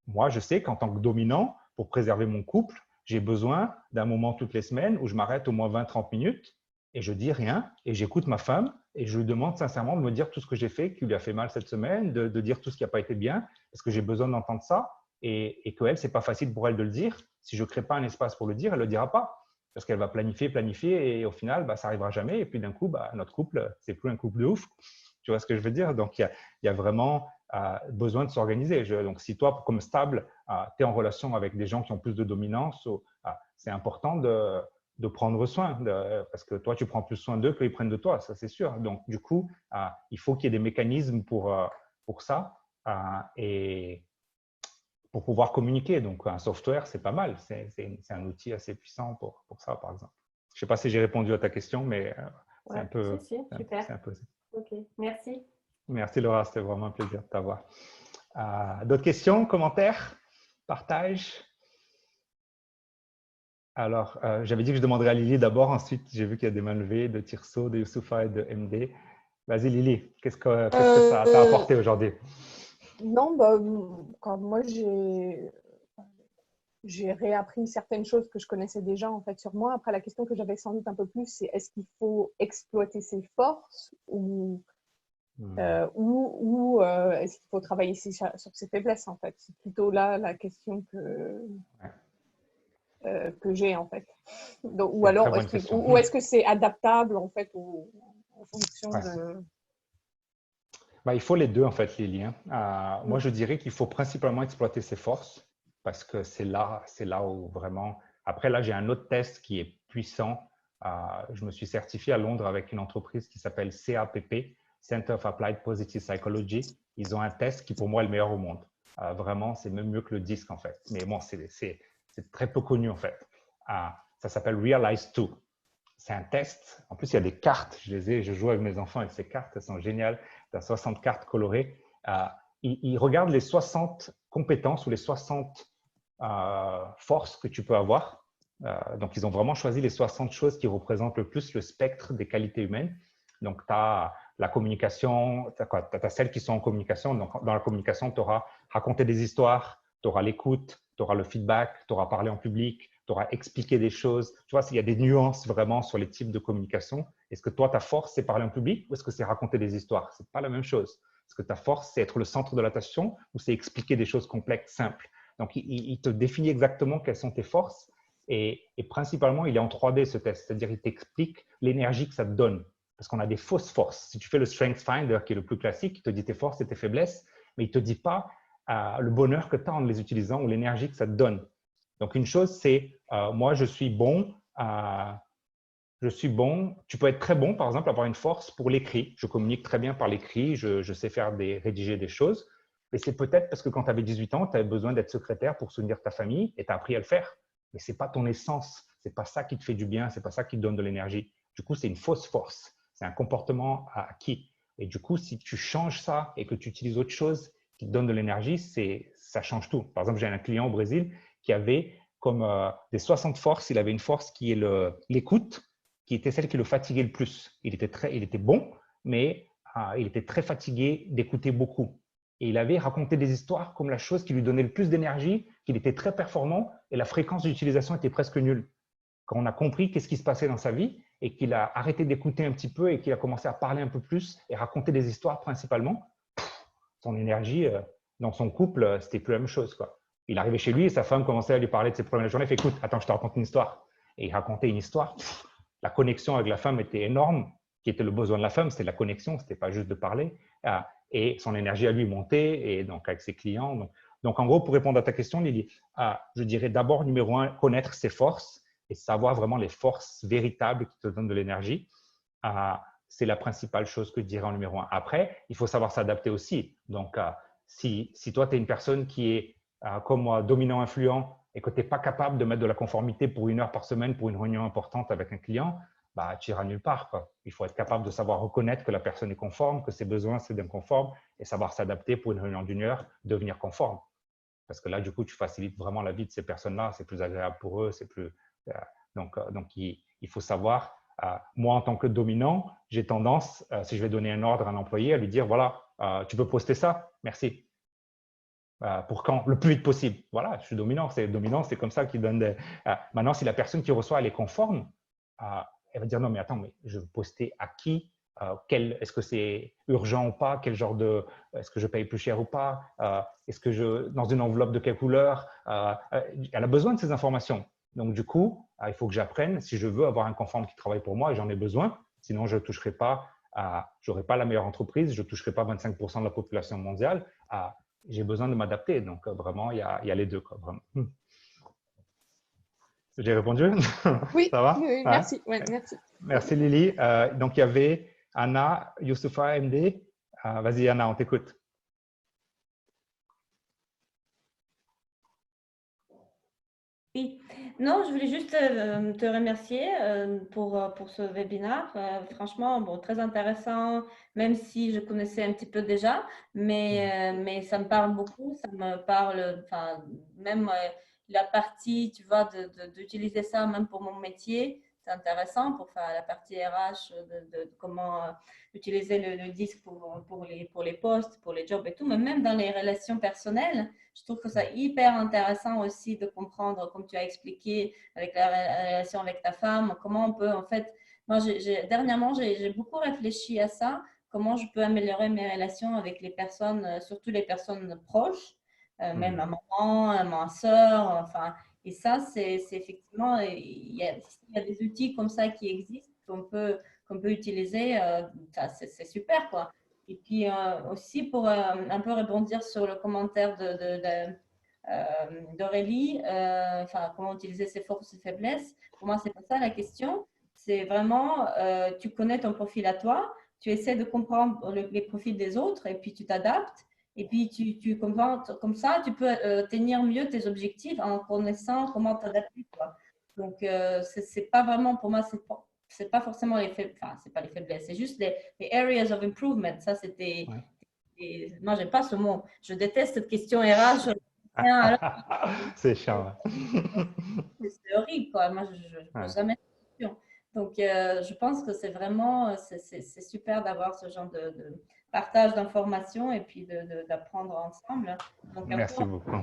moi, je sais qu'en tant que dominant, pour préserver mon couple, j'ai besoin d'un moment toutes les semaines où je m'arrête au moins 20-30 minutes et je dis rien et j'écoute ma femme et je lui demande sincèrement de me dire tout ce que j'ai fait, qui lui a fait mal cette semaine, de dire tout ce qui n'a pas été bien, parce que j'ai besoin d'entendre ça et qu'elle, ce n'est pas facile pour elle de le dire. Si je ne crée pas un espace pour le dire, elle ne le dira pas. Parce qu'elle va planifier et au final, ça n'arrivera jamais. Et puis d'un coup, notre couple, c'est plus un couple de ouf. Tu vois ce que je veux dire? Donc, il y a vraiment besoin de s'organiser. Donc, si toi, comme stable, tu es en relation avec des gens qui ont plus de dominance, c'est important de prendre soin. Parce que toi, tu prends plus soin d'eux qu'ils prennent de toi, ça c'est sûr. Donc, du coup, il faut qu'il y ait des mécanismes pour ça. Et pour pouvoir communiquer. Donc, un software, c'est pas mal. C'est un outil assez puissant pour ça, par exemple. Je ne sais pas si j'ai répondu à ta question, mais c'est un peu… super. OK, merci. Merci Laura, c'était vraiment un plaisir de t'avoir. D'autres questions, commentaires, partages? Alors, j'avais dit que je demanderais à Lily d'abord. Ensuite, j'ai vu qu'il y a des mains levées de Tirso, de Youssoufa et de MD. Vas-y Lily, qu'est-ce que ça t'a apporté aujourd'hui? Non, quand moi j'ai réappris certaines choses que je connaissais déjà en fait sur moi. Après, la question que j'avais sans doute un peu plus, c'est est-ce qu'il faut exploiter ses forces ou est-ce qu'il faut travailler sur ses faiblesses en fait? C'est plutôt là la question que j'ai en fait. Donc, ou alors, est-ce que c'est adaptable en fait en fonction de… Il faut les deux, en fait, Lily. Moi, je dirais qu'il faut principalement exploiter ses forces parce que c'est là où vraiment… Après, là, j'ai un autre test qui est puissant. Je me suis certifié à Londres avec une entreprise qui s'appelle CAPP, Center of Applied Positive Psychology. Ils ont un test qui, pour moi, est le meilleur au monde. Vraiment, c'est même mieux que le DISC, en fait. Mais bon, c'est très peu connu, en fait. Ça s'appelle Realize 2. C'est un test. En plus, il y a des cartes. Je joue avec mes enfants avec ces cartes. Elles sont géniales. Tu as 60 cartes colorées. Ils regardent les 60 compétences ou les 60 forces que tu peux avoir. Donc, ils ont vraiment choisi les 60 choses qui représentent le plus le spectre des qualités humaines. Donc, tu as la communication, tu as celles qui sont en communication. Donc, dans la communication, tu auras raconté des histoires, tu auras l'écoute, tu auras le feedback, tu auras parlé en public, tu auras expliqué des choses. Tu vois, il y a des nuances vraiment sur les types de communication. Est-ce que toi, ta force, c'est parler en public ou est-ce que c'est raconter des histoires? Ce n'est pas la même chose. Est-ce que ta force, c'est être le centre de l'attention ou c'est expliquer des choses complexes, simples? Donc, il te définit exactement quelles sont tes forces et principalement, il est en 3D ce test. C'est-à-dire, il t'explique l'énergie que ça te donne. Parce qu'on a des fausses forces. Si tu fais le Strength Finder, qui est le plus classique, il te dit tes forces et tes faiblesses, mais il ne te dit pas le bonheur que tu as en les utilisant ou l'énergie que ça te donne. Donc, une chose, c'est moi, je suis bon, tu peux être très bon, par exemple, avoir une force pour l'écrit. Je communique très bien par l'écrit, je sais rédiger des choses. Mais c'est peut-être parce que quand tu avais 18 ans, tu avais besoin d'être secrétaire pour soutenir ta famille et tu as appris à le faire. Mais ce n'est pas ton essence, ce n'est pas ça qui te fait du bien, ce n'est pas ça qui te donne de l'énergie. Du coup, c'est une fausse force, c'est un comportement acquis. Et du coup, si tu changes ça et que tu utilises autre chose qui te donne de l'énergie, ça change tout. Par exemple, j'ai un client au Brésil qui avait comme des 60 forces, il avait une force qui est l'écoute, qui était celle qui le fatiguait le plus. Il était bon, mais il était très fatigué d'écouter beaucoup. Et il avait raconté des histoires comme la chose qui lui donnait le plus d'énergie, qu'il était très performant et la fréquence d'utilisation était presque nulle. Quand on a compris qu'est-ce qui se passait dans sa vie et qu'il a arrêté d'écouter un petit peu et qu'il a commencé à parler un peu plus et raconter des histoires principalement, son énergie dans son couple, c'était plus la même chose, quoi. Il arrivait chez lui et sa femme commençait à lui parler de ses problèmes de la journée. Il fait, écoute, attends, je te raconte une histoire. Et il racontait une histoire. La connexion avec la femme était énorme. Qui était le besoin de la femme, c'était la connexion, c'était pas juste de parler. Et son énergie à lui montait, et donc avec ses clients. Donc en gros, pour répondre à ta question, Lily, je dirais d'abord, numéro 1, connaître ses forces et savoir vraiment les forces véritables qui te donnent de l'énergie. C'est la principale chose que je dirais en numéro 1. Après, il faut savoir s'adapter aussi. Donc, si toi, tu es une personne qui est, comme moi, dominant-influent et que tu n'es pas capable de mettre de la conformité pour 1 heure par semaine pour une réunion importante avec un client, bah, tu iras nulle part, quoi. Il faut être capable de savoir reconnaître que la personne est conforme, que ses besoins, c'est d'inconforme et savoir s'adapter pour une réunion d'1 heure, devenir conforme. Parce que là, du coup, tu facilites vraiment la vie de ces personnes-là, c'est plus agréable pour eux, c'est plus… donc, il faut savoir… moi, en tant que dominant, j'ai tendance, si je vais donner un ordre à un employé, à lui dire, voilà, tu peux poster ça, merci. Pour quand? Le plus vite possible. Voilà, je suis dominant, c'est comme ça qu'il donne des… maintenant, si la personne qui reçoit, elle est conforme, elle va dire, non, mais attends, mais je veux poster à qui? Est-ce que c'est urgent ou pas? Quel genre de… Est-ce que je paye plus cher ou pas? Est-ce que dans une enveloppe de quelle couleur? Elle a besoin de ces informations. Donc, du coup, il faut que j'apprenne si je veux avoir un conforme qui travaille pour moi et j'en ai besoin. Sinon, je ne toucherai pas, j'aurai pas la meilleure entreprise, je ne toucherai pas 25% de la population mondiale. J'ai besoin de m'adapter. Donc, vraiment, il y a les deux, quoi, vraiment. J'ai répondu? Oui, ça va? oui, merci. Ouais, merci. Merci, Lily. Donc, il y avait Anna, Youssoufa, MD. Vas-y, Anna, on t'écoute. Oui, non, je voulais juste te remercier pour ce webinaire. Franchement, bon, très intéressant, même si je connaissais un petit peu déjà, mais ça me parle beaucoup, ça me parle, enfin, même la partie, tu vois, d'utiliser ça même pour mon métier, c'est intéressant pour faire la partie RH, de comment utiliser le disque pour les postes, pour les jobs et tout, mais même dans les relations personnelles. Je trouve que c'est hyper intéressant aussi de comprendre, comme tu as expliqué, avec la relation avec ta femme, comment on peut, en fait, moi, dernièrement, j'ai beaucoup réfléchi à ça, comment je peux améliorer mes relations avec les personnes, surtout les personnes proches, même ma maman, ma soeur, enfin, et ça, c'est effectivement, il y a des outils comme ça qui existent, qu'on peut utiliser, c'est super, quoi. Et puis aussi pour un peu rebondir sur le commentaire d'Aurélie, enfin, comment utiliser ses forces et faiblesses. Pour moi, c'est pas ça la question. C'est vraiment, tu connais ton profil à toi, tu essaies de comprendre les profils des autres et puis tu t'adaptes. Et puis, tu comprends, comme ça, tu peux tenir mieux tes objectifs en connaissant comment t'adapter, quoi. Donc, c'est pas vraiment, pour moi, c'est pas forcément les faiblesses, enfin, c'est pas les faiblesses, c'est juste les areas of improvement. Ça, c'était… Ouais. Moi, j'aime pas ce mot. Je déteste cette question RH. C'est chiant. C'est horrible, quoi. Moi, je ne pose jamais de question. Donc, je pense que c'est vraiment, c'est super d'avoir ce genre de partage d'informations et puis d'apprendre ensemble. Donc, merci beaucoup.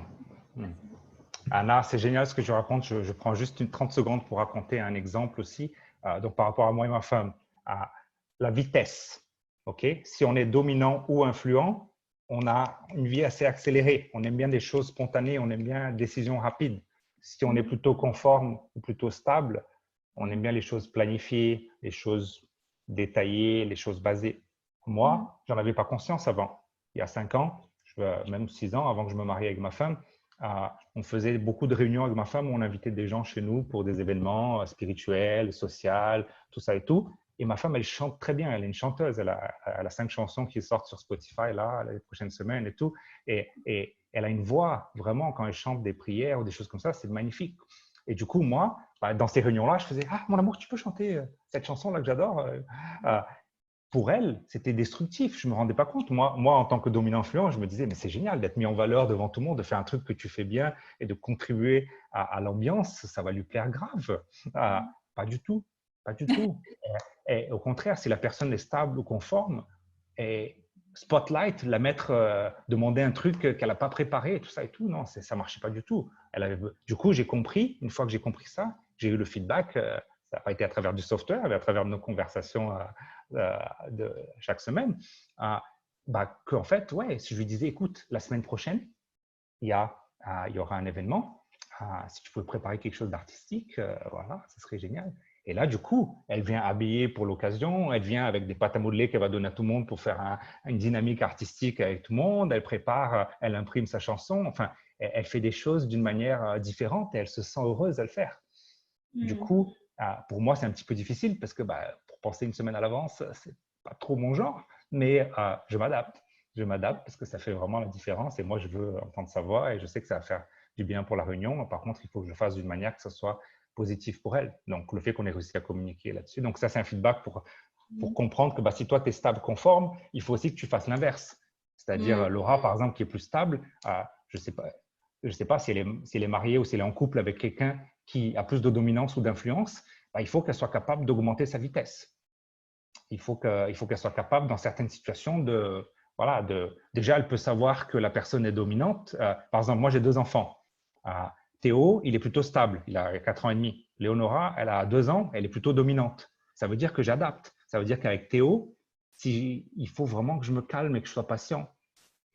Anna, c'est génial ce que tu racontes. Je prends juste 30 secondes pour raconter un exemple aussi. Donc, par rapport à moi et ma femme, la vitesse. Okay? Si on est dominant ou influent, on a une vie assez accélérée. On aime bien des choses spontanées, on aime bien des décisions rapides. Si on est plutôt conforme ou plutôt stable, on aime bien les choses planifiées, les choses détaillées, les choses basées. Moi, j'en avais pas conscience avant. Il y a 5 ans, même 6 ans avant que je me marie avec ma femme, On faisait beaucoup de réunions avec ma femme où on invitait des gens chez nous pour des événements spirituels, sociaux, tout ça et tout. Et ma femme, elle chante très bien. Elle est une chanteuse. Elle a 5 chansons qui sortent sur Spotify là, les prochaines semaines et tout. Et elle a une voix, vraiment, quand elle chante des prières ou des choses comme ça, c'est magnifique. Et du coup, moi, dans ces réunions-là, je faisais « Ah, mon amour, tu peux chanter cette chanson-là que j'adore ?» Pour elle, c'était destructif. Je ne me rendais pas compte. Moi, en tant que dominant influent, je me disais « Mais c'est génial d'être mis en valeur devant tout le monde, de faire un truc que tu fais bien et de contribuer à l'ambiance. Ça va lui plaire grave. » Pas du tout. Pas du tout. Et au contraire, si la personne est stable ou conforme, et spotlight, la mettre, demander un truc qu'elle n'a pas préparé, tout ça et tout, non, ça ne marchait pas du tout. Du coup, j'ai compris, une fois que j'ai compris ça, j'ai eu le feedback, ça n'a pas été à travers du software, mais à travers nos conversations de chaque semaine, qu'en fait, ouais, si je lui disais, écoute, la semaine prochaine, il y aura un événement, si tu pouvais préparer quelque chose d'artistique, voilà, ce serait génial. Et là, du coup, elle vient habillée pour l'occasion, elle vient avec des pâtes à modeler qu'elle va donner à tout le monde pour faire une dynamique artistique avec tout le monde, elle prépare, elle imprime sa chanson, enfin, elle fait des choses d'une manière différente et elle se sent heureuse à le faire. Du coup, pour moi, c'est un petit peu difficile parce que pour penser une semaine à l'avance, c'est pas trop mon genre, mais je m'adapte. Je m'adapte parce que ça fait vraiment la différence et moi, je veux entendre sa voix et je sais que ça va faire du bien pour la réunion. Par contre, il faut que je le fasse d'une manière que ce soit positif pour elle. Donc, le fait qu'on ait réussi à communiquer là-dessus. Donc, ça, c'est un feedback pour comprendre que si toi, tu es stable, conforme, il faut aussi que tu fasses l'inverse. C'est-à-dire, Laura, par exemple, qui est plus stable, je ne sais pas si elle est mariée ou si elle est en couple avec quelqu'un qui a plus de dominance ou d'influence, il faut qu'elle soit capable d'augmenter sa vitesse. Il faut qu'elle soit capable, dans certaines situations, déjà, elle peut savoir que la personne est dominante. Par exemple, moi, j'ai 2 enfants. Théo, il est plutôt stable, il a 4 ans et demi. Léonora, elle a 2 ans, elle est plutôt dominante. Ça veut dire que j'adapte. Ça veut dire qu'avec Théo, il faut vraiment que je me calme et que je sois patient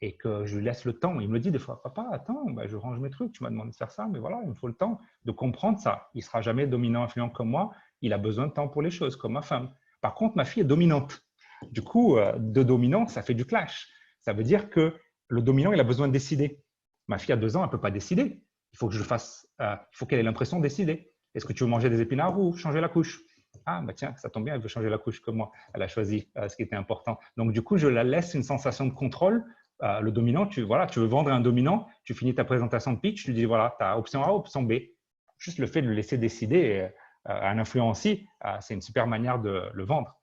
et que je lui laisse le temps. Il me dit des fois, papa, attends, je range mes trucs, tu m'as demandé de faire ça, mais voilà, il me faut le temps de comprendre ça. Il ne sera jamais dominant, influent comme moi, il a besoin de temps pour les choses, comme ma femme. Par contre, ma fille est dominante. Du coup, de dominant, ça fait du clash. Ça veut dire que le dominant, il a besoin de décider. Ma fille a 2 ans, elle ne peut pas décider. Il faut que je fasse, il faut qu'elle ait l'impression de décider. Est-ce que tu veux manger des épinards ou changer la couche? Ah, tiens, ça tombe bien, elle veut changer la couche comme moi. Elle a choisi ce qui était important. Donc, du coup, je la laisse une sensation de contrôle. Le dominant, tu veux vendre un dominant, tu finis ta présentation de pitch, tu dis, voilà, tu as option A, option B. Juste le fait de le laisser décider à un influent aussi, c'est une super manière de le vendre.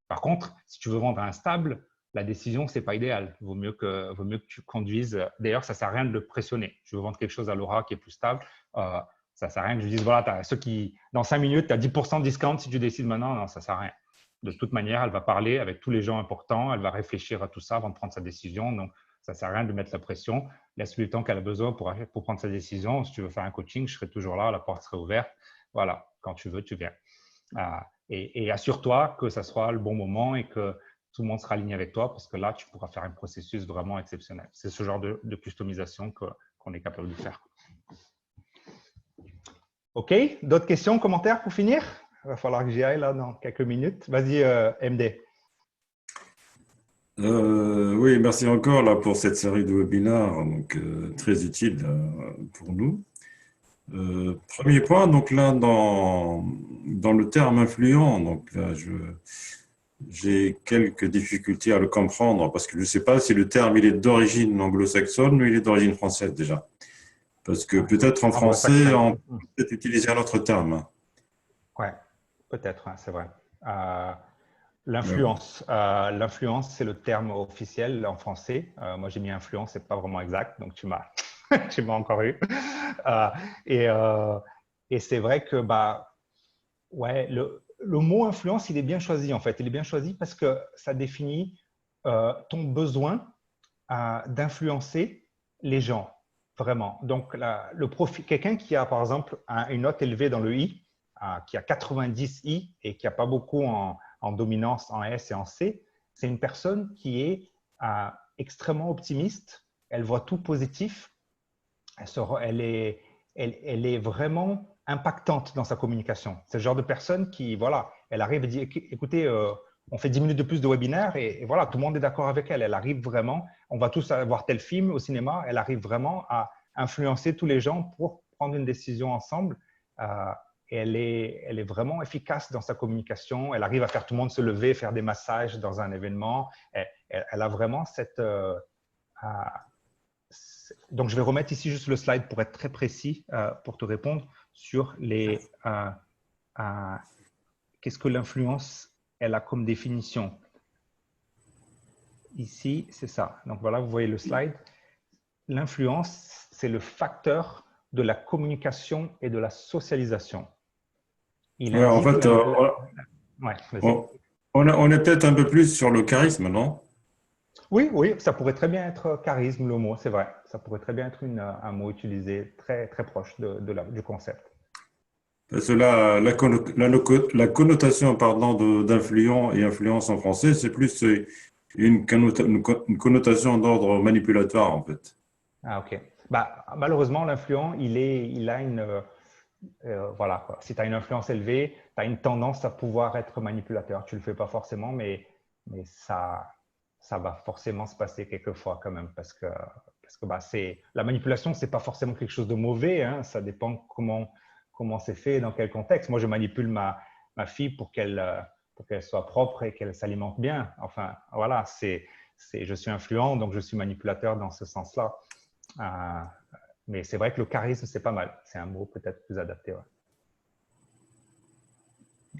Par contre, si tu veux vendre un stable, la décision, ce n'est pas idéal. Vaut mieux que tu conduises. D'ailleurs, ça ne sert à rien de le pressionner. Je veux vendre quelque chose à Laura qui est plus stable. Ça ne sert à rien que je lui dise, voilà, dans 5 minutes, tu as 10% de discount si tu décides maintenant. Non, ça ne sert à rien. De toute manière, elle va parler avec tous les gens importants. Elle va réfléchir à tout ça avant de prendre sa décision. Donc, ça ne sert à rien de mettre la pression. Laisse-lui le temps qu'elle a besoin pour prendre sa décision. Si tu veux faire un coaching, je serai toujours là. La porte serait ouverte. Voilà, quand tu veux, tu viens. Et assure-toi que ça soit le bon moment et que tout le monde sera aligné avec toi parce que là, tu pourras faire un processus vraiment exceptionnel. C'est ce genre de customisation qu'on est capable de faire. OK, d'autres questions, commentaires pour finir? Il va falloir que j'y aille là dans quelques minutes. Vas-y, MD. Oui, merci encore là, pour cette série de webinaires donc, très utile pour nous. Premier point, donc là, dans le terme influent, donc là, j'ai quelques difficultés à le comprendre parce que je ne sais pas si le terme il est d'origine anglo-saxonne ou il est d'origine française déjà. Parce que peut-être en français, on peut peut-être utiliser un autre terme. Oui, peut-être, c'est vrai. L'influence, c'est le terme officiel en français. Moi, j'ai mis influence, ce n'est pas vraiment exact, donc tu m'as encore eu. Et c'est vrai que ouais, le mot influence, il est bien choisi en fait. Il est bien choisi parce que ça définit ton besoin d'influencer les gens, vraiment. Donc, quelqu'un qui a par exemple une note élevée dans le I, qui a 90 I et qui n'a pas beaucoup en dominance en S et en C, c'est une personne qui est extrêmement optimiste. Elle voit tout positif. Elle est vraiment impactante dans sa communication. C'est le genre de personne qui, voilà, elle arrive et dit, écoutez, on fait 10 minutes de plus de webinaire et voilà, tout le monde est d'accord avec elle. Elle arrive vraiment, on va tous voir tel film au cinéma, elle arrive vraiment à influencer tous les gens pour prendre une décision ensemble. Et elle est vraiment efficace dans sa communication. Elle arrive à faire tout le monde se lever, faire des massages dans un événement. Elle a vraiment cette… donc, je vais remettre ici juste le slide pour être très précis, pour te répondre sur les… qu'est-ce que l'influence, elle a comme définition. Ici, c'est ça. Donc, voilà, vous voyez le slide. L'influence, c'est le facteur de la communication et de la socialisation. Ouais, en fait, Ouais, on est peut-être un peu plus sur le charisme, non? Oui, oui, ça pourrait très bien être charisme, le mot, c'est vrai. Ça pourrait très bien être un mot utilisé très, très proche du concept. Parce que là, la connotation d'influent et influence en français, c'est plus une connotation d'ordre manipulatoire, en fait. Ah, ok. Bah, malheureusement, l'influent, il a une… voilà, quoi. Si tu as une influence élevée, tu as une tendance à pouvoir être manipulateur. Tu ne le fais pas forcément, mais ça va forcément se passer quelquefois quand même. Parce que bah, la manipulation, ce n'est pas forcément quelque chose de mauvais. Hein. Ça dépend comment c'est fait, dans quel contexte. Moi, je manipule ma fille pour qu'elle soit propre et qu'elle s'alimente bien. Enfin, voilà, je suis influent, donc je suis manipulateur dans ce sens-là. Mais c'est vrai que le charisme, c'est pas mal. C'est un mot peut-être plus adapté. Ouais.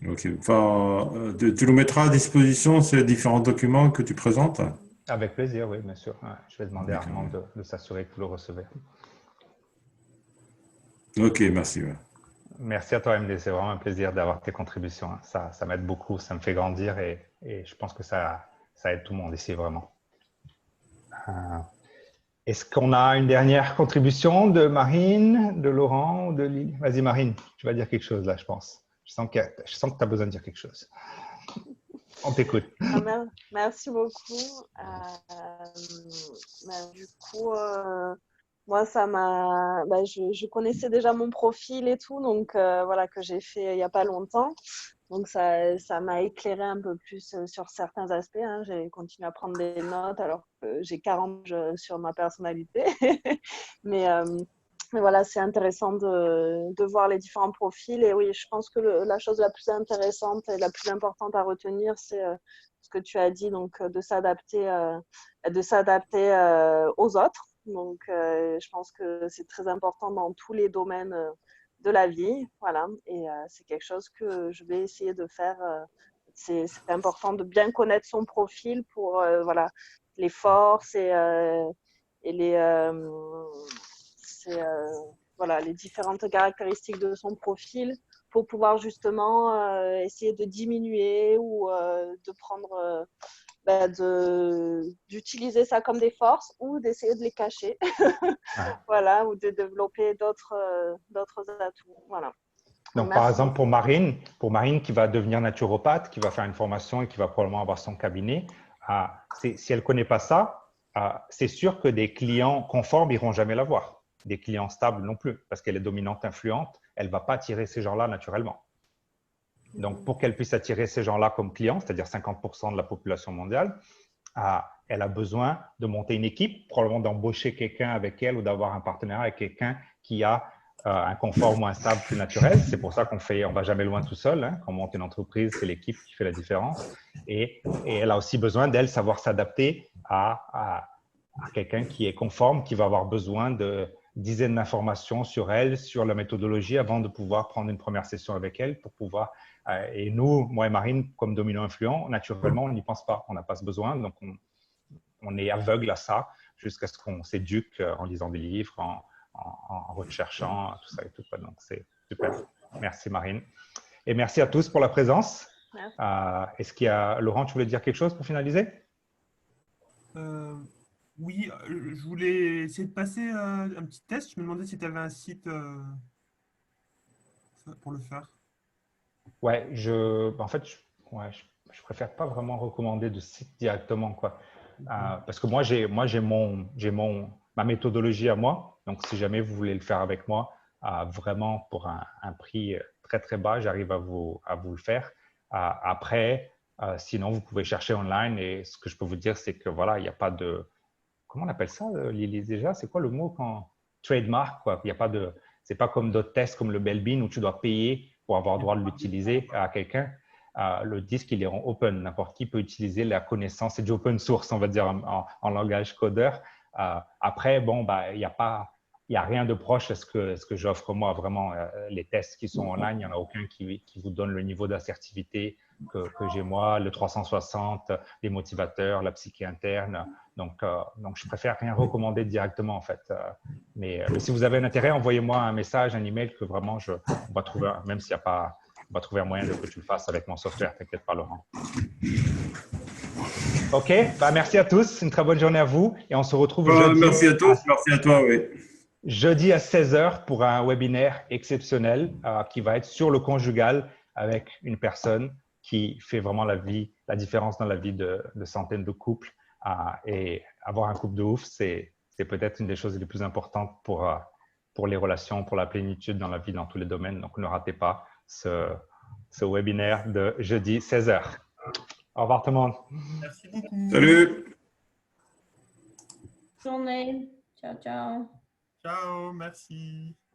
Ok. Enfin, tu nous mettras à disposition ces différents documents que tu présentes? Avec plaisir, oui, bien sûr. Ouais, je vais demander à Armand de s'assurer que vous le recevez. Ok, merci. Ouais. Merci à toi, MD. C'est vraiment un plaisir d'avoir tes contributions. Ça m'aide beaucoup, ça me fait grandir et je pense que ça aide tout le monde ici, vraiment. Est-ce qu'on a une dernière contribution de Marine, de Laurent ou de Lily? Vas-y, Marine, tu vas dire quelque chose là, je pense. Je sens que tu as besoin de dire quelque chose. On t'écoute. Merci beaucoup. Du coup, moi, ça m'a… je connaissais déjà mon profil et tout, donc voilà, que j'ai fait il n'y a pas longtemps. Donc, ça m'a éclairé un peu plus sur certains aspects. Hein. J'ai continué à prendre des notes alors que j'ai 40 sur ma personnalité. Mais voilà, c'est intéressant de voir les différents profils. Et oui, je pense que la chose la plus intéressante et la plus importante à retenir, c'est ce que tu as dit, donc de s'adapter aux autres. Donc, je pense que c'est très important dans tous les domaines de la vie, voilà, et c'est quelque chose que je vais essayer de faire. C'est important de bien connaître son profil pour voilà, les forces et voilà, les différentes caractéristiques de son profil pour pouvoir justement essayer de diminuer ou de prendre d'utiliser ça comme des forces ou d'essayer de les cacher. Voilà, ou de développer d'autres atouts. Voilà. Donc, par exemple, pour Marine qui va devenir naturopathe, qui va faire une formation et qui va probablement avoir son cabinet, si elle ne connaît pas ça, c'est sûr que des clients conformes n'iront jamais la voir. Des clients stables non plus, parce qu'elle est dominante, influente, elle ne va pas attirer ces gens-là naturellement. Donc, pour qu'elle puisse attirer ces gens-là comme clients, c'est-à-dire 50% de la population mondiale, elle a besoin de monter une équipe, probablement d'embaucher quelqu'un avec elle ou d'avoir un partenaire avec quelqu'un qui a un confort moins stable, plus naturel. C'est pour ça qu'on ne va jamais loin tout seul. Hein. Quand on monte une entreprise, c'est l'équipe qui fait la différence. Et elle a aussi besoin d'elle savoir s'adapter à quelqu'un qui est conforme, qui va avoir besoin de dizaines d'informations sur elle, sur la méthodologie, avant de pouvoir prendre une première session avec elle pour pouvoir… et nous, moi et Marine, comme dominant influent, naturellement, on n'y pense pas. On n'a pas ce besoin. Donc, on est aveugle à ça jusqu'à ce qu'on s'éduque en lisant des livres, en recherchant, tout ça et tout. Donc, c'est super. Merci, Marine. Et merci à tous pour la présence. Est-ce qu'il y a… Laurent, tu voulais dire quelque chose pour finaliser? Oui, je voulais essayer de passer un petit test. Je me demandais si tu avais un site pour le faire. Ouais, en fait, je préfère pas vraiment recommander de site directement, quoi. Parce que moi, j'ai ma méthodologie à moi. Donc, si jamais vous voulez le faire avec moi, vraiment pour un prix très, très bas, j'arrive à vous le faire. Après, sinon, vous pouvez chercher online. Et ce que je peux vous dire, c'est que voilà, il n'y a pas de… Comment on appelle ça, Lily, déjà? C'est quoi le mot quand… trademark, quoi. Il y a pas de, c'est pas comme d'autres tests comme le Belbin où tu dois payer pour avoir le droit de l'utiliser à quelqu'un. Le disque, il est en open. N'importe qui peut utiliser la connaissance. C'est du open source, on va dire, en langage codeur. Après, bon, bah, il n'y a rien de proche à ce que j'offre moi. Vraiment, les tests qui sont en ligne, il n'y en a aucun qui vous donne le niveau d'assertivité que j'ai moi, le 360, les motivateurs, la psyché interne. Donc, je préfère rien recommander directement, en fait. Mais si vous avez un intérêt, envoyez-moi un message, un email que vraiment, on va trouver, même s'il n'y a pas, on va trouver un moyen de que tu le fasses avec mon software. T'inquiète pas, Laurent. OK, bah, merci à tous. Une très bonne journée à vous. Et on se retrouve jeudi. Merci à tous. Merci à toi, oui. Jeudi à 16 h pour un webinaire exceptionnel qui va être sur le conjugal avec une personne qui fait vraiment la différence dans la vie de centaines de couples. Et avoir un couple de ouf, c'est peut-être une des choses les plus importantes pour les relations, pour la plénitude dans la vie, dans tous les domaines. Donc, ne ratez pas ce webinaire de jeudi 16 h. Au revoir tout le monde. Merci beaucoup. Salut. Bonne journée. Ciao, ciao. Ciao, merci.